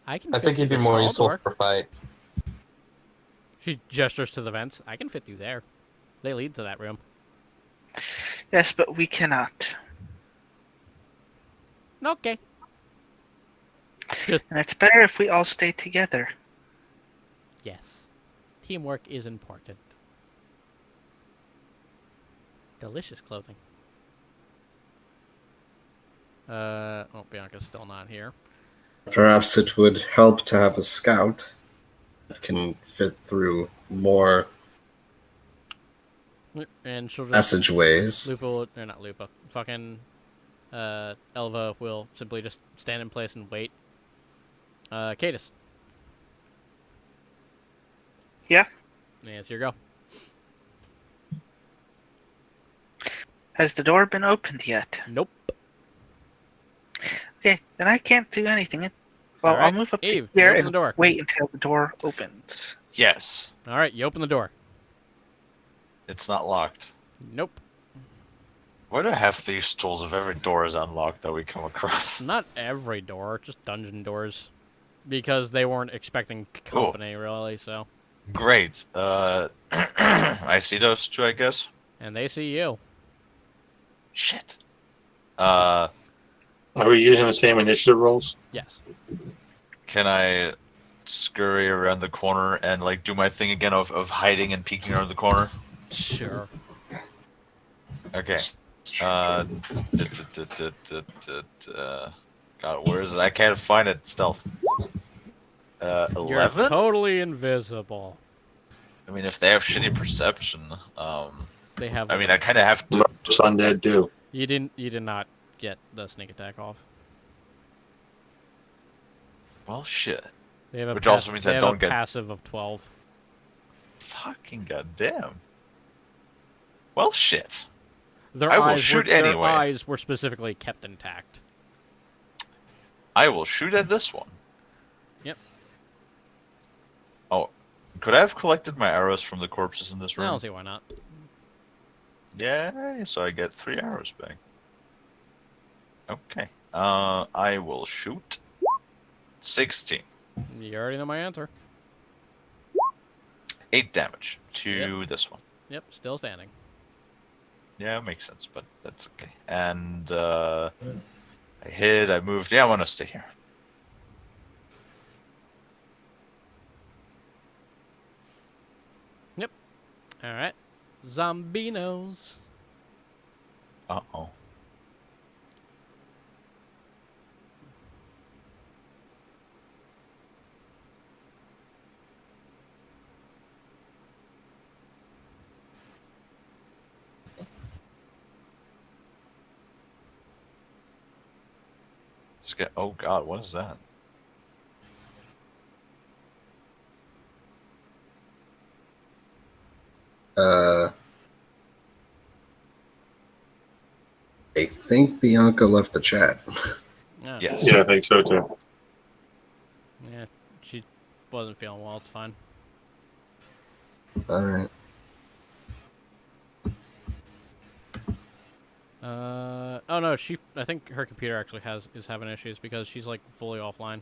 I can. I fit think through it'd be the more small useful door. for a fight. She gestures to the vents. I can fit through there. They lead to that room. Yes, but we cannot. Okay. And it's better if we all stay together. Yes. Teamwork is important. Delicious clothing. Oh, Bianca's still not here. Perhaps it would help to have a scout that can fit through more And she'll just... passageways. Lupa, or not Lupa, fucking Elva will simply just stand in place and wait. Cadis. Yeah? It's your go. Has the door been opened yet? Nope. Okay, then I can't do anything. Well, Alright, I'll move up Eve, to here you open and the door. wait until the door opens. Yes. Alright, you open the door. It's not locked. Nope. Why do I have thieves' tools if every door is unlocked that we come across? Not every door, just dungeon doors. Because they weren't expecting company, really, so. Great. I see those two, I guess. And they see you. Shit. Are we using the same initiative rolls? Yes. Can I scurry around the corner and like do my thing again of hiding and peeking around the corner? Sure. Okay. God, where is it? I can't find it. Stealth. 11? You're totally invisible. I mean, if they have shitty perception, They have. I mean, I kind of have to. Most undead do. You did not get the sneak attack off. Well, shit. They have a Which also means they I have don't a get- passive of 12. Fucking goddamn. Well, shit. Their I will eyes shoot were, Their anyway. eyes were specifically kept intact. I will shoot at this one. Yep. Oh, could I have collected my arrows from the corpses in this I room? don't see why not. Yeah, so I get 3 arrows back. Okay. I will shoot. 16. You already know my answer. 8 damage to this one. Yep, still standing. Yeah, it makes sense, but that's okay. And I hid, I moved. Yeah, I want to stay here. All right, Zombinos. Uh-oh. Oh god, what is that? I think Bianca left the chat. Yeah. Yes. Yeah, I think so too. Yeah, she wasn't feeling well. It's fine. All right. Oh no, I think her computer actually is having issues because she's like fully offline.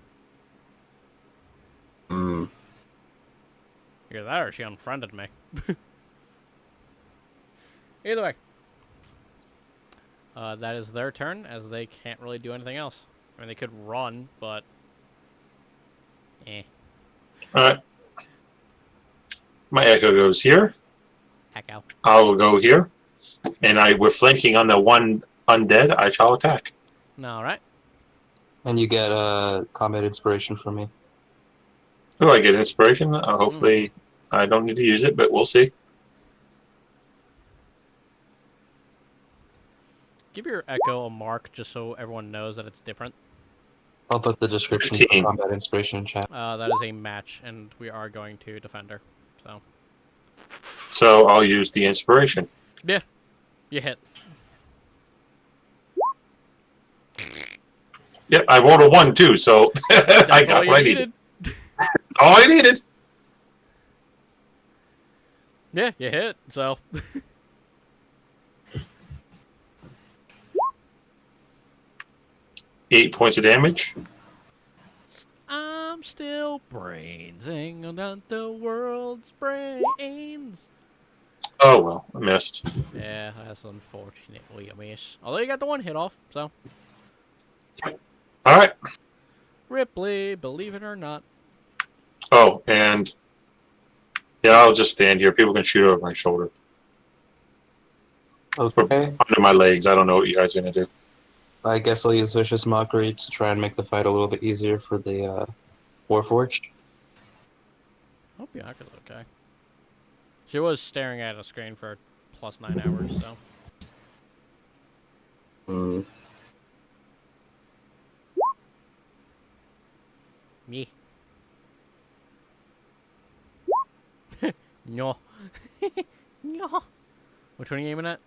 Hmm. Either that or she unfriended me. Either way. That is their turn, as they can't really do anything else. I mean, they could run, but... Alright. My echo goes here. Echo. I will go here. And we're flanking on the one undead. I shall attack. Alright. And you get combat inspiration from me. Oh, I get inspiration. Hopefully, I don't need to use it, but we'll see. Give your echo a mark just so everyone knows that it's different. I'll put the description 15. for combat inspiration in chat. That is a match, and we are going to defend her. So, So I'll use the inspiration. yeah. You hit. Yep, I rolled a 1 too, so I That's got all you what I needed. All I needed. Yeah, you hit, so. 8 points of damage. I'm still brainsing about the world's brains. Oh well, I missed. Yeah, that's unfortunately a miss. Although you got the one hit off, so. Alright. Ripley, believe it or not. Oh, and yeah, I'll just stand here. People can shoot over my shoulder. Okay. Under my legs. I don't know what you guys are gonna do. I guess I'll use Vicious Mockery to try and make the fight a little bit easier for the Warforged. Hope Bianca's okay. She was staring at a screen for plus 9 hours, so. Mm. Me. No. No. Which one are you aiming at?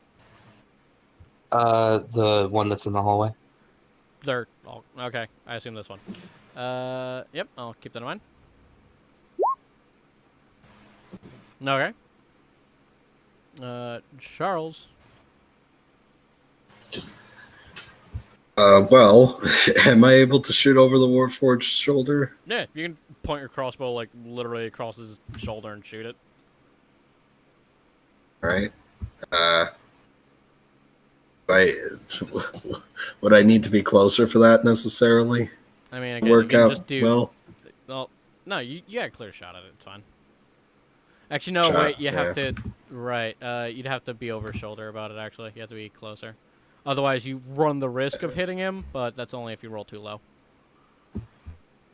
The one that's in the hallway. They're all okay. I assume this one. Yep. I'll keep that in mind. Okay. Charles. Well, am I able to shoot over the Warforged shoulder? Yeah, you can point your crossbow like literally across his shoulder and shoot it. Right. Would I need to be closer for that necessarily? I mean, again, Work you can out just do. well. Well, no, you got a clear shot at it. It's fine. Actually, no, Shot, wait. You have yeah. to. Right. You'd have to be over shoulder about it. Actually, you have to be closer. Otherwise, you run the risk of hitting him, but that's only if you roll too low.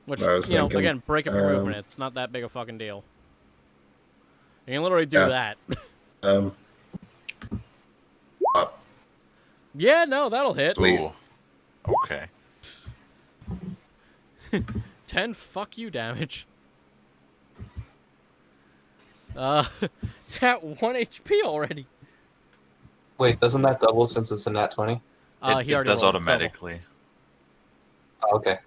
Which, I was thinking, again, break up your movement. It's not that big a fucking deal. You can literally do Yeah. that. Yeah, no, that'll hit. Sweet. Ooh. Okay. 10 fuck you damage. It's at 1 HP already. Wait, doesn't that double since it's a nat 20? It, He already it does rolled. It's double. automatically. Oh, okay.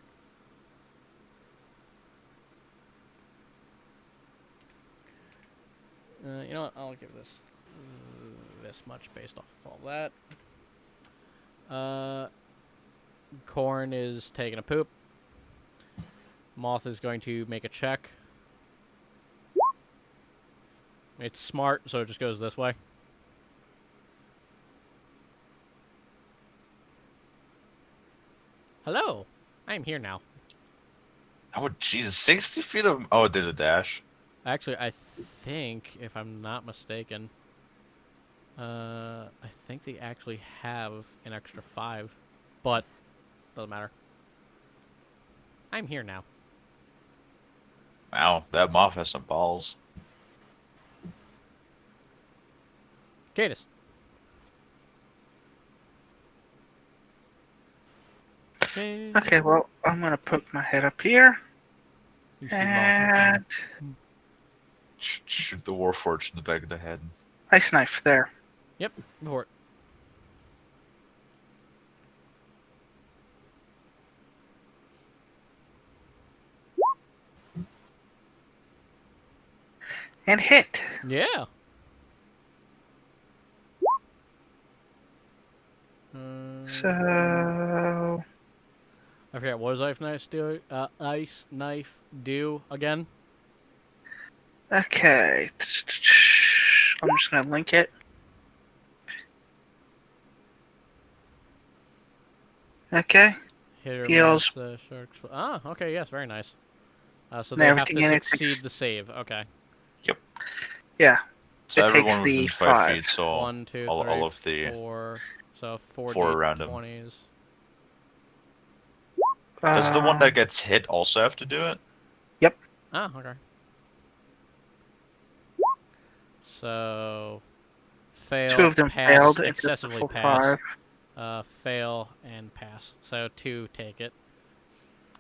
You know what? I'll give this this much based off of all that. Corn is taking a poop. Moth is going to make a check. It's smart, so it just goes this way. Hello, I'm here now. Oh, Jesus. 60 feet of... Oh, it did a dash. Actually, I think, if I'm not mistaken, I think they actually have an extra 5, but doesn't matter. I'm here now. Wow, that moth has some balls. Cadus. Okay, well, I'm gonna poke my head up here You should Moth. and Shoot the Warforged in the back of the head. ice knife there. Yep, go for it. And hit. Yeah. So I forget, what does ice knife do again? okay. I'm just gonna link it. Okay. Hit or Deals. miss the shark's... Ah, okay, yes, very nice. So And they have everything to in it succeed takes- the save. Okay. Yeah. So It takes everyone the within 5 5. feet, so 1, 2, 3, all of the... 4. So 4 4 around him. D20s. Does the one that gets hit also have to do it? Ah, okay. So fail, Two of them pass, failed. and excessively full pass. 5. Fail and pass. So 2 take it.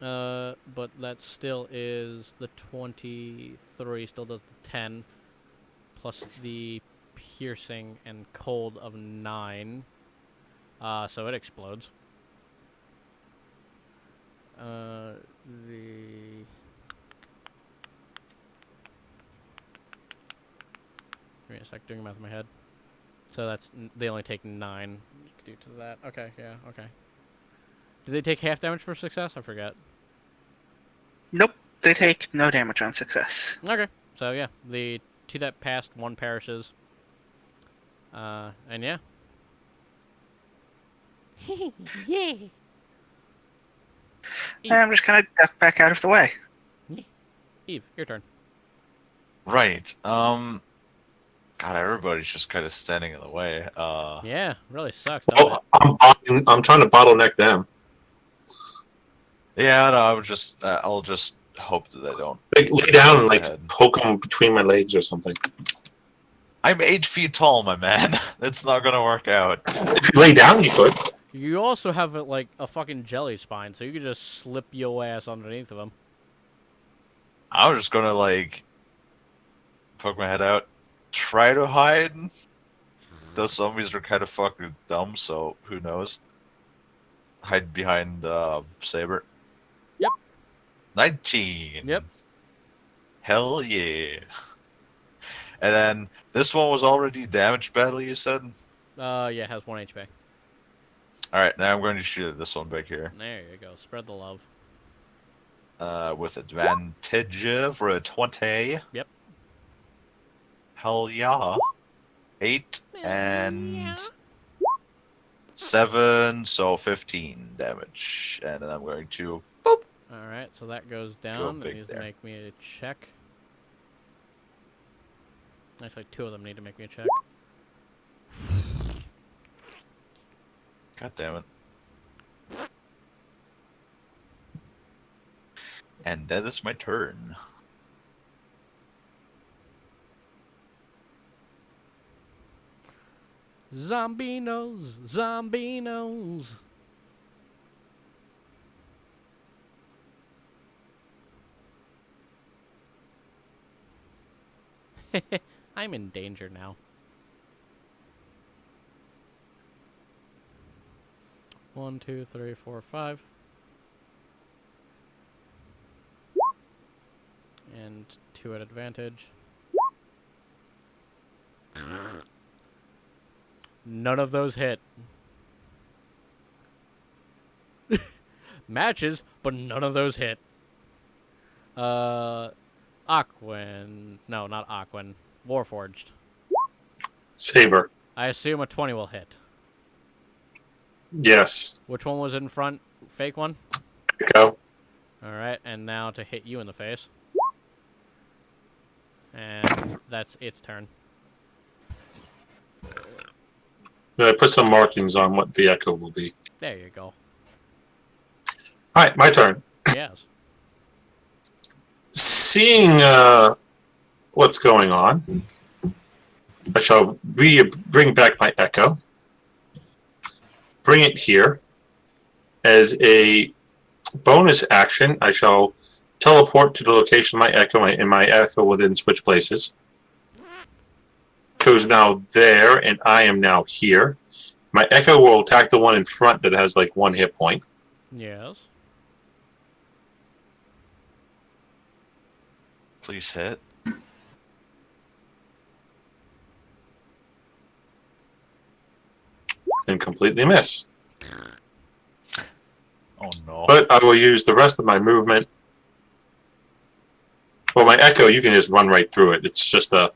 But that still is the 23. Still does the 10 plus the piercing and cold of 9. So it explodes. sec, doing math in my head. So they only take 9 due to that. Okay, yeah, okay. Do they take half damage for success? I forget. Nope, they take no damage on success. Okay, so yeah, the 2 that passed, 1 perishes. And yeah. Yeah. And I'm just gonna duck back out of the way. Eve, your turn. Right. God, everybody's just kind of standing in the way. Yeah, really sucks, doesn't Oh, it? I'm trying to bottleneck them. Yeah, no, I'll just hope that they don't. Lay down and like Ahead. poke them between my legs or something. I'm 8 feet tall, my man. It's not gonna work out. If you lay down, you could. You also have like a fucking jelly spine, so you could just slip your ass underneath of him. I was just gonna like poke my head out, try to hide. Those zombies are kind of fucking dumb, so who knows? Hide behind Saber. Yep. 19. Yep. Hell yeah. And then this one was already damaged badly, you said? Yeah, it has 1 HP. Alright, now I'm going to shoot at this one back here. There you go. Spread the love. With advantage for a 20. Yep. Hell yeah. 8 and Yeah. 7, so 15 damage. And then I'm going to... Alright, so that goes down. It big needs there. to make me a check. Actually, 2 of them need to make me a check. God damn it. And that is my turn. Zombinos! Zombinos! I'm in danger now. One, two, three, four, 5. And 2 at advantage. None of those hit. Matches, but none of those hit. Aquin. No, not Aquin. Warforged. Saber. I assume a 20 will hit. Yes. Which one was in front? Fake one? Go. Alright, and now to hit you in the face. And that's its turn. I put some markings on what the echo will be. There you go. All right, my turn. Yes. Seeing what's going on, I shall bring back my echo. Bring it here. As a bonus action, I shall teleport to the location of my echo, and my echo will then switch places. Echo is now there, and I am now here. My echo will attack the one in front that has like 1 hit point. Yes. Please hit. And completely miss. Oh no. But I will use the rest of my movement. Well, my echo, you can just run right through it. It's just a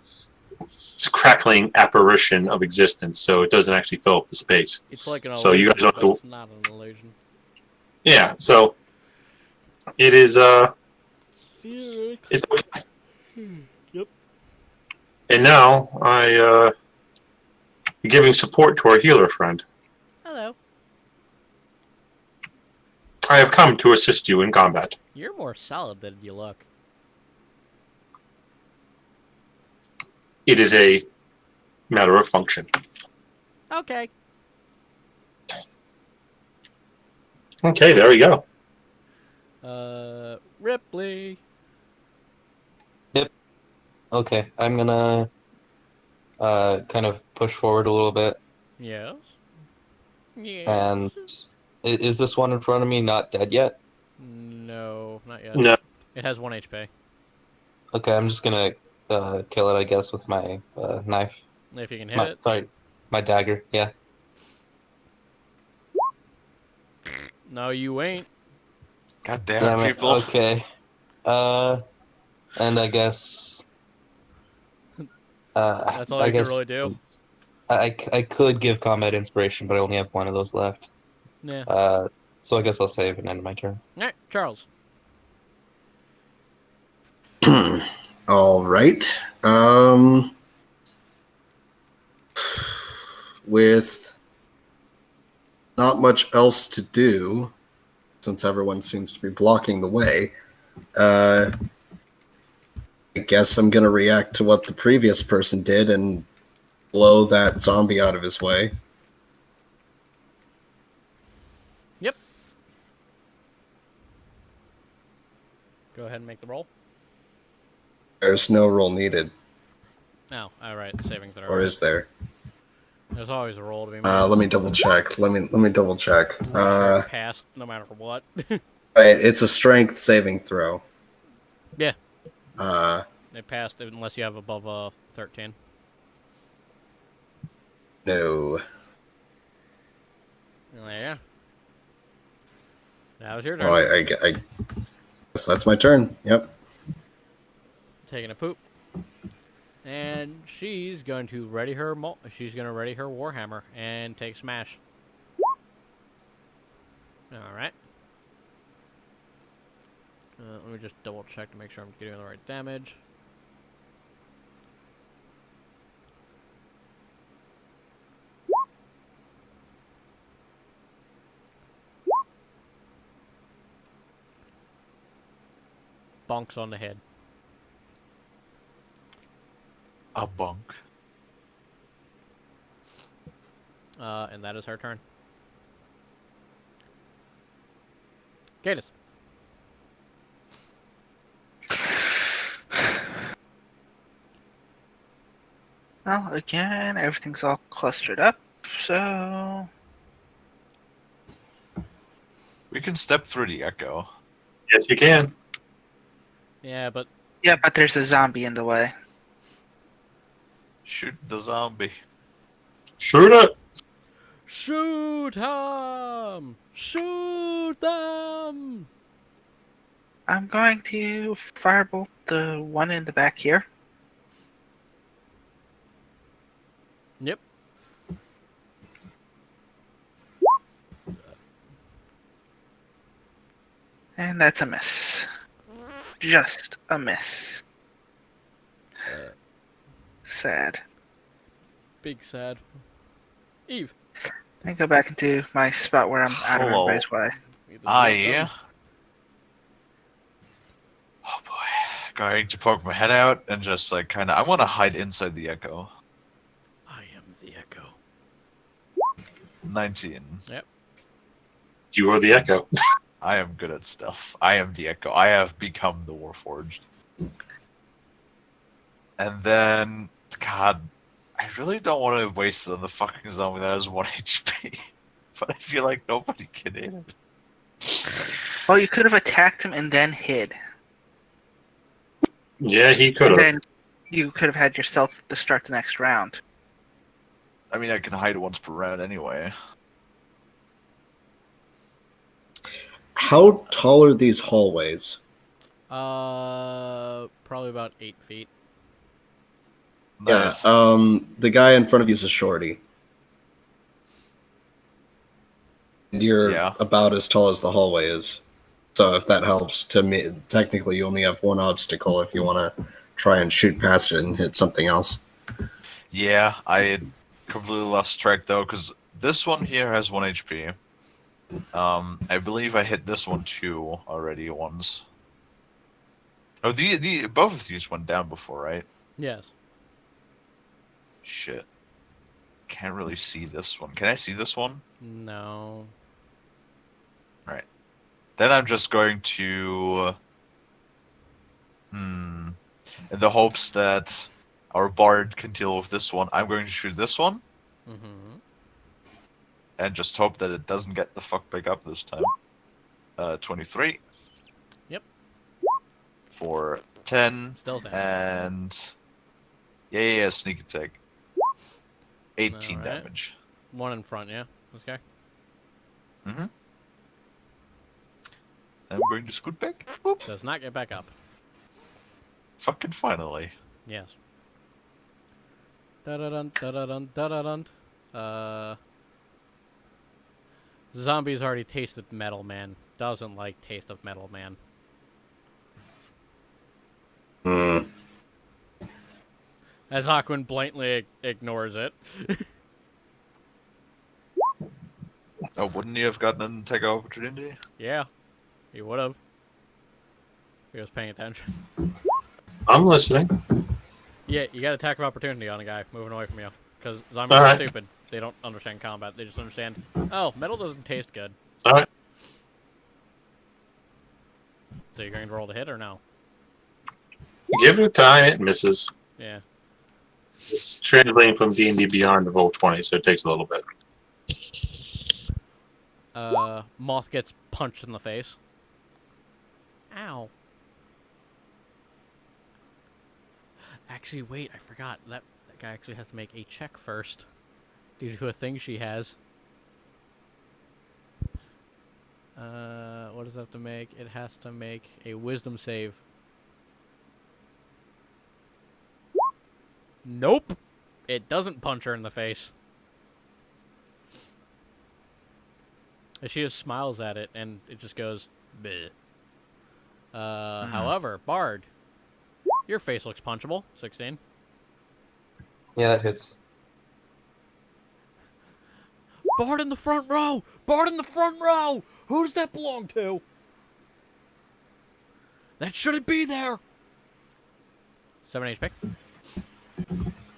crackling apparition of existence, so it doesn't actually fill up the space. It's like an illusion, So you guys don't have but to- it's not an illusion. Yeah, so it is it's okay. Yep. And now I giving support to our healer friend. Hello. I have come to assist you in combat. You're more solid than you look. It is a matter of function. Okay. Okay, there we go. Ripley. Okay, I'm gonna kind of push forward a little bit. Yes. Yes. And is this one in front of me not dead yet? No, not yet. No, It has 1 HP. Okay, I'm just gonna kill it, I guess, with my knife. If you can hit it. Sorry, my dagger. Yeah. No, you ain't. God damn it, people. Okay. And I guess. That's all I you can guess really do. I could give combat inspiration, but I only have one of those left. Yeah. So I guess I'll save and end my turn. All right, Charles. All right. With not much else to do, since everyone seems to be blocking the way, I guess I'm gonna react to what the previous person did and blow that zombie out of his way. Yep. Go ahead and make the roll. There's no roll needed, Oh, all right. Saving throw. or is there? There's always a roll to be made. Let me double check. Let me double check. Passed no matter what. It's a strength saving throw. Yeah. Uh, It passed unless you have above 13. no. Yeah. That was your turn. Well, I guess that's my turn. Yep. Taking a poop. And she's going to ready her warhammer and take smash. All right. Let me just double check to make sure I'm getting the right damage. Bonks on the head. A bunk. And that is her turn. Cadus. Well, again, everything's all clustered up, so... We can step through the echo. Yes, you can. Yeah, but Yeah, but there's a zombie in the way. Shoot the zombie. Shoot it. shoot him! Shoot them! I'm going to firebolt the one in the back here. Yep. And that's a miss. Just a miss. Sad. Big sad. Eve. I go back into my spot where I'm out of Hello. everybody's way. Yeah. Oh boy. Going to poke my head out and just like kind of. I want to hide inside the echo. I am the echo. 19. You are the echo. I am good at stuff. I am the echo. I have become the Warforged. And then, God, I really don't want to waste it on the fucking zombie that has 1 HP. But I feel like nobody can hit it. Well, you could have attacked him and then hid. Yeah, he could And have. then you could have had yourself to start the next round. I mean, I can hide once per round anyway. How tall are these hallways? Probably about 8 feet. Nice. Yeah. The guy in front of you is a shorty. And you're about as tall as the hallway is. So if that helps, to me, technically you only have one obstacle if you want to try and shoot past it and hit something else. Yeah, I had completely lost track though, because this one here has 1 HP. I believe I hit this one too already once. Oh, both of these went down before, right? Yes. Shit. Can't really see this one. Can I see this one? No. Right. Then I'm just going to... in the hopes that our bard can deal with this one, I'm going to shoot this one. Mm-hmm. And just hope that it doesn't get the fuck back up this time. 23. Yep. For 10 Still standing. and yeah, sneak attack. 18 Alright. damage. One in front, yeah. Okay. Mm-hmm. I'm going to scoot back. Whoop. Does not get back up. Fucking finally. Yes. Da-da-dun, da-da-dun, da-da-dun. Zombie's already tasted Metal Man. Doesn't like taste of Metal Man. Hmm. As Aquin blatantly ignores it. Oh, wouldn't you have gotten an attack of opportunity? Yeah. He would have. He was paying attention. I'm listening. Yeah, you got attack of opportunity on a guy moving away from you. Because zombies are Alright. stupid. They don't understand combat. They just understand, oh, metal doesn't taste good. Alright. So you're going to roll the hit or no? Give it a time, it misses. Yeah. It's translating from D&D Beyond to roll 20, so it takes a little bit. Moth gets punched in the face. Ow. Actually, wait, I forgot. That guy actually has to make a check first. Due to a thing she has. What does it have to make? It has to make a wisdom save. Nope. It doesn't punch her in the face. And she just smiles at it, and it just goes, bleh. However, Bard, your face looks punchable. 16. Yeah, that hits. Bard in the front row! Bard in the front row! Who does that belong to? That shouldn't be there! 7 HP.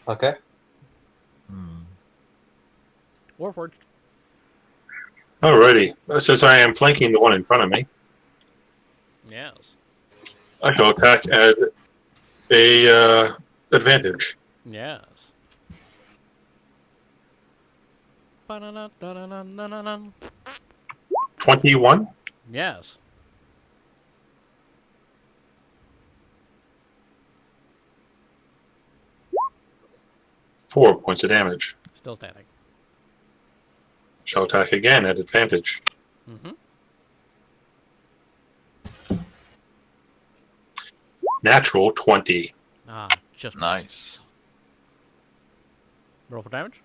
Okay. Warforged. Alrighty. Since I am flanking the one in front of me, Yes. I shall attack at a advantage. Yes. Ba-na-na-da-na-na-na-na. 21. Yes. Four points of damage. Still standing. Shall attack again at advantage. Mm-hmm. Natural 20. Ah, just missed. Nice. Roll for damage.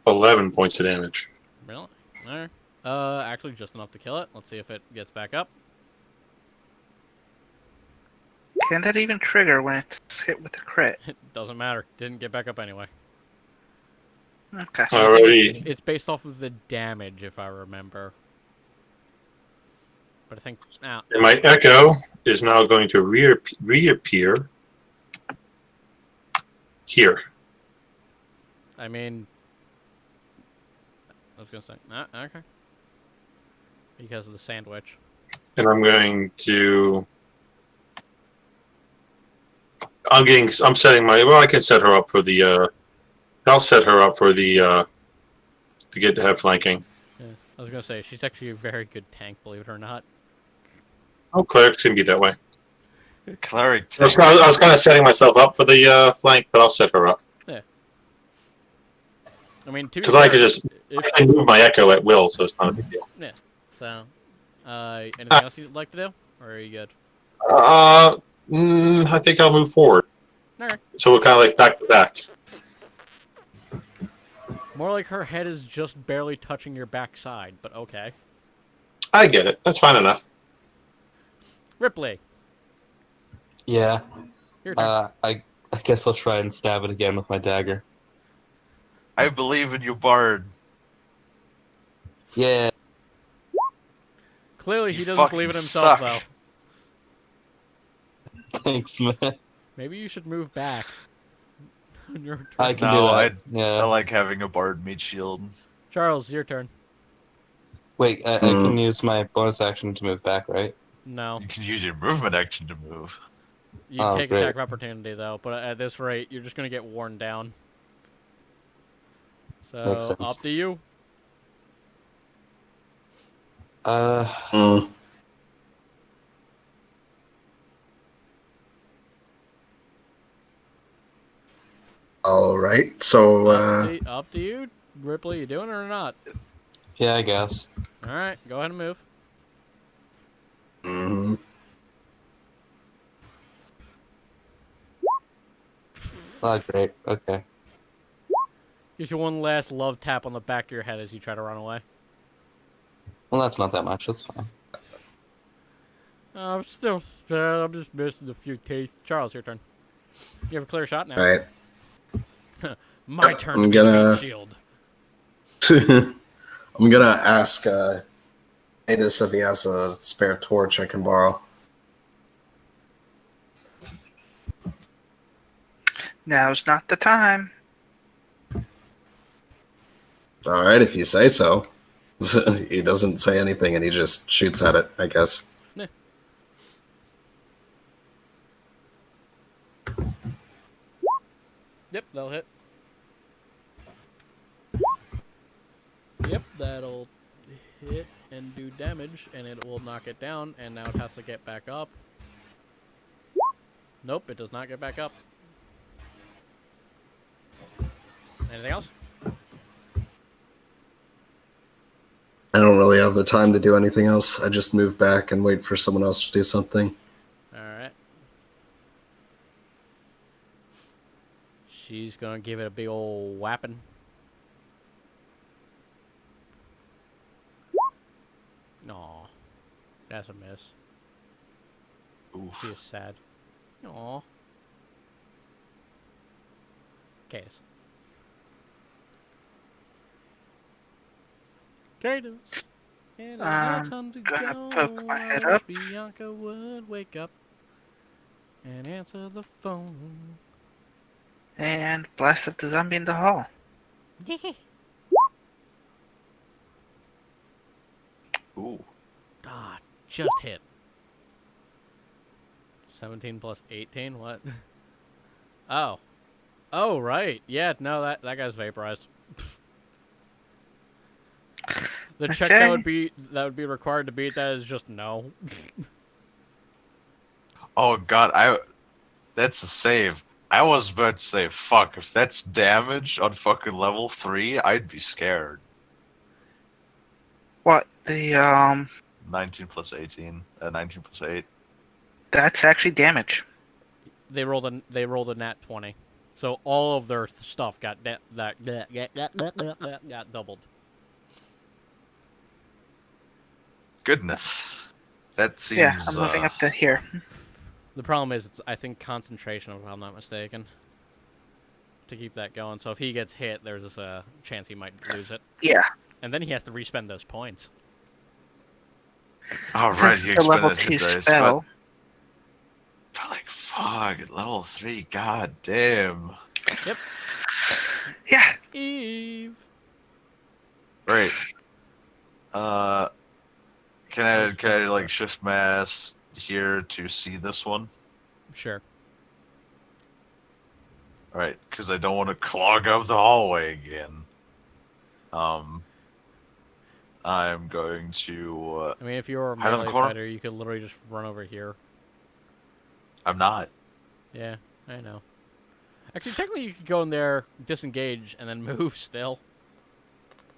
$11 points of damage. Really? Alright. Actually just enough to kill it. Let's see if it gets back up. Can that even trigger when it's hit with a crit? It doesn't matter. Didn't get back up anyway. Okay. Alrighty. It's based off of the damage, if I remember. But I think... Now, And my echo is now going to reappear here. I mean... I was going to say... okay. Because of the sandwich. And I'm going to... I'm setting my... Well, I can set her up for the... I'll set her up for the... to have flanking. Yeah. I was going to say, she's actually a very good tank, believe it or not. Oh, clerics can be that way. Cleric. I was kind of setting myself up for the flank, but I'll set her up. I mean, Because I could just... If, I can move my echo at will, so it's not a big deal. so, anything else you'd like to do? Or are you good? I think I'll move forward. Alright. So we're kind of like back to back. More like her head is just barely touching your backside, but okay. I get it. That's fine enough. Ripley, Yeah. your turn. I guess I'll try and stab it again with my dagger. I believe in you, Bard. Yeah. Clearly, he you doesn't believe in himself, fucking though. Thanks, man. Maybe you should move back. On your turn. I can No, do I that. Yeah. like having a Bard meat shield. Charles, your turn. Wait, I can use my bonus action to move back, right? No. You can use your movement action to move. You Oh, take great. attack of opportunity, though, but at this rate, you're just going to get worn down. Makes So, sense. up to you. Mm. All right. So, Up to you, Ripley. You doing it or not? Yeah, I guess. All right, go ahead and move. mhm. Oh, great. Okay. Gives you one last love tap on the back of your head as you try to run away. Well, that's not that much. That's fine. I'm still sad. I'm just missing a few teeth. Charles, your turn. You have a clear shot now. All right. My turn to I'm be the gonna- meat shield. I'm gonna ask Adis if he has a spare torch I can borrow. Now's not the time. All right, if you say so. He doesn't say anything, and he just shoots at it, I guess. Nah. Yep, that'll hit. Yep, that'll hit and do damage, and it will knock it down, and now it has to get back up. Nope, it does not get back up. Anything else? I don't really have the time to do anything else. I just move back and wait for someone else to do something. Alright. She's gonna give it a big ol' whapping. Aw. That's a miss. Oof. She is sad. Aw. Cadus. Cadus. And it's time to gonna go. poke my head I wish up. Bianca would wake up and answer the phone. And blasted the zombie in the hall. Ooh. Ah, just hit. 17 plus 18, what? Oh. Oh, right. Yeah, no, that guy's vaporized. The check that would be required to beat that is just no. Oh god, that's a save. I was about to say, fuck, if that's damage on fucking level 3, I'd be scared. What? The 19 plus 18, 19 plus 8. that's actually damage. They rolled a nat 20. So all of their stuff got got doubled. Goodness. That seems, Yeah, I'm moving up to here. The problem is, it's, I think, concentration, if I'm not mistaken, to keep that going. So if he gets hit, there's a chance he might lose it. Yeah. And then he has to respend those points. Oh, right, Since you it's a level expended 2 hit dice, spell. but like, fuck, at level 3, god damn. Yeah. Eve. Right. Can I like shift mass here to see this one? Sure. Right, because I don't want to clog up the hallway again. I'm going to. I mean, if you were a Hide on the melee corner? fighter, you could literally just run over here. I'm not. Yeah, I know. Actually, technically, you could go in there, disengage, and then move still.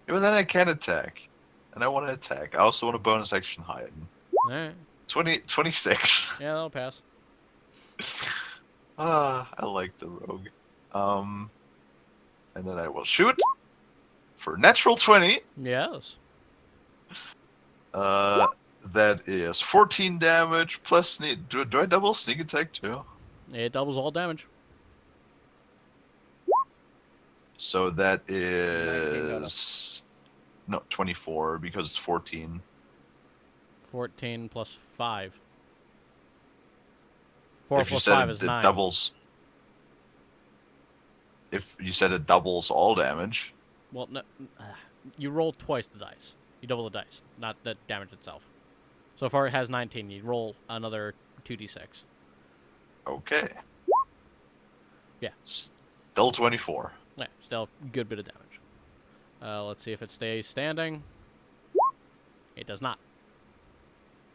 Yeah, but then I can attack. And I want to attack. I also want a bonus action hide. Alright. 26. Yeah, that'll pass. I like the rogue. And then I will shoot for natural 20. Yes. That is 14 damage plus sneak. Do I double sneak attack too? It doubles all damage. So that 19 total. is no 24 because it's 14. 14 plus 5. 4 If you plus said 5 is it 9. doubles. If you said it doubles all damage. Well, no, you roll twice the dice. You double the dice, not the damage itself. So far it has 19. You roll another 2d6. Okay. Yeah. Still 24. Yeah, still a good bit of damage. Let's see if it stays standing. It does not.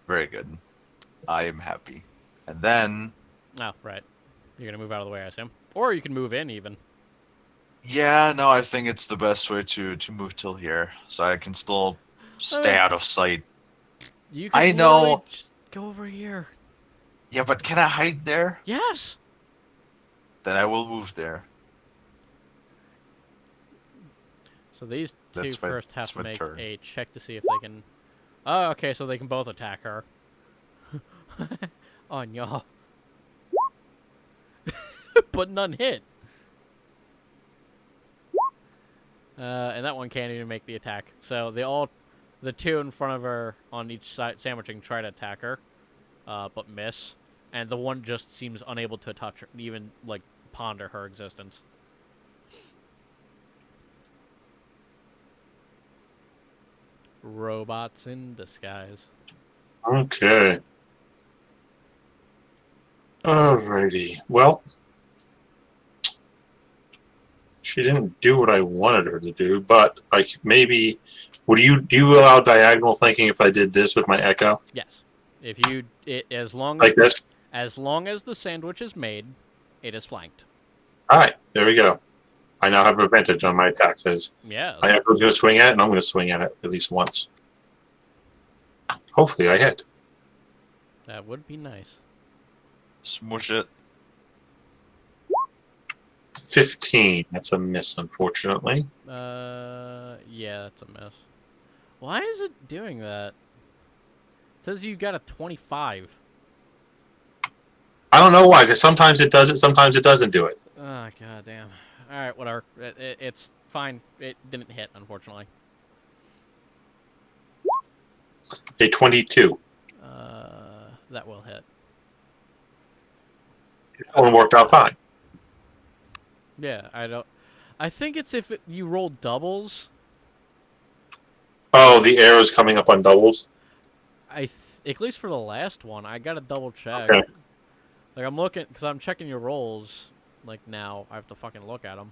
Very good. I am happy. And then, Oh, right. You're gonna move out of the way, I assume. Or you can move in, even. yeah, no, I think it's the best way to move till here, so I can still stay out of sight. You can I literally know. just go over here. Yeah, but can I hide there? Yes! Then I will move there. So these two That's my- first have that's to my make turn. a check to see if they can... Oh, okay, so they can both attack her. Oh, no. But none hit. And that one can't even make the attack. So the two in front of her on each side, sandwiching, try to attack her, but miss. And the one just seems unable to touch her, even, like, ponder her existence. Robots in disguise. Okay. Alrighty. Well, she didn't do what I wanted her to do, but maybe do you allow diagonal flanking if I did this with my echo Yes. If you as long like this? as the sandwich is made, it is flanked. All right, there we go. I now have advantage on my attacks. Yes. My echo's going to swing at it, and I'm going to swing at it at least once. Hopefully, I hit. That would be nice. Smush it. 15. That's a miss, unfortunately. Yeah, that's a miss. Why is it doing that? It says you got a 25. I don't know why, because sometimes it does it, sometimes it doesn't do it. Oh, god damn. Alright, whatever. It's fine. It didn't hit, unfortunately. A 22. That will hit. That one worked out fine. Yeah, I think it's if you roll doubles. Oh, the arrow's coming up on doubles? At least for the last one, I gotta double check. Okay. Like, I'm looking, because I'm checking your rolls. Like, now, I have to fucking look at them.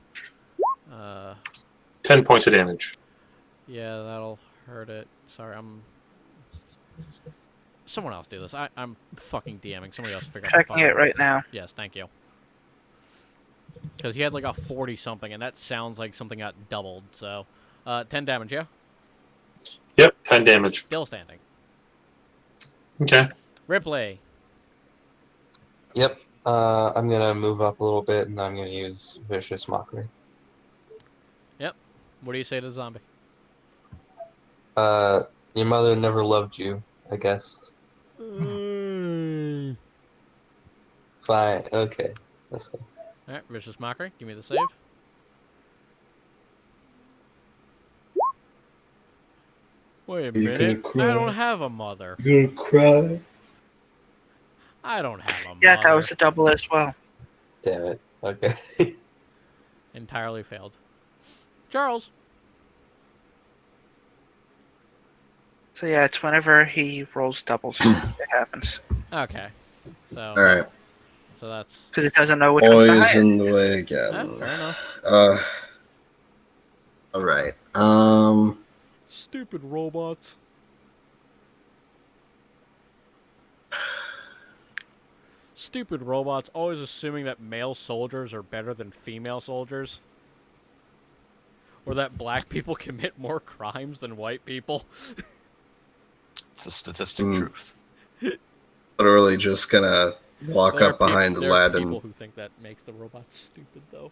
10 points of damage. Yeah, that'll hurt it. Sorry, someone else do this. I'm fucking DMing. Somebody else figure out the Checking fucking... it right now. Yes, thank you. Because he had like a 40-something, and that sounds like something got doubled, so... 10 damage, yeah? Yep, 10 damage. Still standing. Okay. Ripley. Yep. I'm gonna move up a little bit, and I'm gonna use Vicious Mockery. Yep. What do you say to the zombie? Your mother never loved you, I guess. Fine. Okay. That's fine. Alright, Vicious Mockery. Give me the save. Wait a Are you gonna minute. I cry? don't have a mother. You gonna cry? I don't have a mother. Yeah, that was a double as well. Damn it. Okay. Entirely failed. Charles. So yeah, it's whenever he rolls doubles, it happens. Okay. So. All right. So that's. Because it doesn't know which one's the Always highest. in the way Fair again. enough. All right. Stupid robots. Stupid robots, always assuming that male soldiers are better than female soldiers. Or that black people commit more crimes than white people. It's a statistic Hmm. truth. Literally just gonna walk There up are behind the there are lad people and who think that makes the robots stupid, though.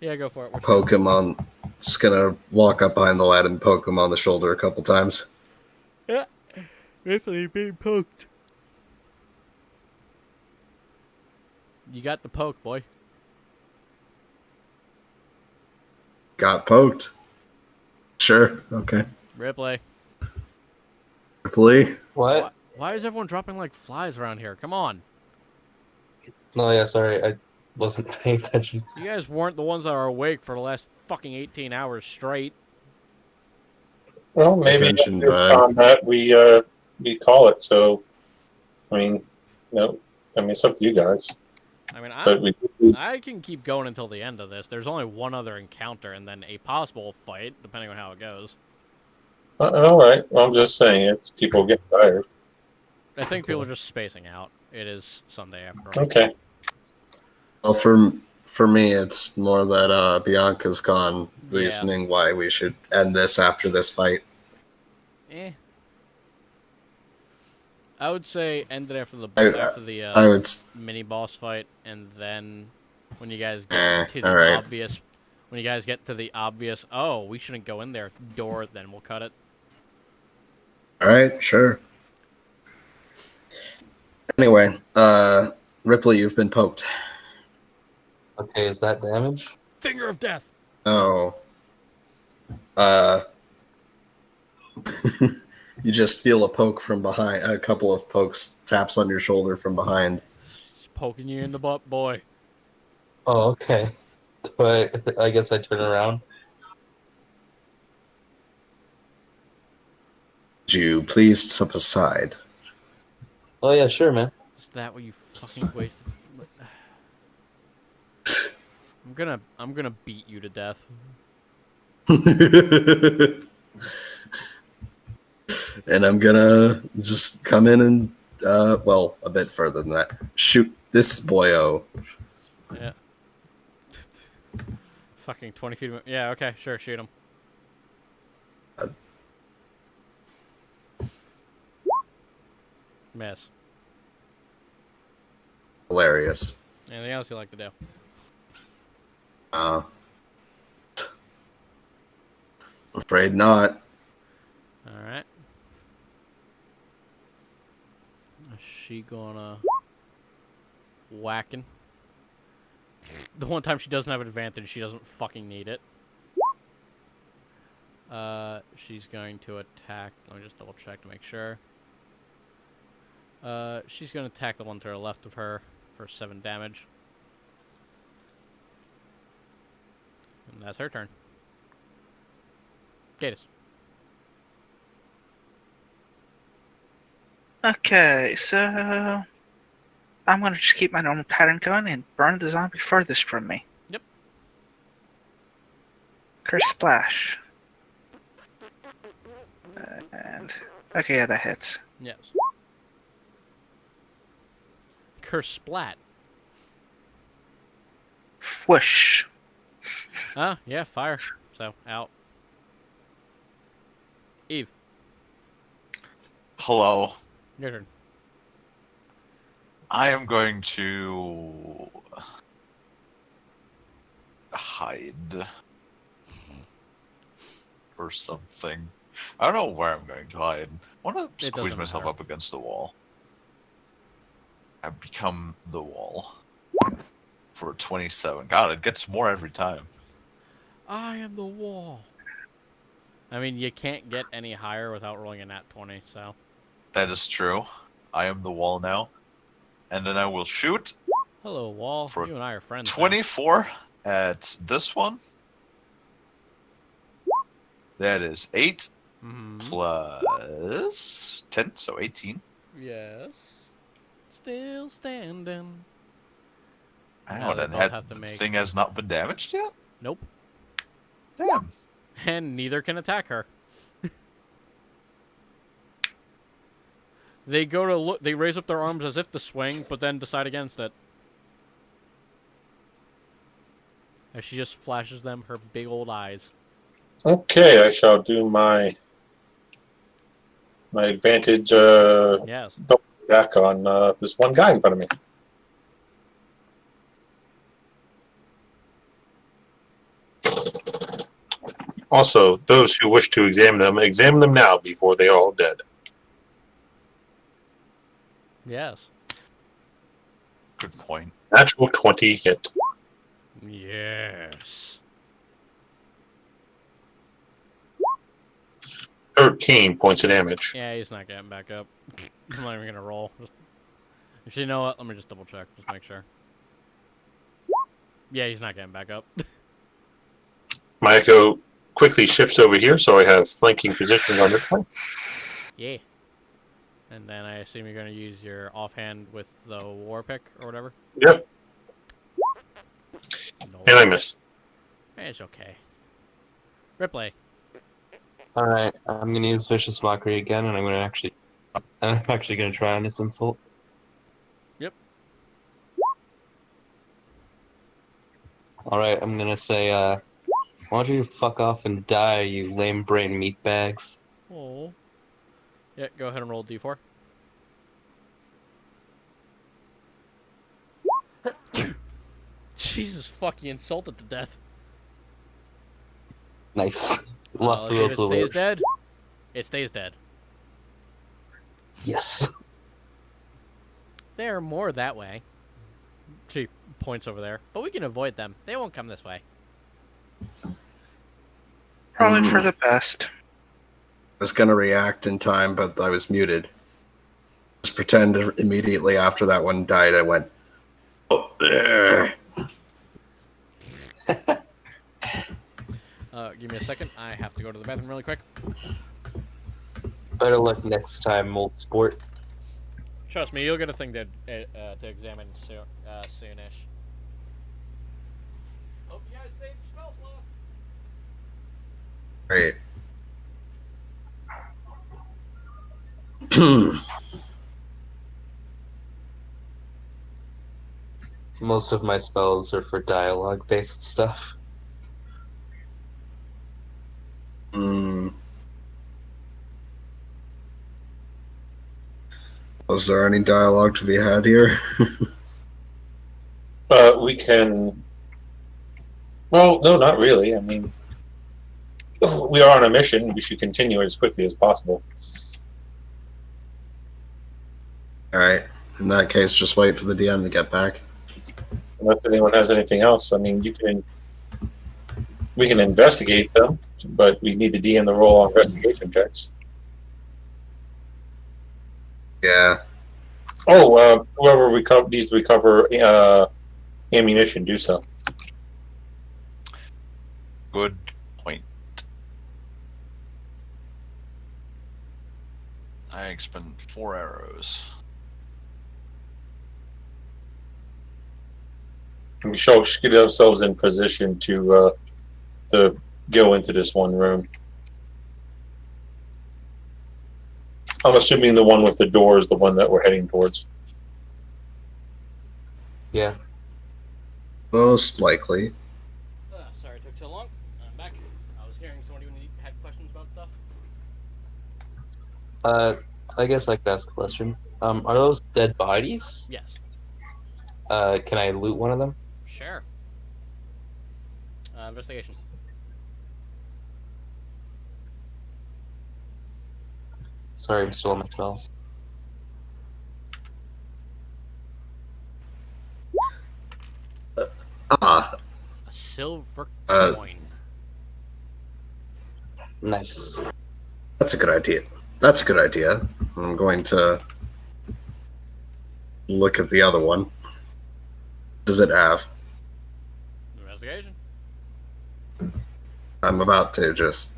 Yeah, go for it. What you- poke him on. Just gonna walk up behind the lad and poke him on the shoulder a couple times. Yeah, Ripley being poked. You got the poke, boy. Got poked. Sure. Okay. Ripley. Ripley. What? Why is everyone dropping like flies around here? Come on. No, yeah, sorry. I wasn't paying attention. You guys weren't the ones that are awake for the last fucking 18 hours straight. Well, maybe Attention, after bud. combat we call it. So, I mean, no, I mean it's up to you guys. I mean, But we I can keep going until the end of this. There's only one other encounter and then a possible fight, depending on how it goes. all right. Well, I'm just saying, it's people get tired. I think Okay. people are just spacing out. It is Sunday after all. Okay. Well, for me, it's more that Bianca's gone, Yeah. reasoning why we should end this after this fight. Eh. I would say end it after the I would. mini boss fight, and then when you guys get to the all right. obvious, when you guys get to the obvious, oh, we shouldn't go in there door, then we'll cut it. All right, sure. Anyway, Ripley, you've been poked. Okay, is that damage? Finger of death. Oh. You just feel a poke from behind, a couple of pokes, taps on your shoulder from behind. Just poking you in the butt, boy. Oh, okay. But I guess I turn around. Would you please step aside? Oh yeah, sure, man. Is that what you fucking wasted? I'm gonna beat you to death. And I'm gonna just come in and, well, a bit further than that. Shoot this boyo. Yeah. Fucking 20 feet. Yeah. Okay. Sure. Shoot him. Miss. Hilarious. Anything else you like to do? I'm afraid not. All right. Is she gonna whacking? The one time she doesn't have an advantage, she doesn't fucking need it. She's going to attack. Let me just double check to make sure. She's gonna attack the one to the left of her for 7 damage. And that's her turn. Gatus. Okay, so I'm gonna just keep my normal pattern going and burn the zombie furthest from me. Yep. Curse splash. And okay, yeah, that hits. Yes. Curse splat. Whoosh. Yeah, fire. So, out. Eve, Hello. your turn. I am going to hide or something. I don't know where I'm going to hide. I want to squeeze doesn't myself matter. up against the wall. I become the wall for 27. God, it gets more every time. I am the wall. I mean, you can't get any higher without rolling a nat 20, so. That is true. I am the wall now. And then I will shoot Hello, wall. For You and I are friends. now. 24 at this one. That is 8 Mhm. plus 10, so 18. Yes. Still standing. I Now know, they then both have to make- thing has not been damaged yet? Nope. Damn. And neither can attack her. They go to look. They raise up their arms as if to swing, but then decide against it. As she just flashes them her big old eyes. Okay, I shall do my advantage Yes. back on this one guy in front of me. Also, those who wish to examine them now before they are all dead. Yes. Good point. Natural 20 hit. Yes. 13 points of damage. Yeah, he's not getting back up. I'm not even gonna roll. Actually, you know what? Let me just double check. Just make sure. Yeah, he's not getting back up. My echo quickly shifts over here, so I have flanking position on this one. Yeah. And then I assume you're gonna use your offhand with the war pick or whatever. Yep, No. and I miss. It's okay. Ripley. Alright, I'm gonna use Vicious Mockery again, and I'm gonna actually I'm actually gonna try on this insult. Yep. Alright, I'm gonna say, why don't you fuck off and die, you lame brain meatbags? Oh. Yeah, go ahead and roll D4. Jesus fuck, you insulted to death. Nice. Let's Lost the see will if it to stays live. dead. It stays dead. Yes. There are more that way. She points over there. But we can avoid them. They won't come this way. Probably for the best. I was gonna react in time, but I was muted. Just pretend immediately after that one died, I went, oh, there. Give me a second. I have to go to the bathroom really quick. Better luck next time, Molt Sport. Trust me, you'll get a thing to examine soonish. Hope you guys saved your spell slots. Great. Most of my spells are for dialogue-based stuff. Was there any dialogue to be had here? We can. Well, no, not really. I mean, we are on a mission. We should continue as quickly as possible. All right. In that case, just wait for the DM to get back. Unless anyone has anything else, I mean, we can investigate them, but we need the DM to roll on investigation checks. Yeah. Oh, whoever needs to recover ammunition, do so. Good point. I expend 4 arrows. We should get ourselves in position to go into this one room. I'm assuming the one with the door is the one that we're heading towards. Yeah. Most likely. Sorry it took so long. I'm back. I was hearing someone had questions about stuff. I guess I could ask a question. Are those dead bodies? Yes. Can I loot one of them? Sure. Investigation. Sorry, I'm still on my spells. Ah. A silver coin. Nice. That's a good idea. That's a good idea. I'm going to look at the other one. What does it have? Investigation. I'm about to, just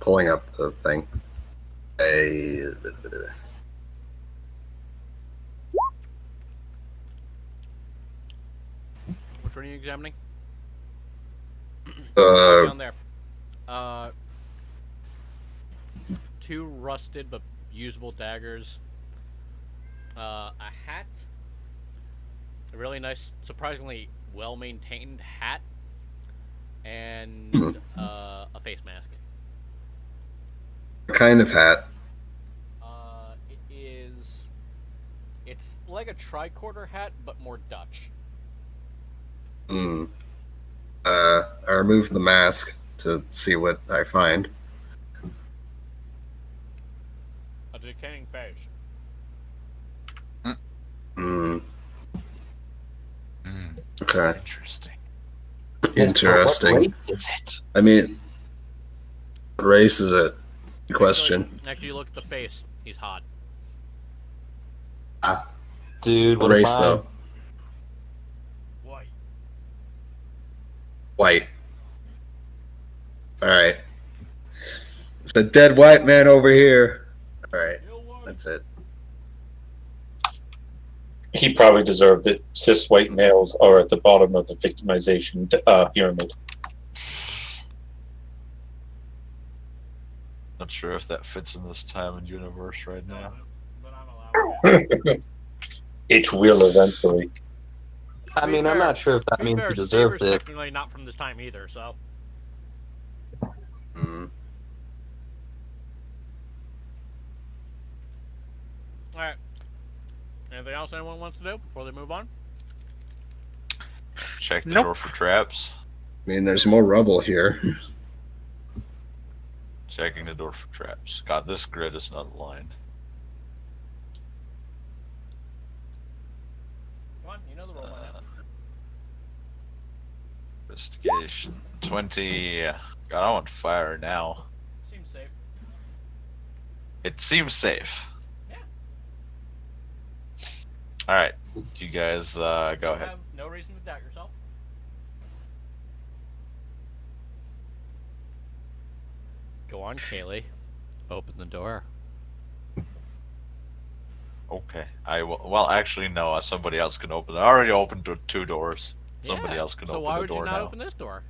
pulling up the thing. Which one are you examining? Uh, Down there. 2 rusted but usable daggers. A hat. A really nice, surprisingly well-maintained hat. And a face mask. what kind of hat? It's like a tricorder hat, but more Dutch. I remove the mask to see what I find. A decaying face. Okay. Interesting. Interesting. What race is it? I mean, what race is it? Good question. Actually, you look at the face. He's hot. Dude, What what race, am I? though? White. White. Alright. It's a dead white man over here. Alright. That's it. He probably deserved it. Cis white males are at the bottom of the victimization pyramid. Not sure if that fits in this time and universe right now. It will eventually. I mean, I'm not sure if that to be means fair, he deserved Saber's it. technically not from this time either, so. Mm. Alright. Anything else anyone wants to do before they move on? Check the Nope. door for traps. I mean, there's more rubble here. Checking the door for traps. God, this grid is not aligned. Come on, you know the role by now. Investigation. 20. God, I want fire now. Seems safe. It seems safe. Yeah. Alright. You guys go You ahead. have no reason to doubt yourself. Go on, Kaylee. Open the door. Okay. I will. Well, actually, no. Somebody else can open it. I already opened 2 doors. Somebody Yeah, else can so open why the would you door not now. open this door?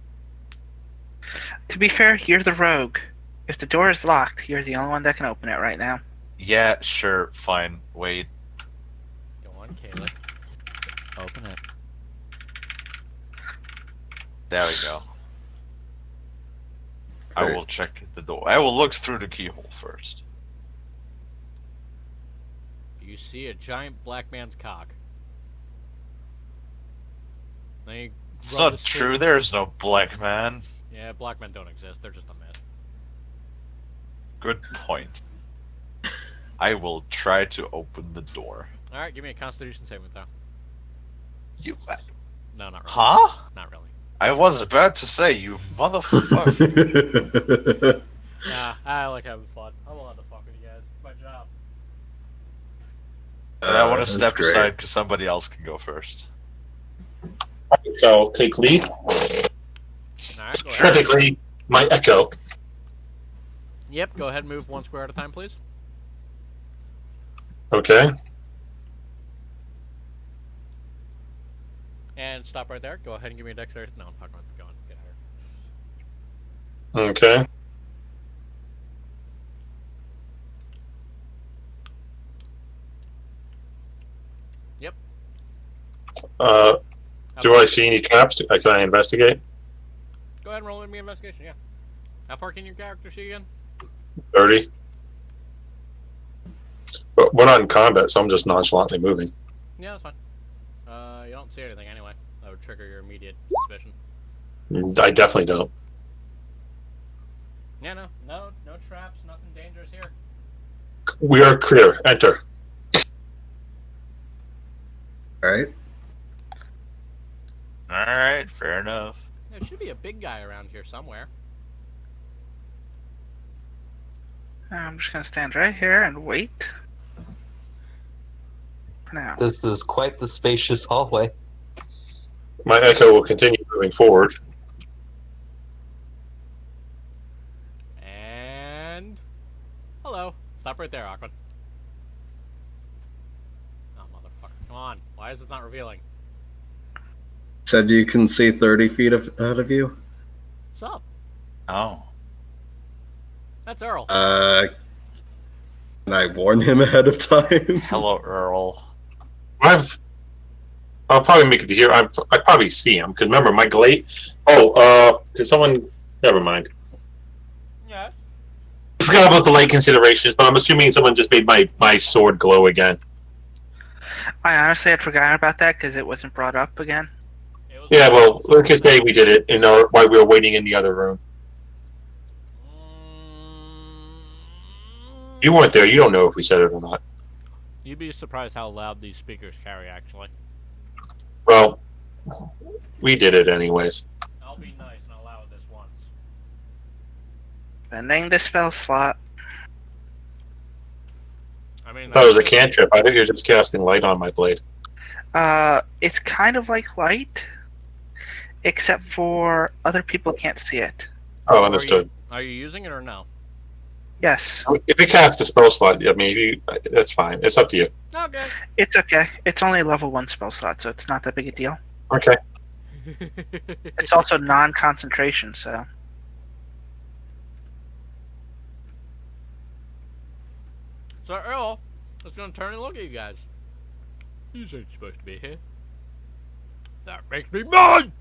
To be fair, you're the rogue. If the door is locked, you're the only one that can open it right now. Yeah, sure. Fine. Wait. Go on, Kaylee. Open it. There we go. I Great. will check the door. I will look through the keyhole first. You see a giant black man's cock. Then you It's rub not the true. stick- There's no black man. Yeah, black men don't exist. They're just a myth. Good point. I will try to open the door. Alright, give me a constitution saving throw. You. No, not really. Huh? Not really. I was about to say, you motherfucker. Nah, I like having fun. I'm allowed to fuck with you guys. It's my job. And I want to That's step great. aside because somebody else can go first. Shall take lead. Alright, go ahead. Strategically, my echo. Yep, go ahead and move 1 square at a time, please. Okay. And stop right there. Go ahead and give me a dexterity. No, I'm fucking with you. Go on. Get out of here. Okay. Yep. Do I see any traps? Can I investigate? Go ahead and roll in me investigation, yeah. How far can your character see again? 30. But we're not in combat, so I'm just nonchalantly moving. Yeah, that's fine. You don't see anything anyway. That would trigger your immediate suspicion. I definitely don't. Yeah, no traps, nothing dangerous here. We are clear. Enter. Alright. Alright, fair enough. There should be a big guy around here somewhere. I'm just gonna stand right here and wait. For now. This is quite the spacious hallway. My echo will continue moving forward. And hello. Stop right there, Aquan. Oh, motherfucker. Come on. Why is this not revealing? Said you can see 30 feet out of you? What's up? Oh. That's Earl. Can I warn him ahead of time? Hello, Earl. I'll probably make it to here. I probably see him because remember my glade. Did someone? Never mind. Yeah. I forgot about the light considerations, but I'm assuming someone just made my sword glow again. I honestly had forgotten about that because it wasn't brought up again. It was Yeah, well, let's just say we did it while we were waiting in the other room. You weren't there. You don't know if we said it or not. You'd be surprised how loud these speakers carry, actually. Well, we did it anyways. I'll be nice and allow it this once. Spending the spell slot. I mean, I thought it was a cantrip. I think you're just casting light on my blade. It's kind of like light, except for other people can't see it. Oh, understood. Are you using it or no? Yes, If it casts a spell slot, I mean, that's fine. It's up to you. Okay. it's okay. It's only a level 1 spell slot, so it's not that big a deal. Okay. It's also non-concentration, so So Earl, It's gonna turn and look at you guys. You ain't supposed to be here. That makes me mad!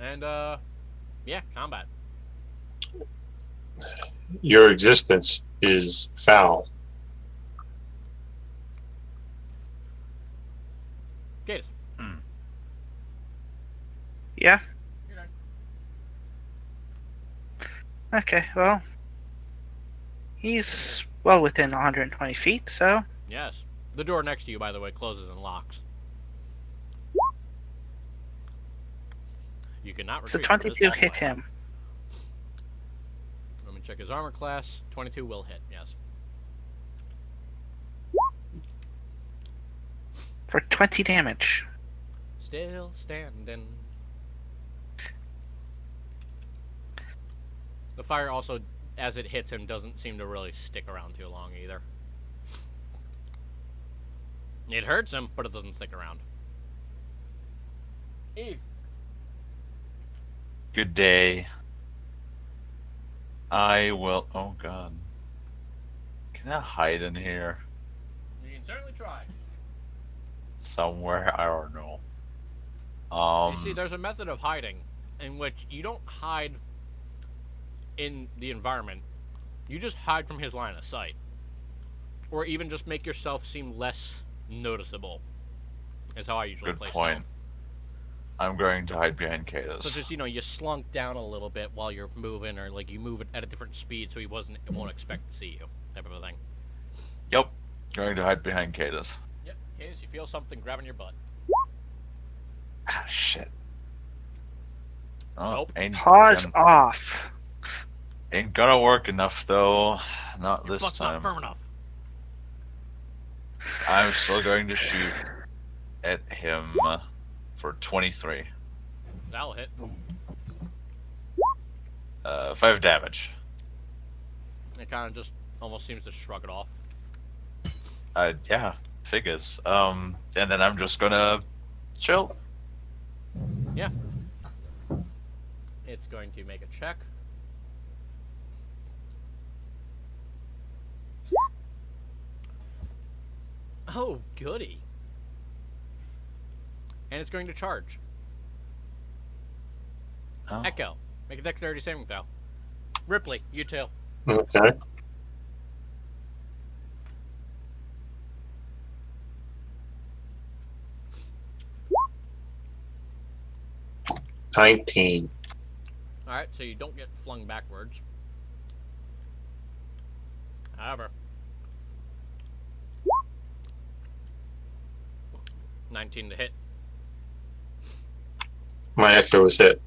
And, yeah, combat. Your existence is foul. Gatus. Yeah. You're done. Okay, well, he's well within 120 feet, so Yes. The door next to you, by the way, closes and locks. You cannot so retreat. 22 hit him. Let me check his armor class. 22 will hit, yes. For 20 damage. Still standing. The fire also, as it hits him, doesn't seem to really stick around too long either. It hurts him, but it doesn't stick around. Eve. Good day. I will. Oh God. Can I hide in here You can certainly try. somewhere? I don't know. You see, there's a method of hiding in which you don't hide in the environment. You just hide from his line of sight. Or even just make yourself seem less noticeable. Is how I usually Good play point. stealth. I'm going to hide behind So Cadus. just, you slunk down a little bit while you're moving, or like you move it at a different speed so he won't expect to see you, type of a thing. Yep. Going to hide behind Cadus. Yep. In case you feel something grabbing your butt. Ah, shit. Oh, Nope. Paws off. Ain't gonna work enough though. Not Your this butt's time. not firm enough. I'm still going to shoot at him for 23. That'll hit. 5 damage. It kind of just almost seems to shrug it off. Yeah, figures. And then I'm just gonna chill. Yeah. It's going to make a check. Oh, goody. And it's going to charge. Oh. Echo, make a dexterity saving throw. Ripley, you too. Okay. $19. Alright, so you don't get flung backwards. However, 19 to hit. My echo is hit.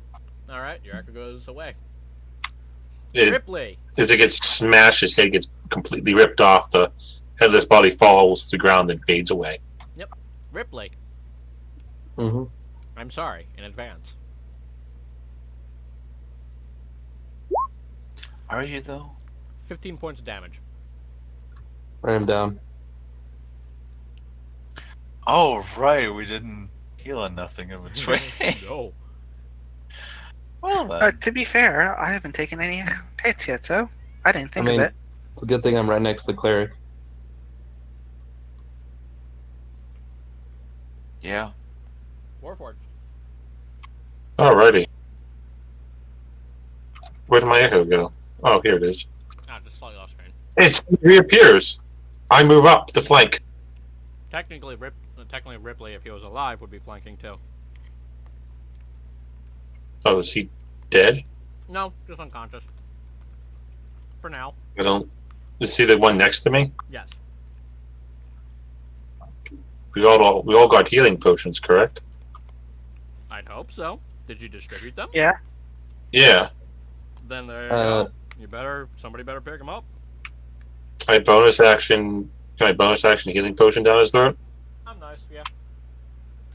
Alright, your echo goes away. It, Ripley! as it gets smashed, his head gets completely ripped off. The headless body falls to the ground and fades away. Ripley, Mm-hmm. I'm sorry in advance. Are you though? 15 points of damage. Write him down. Oh right, we didn't heal on nothing in between. No. Well then. To be fair, I haven't taken any hits yet, so I didn't think I mean, of it. it's a good thing I'm right next to the cleric. Yeah. Warforged. Alrighty. Where did my echo go? Oh, here it is. Ah, just slightly off screen. It reappears. I move up the flank. Technically, Ripley, if he was alive, would be flanking too. Oh, is he dead? No, just unconscious. For now. I don't. Is he the one next to me? Yes. We all got healing potions, correct? I'd hope so. Did you distribute them? Yeah. Yeah. Then there you go. Somebody better pick him up. I bonus action. Can I bonus action healing potion down his throat? I'm nice, yeah.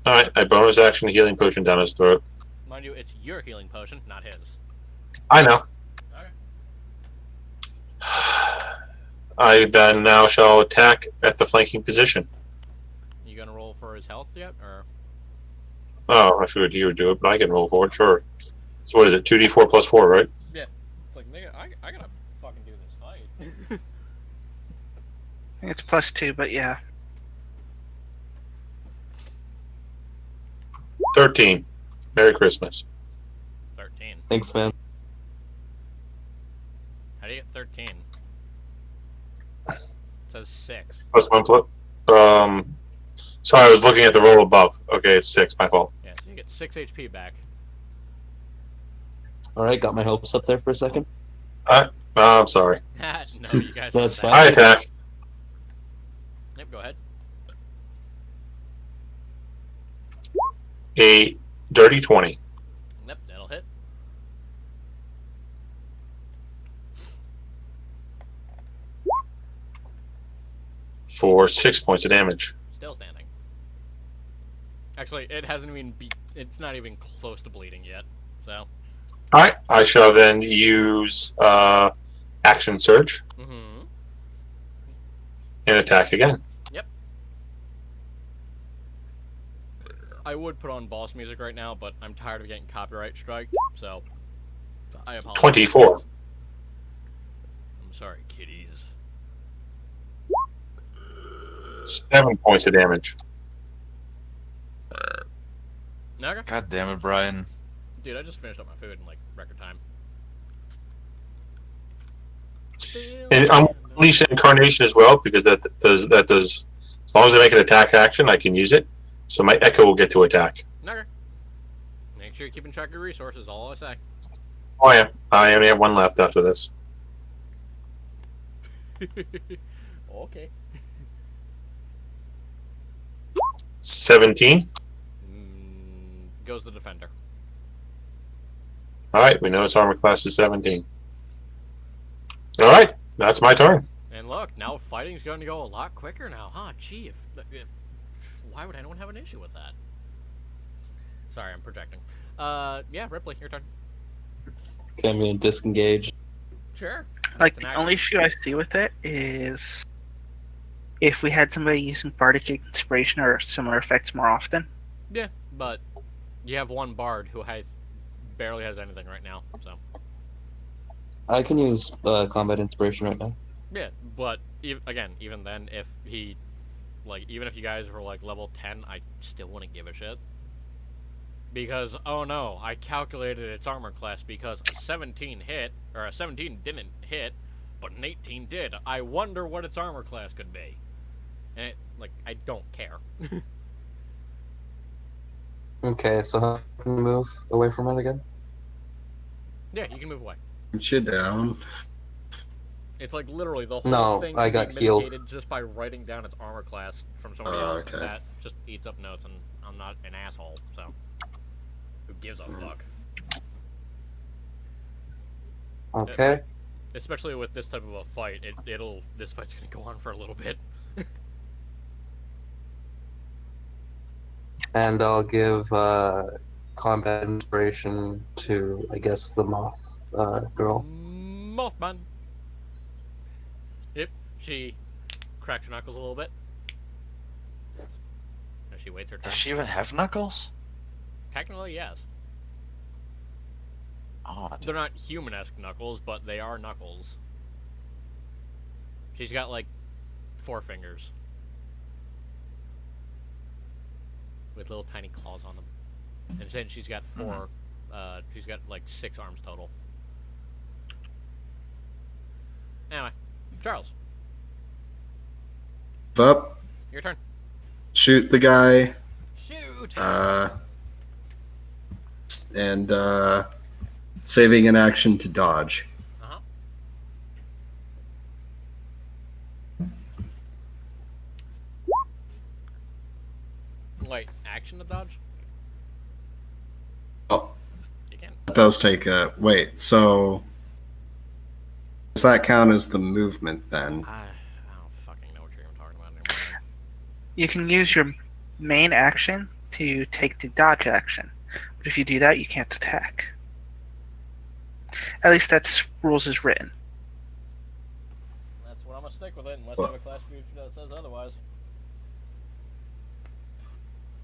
Alright, I bonus action healing potion down his throat. Mind you, it's your healing potion, not his. I know. Okay. I then now shall attack at the flanking position. You gonna roll for his health yet, or? Oh, I figured you would do it, but I can roll for it, sure. So what is it, 2d4 plus 4, right? Yeah. It's like, nigga, I gotta fucking do this fight. think it's +2, but yeah. 13. Merry Christmas. 13. Thanks, man. How do you get 13? It says 6. Plus one flip. Sorry, I was looking at the roll above. Okay, it's 6. My fault. Yeah, so you get 6 HP back. All right, got my hopes up there for a second. I'm sorry. No, you guys. That's are fine. I attack. Yep, go ahead. A dirty 20. Yep, that'll hit. For 6 points of damage. Still standing. Actually, it hasn't even it's not even close to bleeding yet. So. Alright, I shall then use action surge Mm-hmm. and attack again. Yep. I would put on boss music right now, but I'm tired of getting copyright strike, so I apologize. 24. I'm sorry, kitties. 7 points of damage. Naga? God damn it, Brian. Dude, I just finished up my food in like record time. And I'm unleash incarnation as well because that does as long as I make an attack action, I can use it. So my echo will get to attack. Naga. Make sure you're keeping track of your resources, all I say. Oh yeah, I only have one left after this. Okay. 17. Goes the defender. All right, we know his armor class is 17. All right, that's my turn. And look, now fighting's going to go a lot quicker now, huh? Gee, why would anyone have an issue with that? Sorry, I'm projecting. Yeah, Ripley, your turn. Okay, I'm gonna disengage. Sure. Like, That's an the action. only issue I see with it is if we had somebody using Bardic Inspiration or similar effects more often. Yeah, but you have one bard who barely has anything right now, so. I can use combat inspiration right now. Yeah, but even then, if he, even if you guys were level 10, I still wouldn't give a shit. Because, oh no, I calculated its armor class because a 17 hit, or a 17 didn't hit, but an 18 did. I wonder what its armor class could be. And I don't care. Okay, so how can we move away from it again? Yeah, you can move away. Put you down. It's literally the whole No, thing I can got be healed. mitigated just by writing down its armor class from somebody Oh, else. okay. That just eats up notes, and I'm not an asshole, so who gives a fuck? Okay. Especially with this type of a fight, this fight's gonna go on for a little bit. And I'll give combat inspiration to, I guess, the moth girl. Mothman. Yep, she cracks her knuckles a little bit. And she waits her turn. Does she even have knuckles? Technically, yes. Odd. They're not human-esque knuckles, but they are knuckles. She's got 4 fingers. With little tiny claws on them. And then she's got 4, she's got 6 arms total. Anyway, Charles, Up, your turn. shoot the guy, Shoot! and saving an action to dodge. Uh-huh. Wait, action to dodge? Oh, You can. it does take a wait. So does that count as the movement then? I don't fucking know what you're even talking about anymore. You can use your main action to take the dodge action. But if you do that, you can't attack. At least that's rules is written. That's what I'm gonna stick with it, unless you have a class feature that says otherwise.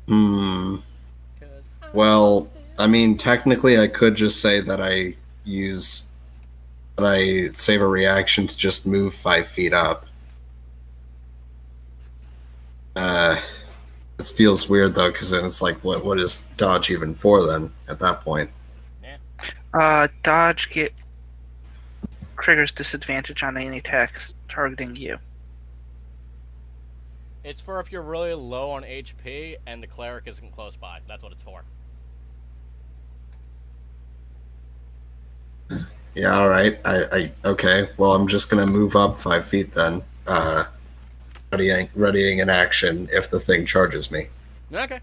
Hmm. 'Cause Well, I mean, technically, I could just say that I save a reaction to just move 5 feet up. It feels weird though, because then it's like, what is dodge even for then? At that point, Dodge triggers disadvantage on any attacks targeting you. It's for if you're really low on HP and the cleric isn't close by. That's what it's for. yeah, all right. Okay. Well, I'm just gonna move up 5 feet then. Readying an action if the thing charges me. Okay.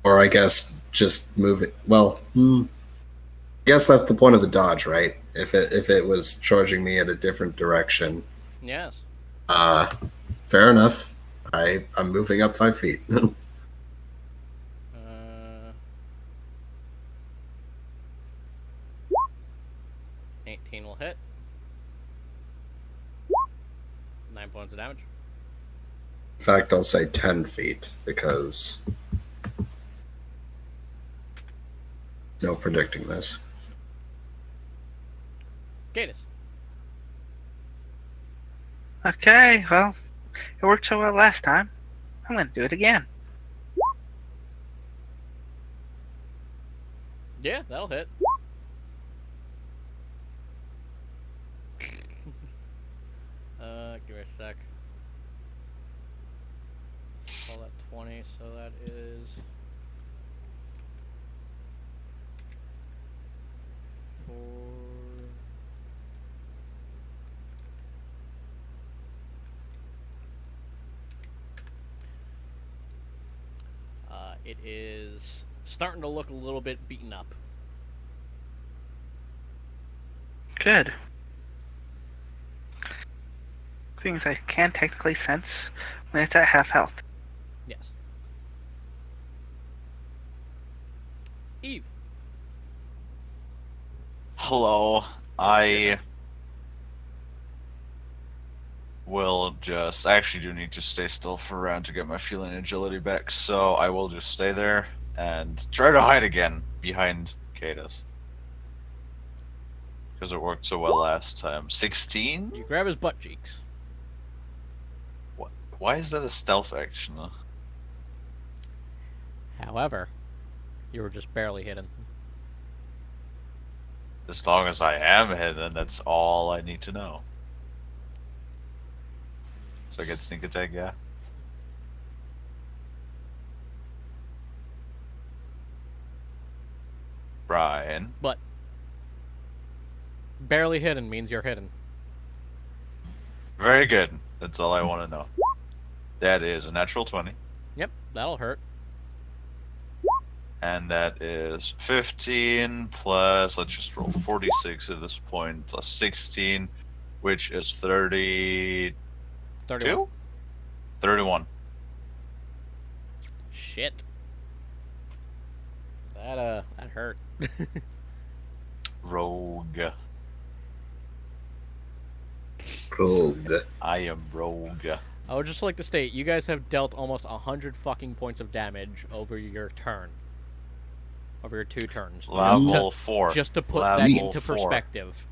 Or I guess just move it. Well, I guess that's the point of the dodge, right? If it was charging me at a different direction. Yes. Fair enough. I'm moving up 5 feet. 18 will hit. 9 points of damage. In fact, I'll say 10 feet because no predicting this. Cadus. Okay, well, it worked so well last time. I'm gonna do it again. Yeah, that'll hit. Give me a sec. Call that 20, so that is 4. It is starting to look a little bit beaten up. Good. Things I can technically sense when it's at half health. Yes. Eve. Hello. I will just... I actually do need to stay still for a round to get my feeling agility back, so I will just stay there and try to hide again behind Cadus. Because it worked so well last time. 16? You grab his butt cheeks. Why is that a stealth action? However, you were just barely hidden. As long as I am hidden, that's all I need to know. So I get sneak attack, yeah? Brian. But barely hidden means you're hidden. Very good. That's all I want to know. That is a natural 20. Yep, that'll hurt. And that is 15 plus, let's just roll 46 at this point, plus 16, which is 32? 31. 31. Shit. That hurt. Rogue. Rogue. I am rogue. I would just like to state, you guys have dealt almost 100 fucking points of damage over your turn. Over your 2 turns. Level 4. Just to put Level that into 4. perspective.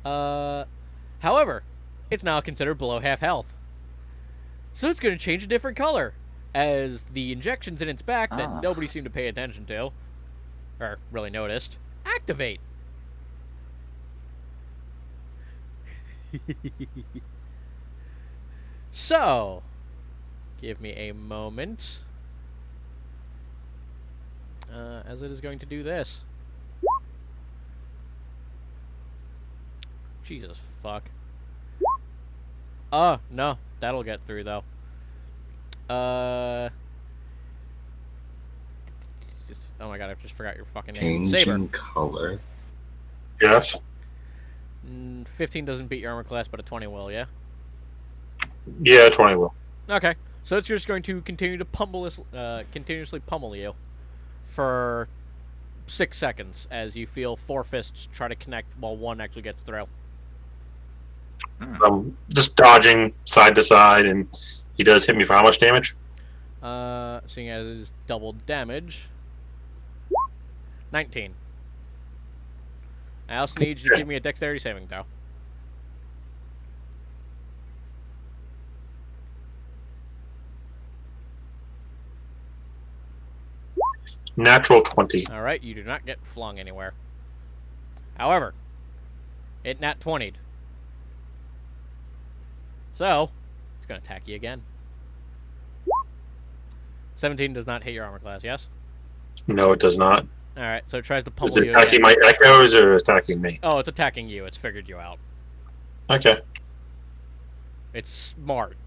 However, it's now considered below half health. So it's going to change a different color. As the injections in its back that nobody seemed to pay attention to, or really noticed, activate. So, give me a moment. As it is going to do this. Jesus fuck. Oh, no. That'll get through, though. Oh my god, I just forgot your fucking name. Changing Saber. color. Yes. 15 doesn't beat your armor class, but a 20 will, yeah? Yeah, 20 will. Okay. So it's just going to continue to continuously pummel you for 6 seconds as you feel 4 fists try to connect while one actually gets through. I'm just dodging side to side, and he does hit me for how much damage? Seeing as it is double damage. 19. I also need you to give me a dexterity saving throw. Natural 20. All right, you do not get flung anywhere. However, it nat 20'd. So, it's going to attack you again. 17 does not hit your armor class, yes? No, it does not. All right, so it tries to Is pummel it you attacking again. my echoes or attacking me? Oh, it's attacking you. It's figured you out. Okay. It's smart,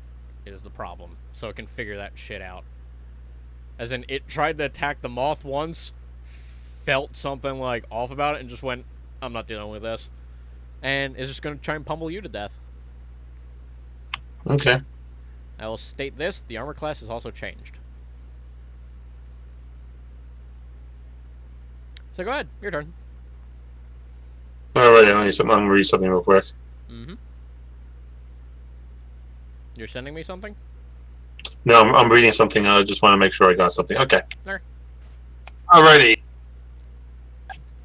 is the problem. So it can figure that shit out. As in, it tried to attack the moth once, felt something like off about it, and just went, I'm not dealing with this. And is just going to try and pummel you to death. Okay. I will state this, the armor class has also changed. So go ahead, your turn. Alright, I'm going to read something real quick. Mm-hmm. You're sending me something? No, I'm reading something. I just want to make sure I got something. Okay. Alright. Alrighty.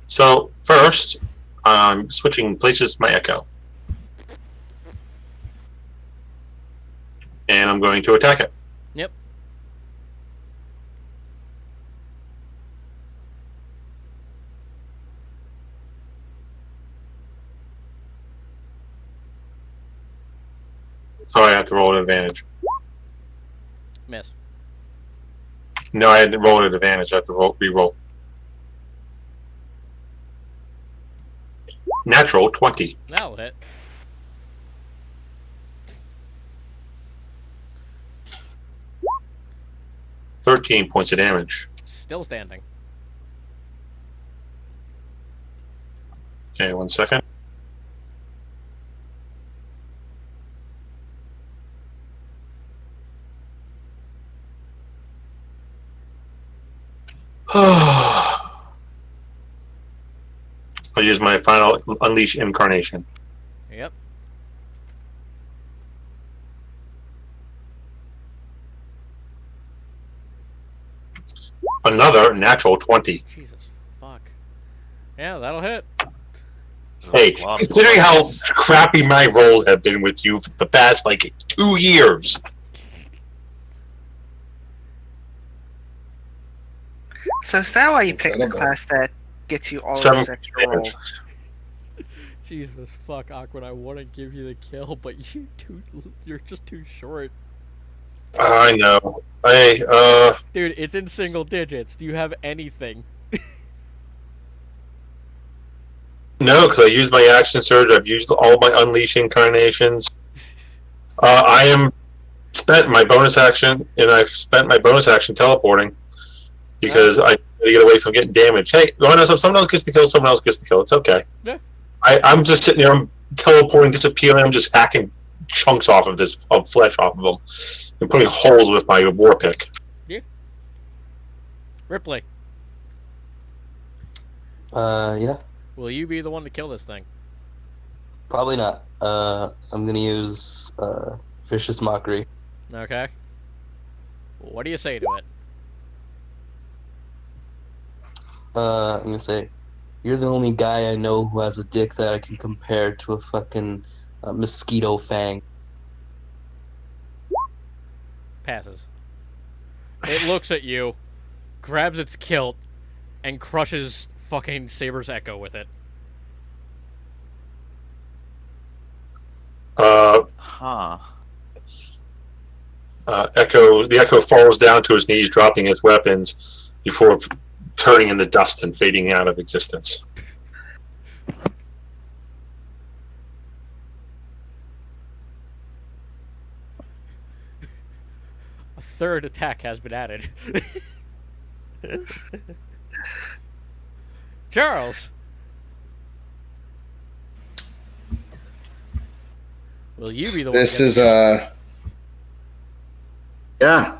So, first, I'm switching places with my echo. And I'm going to attack it. Yep. So I have to roll an advantage. Miss. No, I had to roll an advantage. I have to re-roll. Natural 20. That'll hit. $13 points of damage. Still standing. Okay, 1 second. I'll use my final Unleash Incarnation. Yep. Another natural 20. Jesus. Fuck. Yeah, that'll hit. Hey, Wow. considering how crappy my rolls have been with you for the past, 2 years. So is that why you picked the Incredible. class that gets you all Seven those extra damage. rolls? Jesus fuck, Awkward, I want to give you the kill, but you're just too short. I know. Hey, Dude, it's in single digits. Do you have anything? no, because I used my action surge. I've used all my Unleash Incarnations. I am spent my bonus action, and I've spent my bonus action teleporting because I need to get away from getting damaged. Hey, you want to know something? Someone else gets the kill, someone else gets the kill. It's okay. Yeah. I'm just sitting there, I'm teleporting, disappearing, I'm just hacking chunks off of flesh off of them and putting holes with my war pick. Ripley, Yeah, will you be the one to kill this thing? probably not. I'm gonna use Vicious Mockery. Okay. What do you say to it? I'm gonna say, you're the only guy I know who has a dick that I can compare to a fucking mosquito fang. Passes. It looks at you, grabs its kilt, and crushes fucking Saber's Echo with it. Huh. The Echo falls down to his knees, dropping his weapons before turning in the dust and fading out of existence. A third attack has been added. Charles! Will you be the one? This to get is the yeah.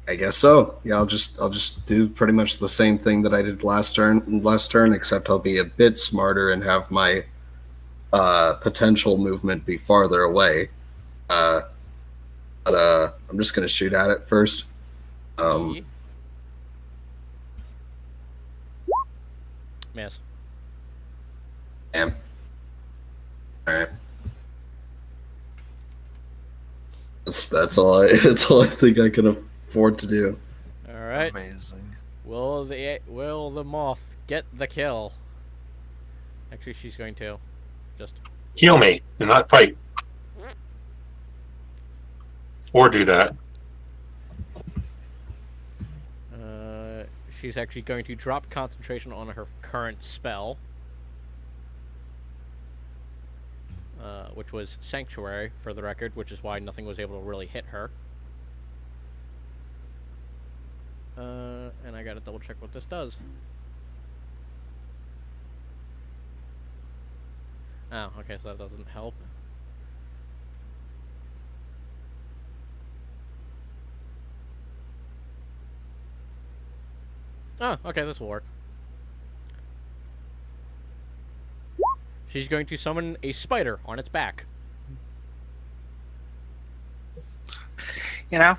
I guess so. Yeah, I'll just do pretty much the same thing that I did last turn, except I'll be a bit smarter and have my potential movement be farther away. But I'm just gonna shoot at it first. kill? Miss. Damn. Alright. That's all I think I can afford to do. All right. Amazing. Will the moth get the kill? Actually, she's going to. Just Heal me and not fight. Or do that. she's actually going to drop concentration on her current spell, which was Sanctuary, for the record, which is why nothing was able to really hit her. And I gotta double check what this does. Oh, okay, so that doesn't help. Oh, okay, this will work. She's going to summon a spider on its back. You know,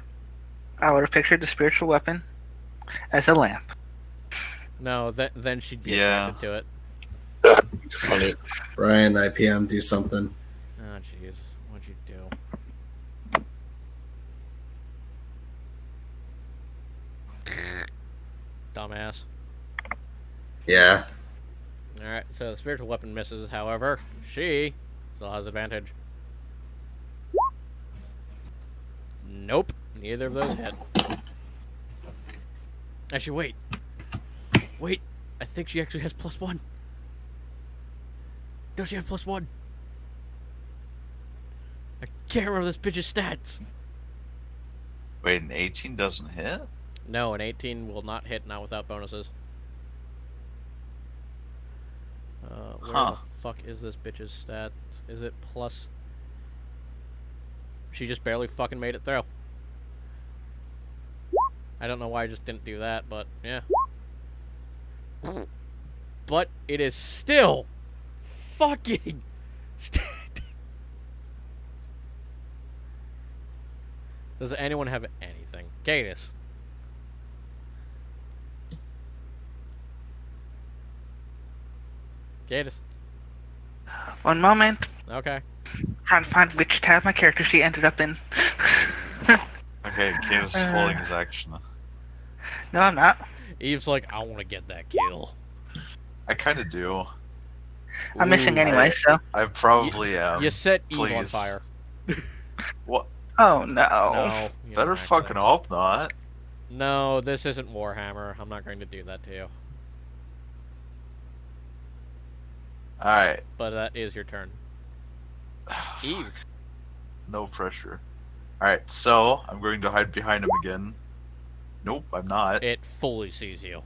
I would have pictured the spiritual weapon as a lamp. No, then she'd be Yeah. attracted to it. Funny. Brian, IPM, do something. Oh, jeez. What'd you do? Dumbass. Yeah. Alright, so the spiritual weapon misses, however, she still has advantage. Nope, neither of those hit. Actually, wait. Wait, I think she actually has +1. Does she have +1? I can't remember this bitch's stats. Wait, an 18 doesn't hit? No, an 18 will not hit, not without bonuses. Where the fuck is this bitch's stats? Is it plus... She just barely fucking made it through. I don't know why I just didn't do that, but yeah. But it is still fucking Does anyone have anything? Gatus. Gatus. One moment. Okay. Trying to find which tab my character sheet ended up in. Okay, Gaines is holding his action. No, I'm not. Eve's like, I want to get that kill. I kind of do. I'm missing Ooh, anyway, so. I probably am. You set Eve on please. fire. What? Oh no. No. you Better don't fucking actually. hope not. No, this isn't Warhammer. I'm not going to do that to you. Alright. But that is your turn. Eve. No pressure. Alright, so I'm going to hide behind him again. Nope, I'm not. It fully sees you.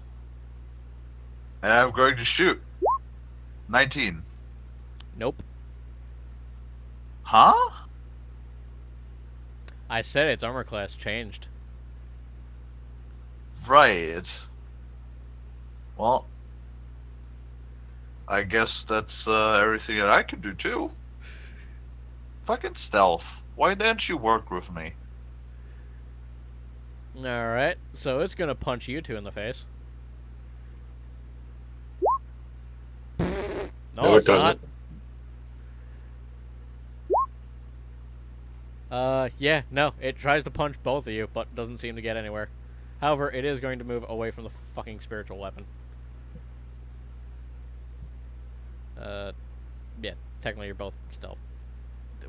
And I'm going to shoot. 19. Nope. Huh? I said its armor class changed. Right. Well, I guess that's everything that I can do too. Fucking stealth. Why didn't you work with me? Alright, so it's gonna punch you two in the face. No, it it's doesn't. not. Yeah, no, it tries to punch both of you, but doesn't seem to get anywhere. However, it is going to move away from the fucking spiritual weapon. Yeah, technically you're both still...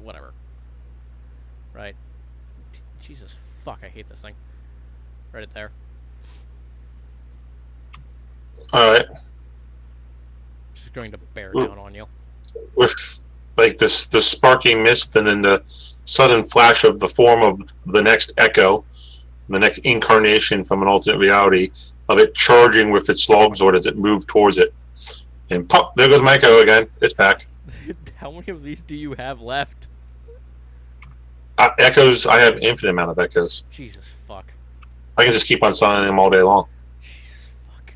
Whatever. Right. Jesus fuck, I hate this thing. Right it there. Alright. She's going to bear down on you. With like the sparking mist and then the sudden flash of the form of the next echo, the next incarnation from an alternate reality of it charging with its longsword as it moved towards it. And pop, there goes my echo again. It's back. How many of these do you have left? Echoes, I have infinite amount of echoes. Jesus fuck. I can just keep on summoning them all day long. Jesus fuck.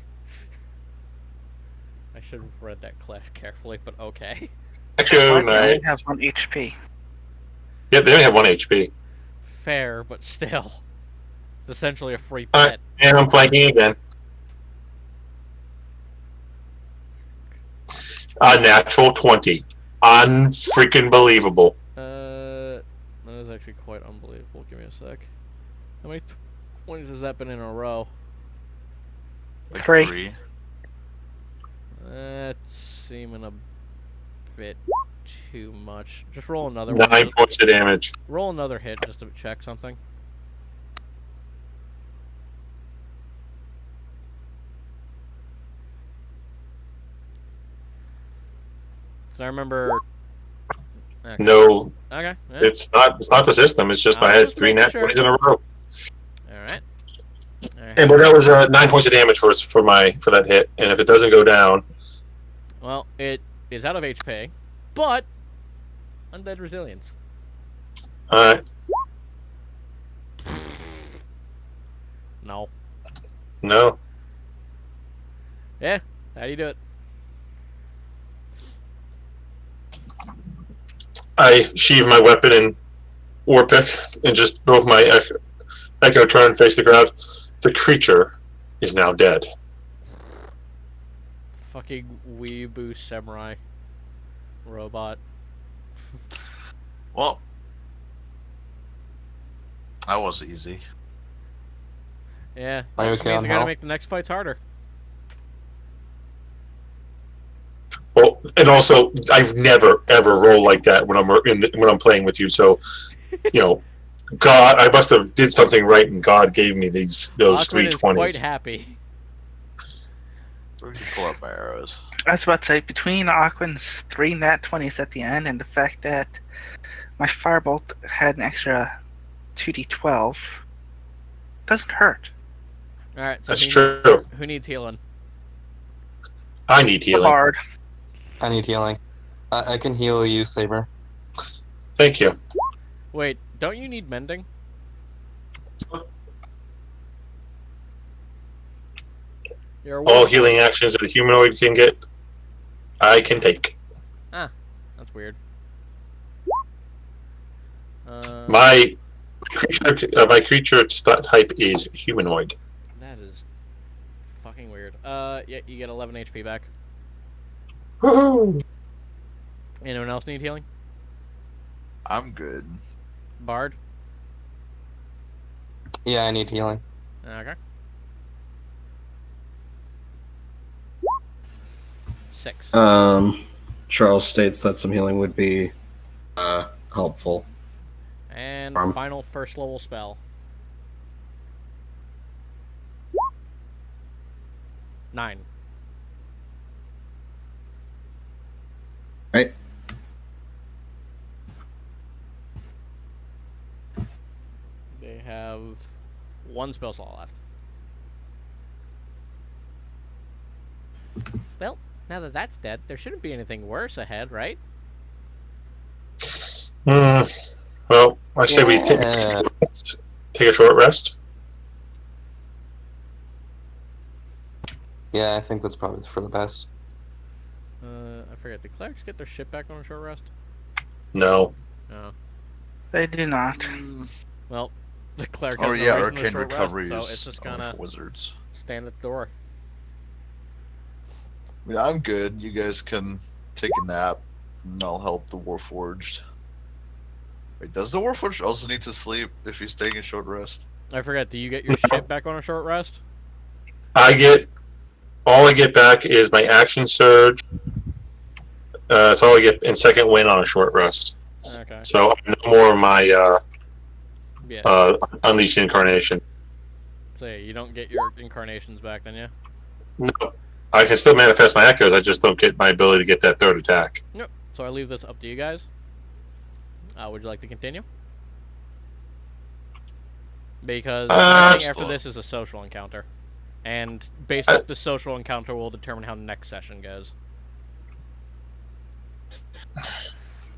I should have read that class carefully, but okay. Echo Why do they Knight. only have 1 HP? Yeah, they only have 1 HP. Fair, but still. It's essentially a free Alright. pet. And I'm flanking again. A natural 20. Unfreaking believable. That is actually quite unbelievable. Give me a sec. How many 20s has that been in a row? Like 3. 3. That's seeming a bit too much. Just roll another 9 one. points of damage. Roll another hit just to check something. So I remember. Okay. No, Okay. Yeah. it's not the system. It's just I I was had just 3 making nat sure. 20s in a row. All right. And but that was 9 points of damage for that hit. And if it doesn't go down, Well, it is out of HP, but undead resilience. all right, No. no. Yeah. How do you do it? I sheathe my weapon in war pick and just broke my echo turn and face the crowd. The creature is now dead. Fucking weeaboo samurai robot. Well, that was easy. Yeah. Are you That just okay means on I gotta health? make the next fights harder. Well, and also I've never ever rolled like that when I'm playing with you. So, God, I must have did something right, and God gave me those Aquin is 320s. quite happy. We should pull out my arrows. I was about to say, between Aquin's 3 nat 20s at the end and the fact that my firebolt had an extra 2d12, doesn't hurt. All right. So That's true. who needs healing? I need The healing. bard. I need healing. I can heal you, Saber. Thank you. Wait, don't you need mending? You're a All warlock. healing actions that a humanoid can get, I can take. That's weird. My creature type is humanoid. That is fucking weird. Yeah, you get 11 HP back. Woohoo! Anyone else need healing? I'm good. Bard? Yeah, I need healing. Okay. 6. Charles states that some healing would be helpful. And arm. final first level spell. 9. Right? They have 1 spell slot left. Well, now that that's dead, there shouldn't be anything worse ahead, right? Well, I say we take a short rest. Yeah, I think that's probably for the best. I forget. Did clerics get their shit back on a short rest? No. No. They do not. Well, the cleric Oh has no yeah, reason to arcane short recovery rest, so is it's just only gonna for wizards. stand at the door. I mean, I'm good. You guys can take a nap, and I'll help the Warforged. Wait, does the Warforged also need to sleep if he's taking a short rest? I forget. Do you get your shit back on a short rest? All I get back is my action surge. That's all I get in second win on a short rest. Okay. So no more of my Yeah. unleashed incarnation. So yeah, you don't get your incarnations back, then, yeah? No, I can still manifest my echoes. I just don't get my ability to get that third attack. Yep. So I leave this up to you guys. Would you like to continue? Because everything after this is a social encounter. And based off the social encounter will determine how next session goes.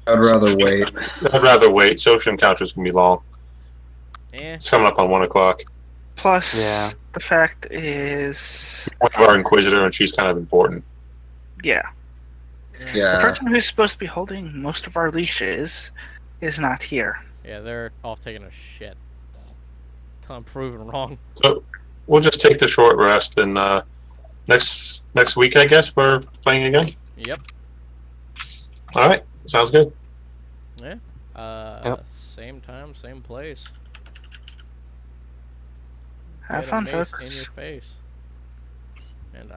I'd rather wait. I'd rather wait. Social encounters can be long. Eh. It's coming up on 1 o'clock. Plus, Yeah. the fact is, One of our Inquisitor, and she's kind of important. yeah, the Yeah. person who's supposed to be holding most of our leashes is not here. Yeah, they're off taking a shit. I'm proven wrong. So we'll just take the short rest, and next week, I guess, we're playing again. Yep. All right, sounds good. Yeah. Yep. Same time, same place. Have Get a fun, mace folks. in your face. And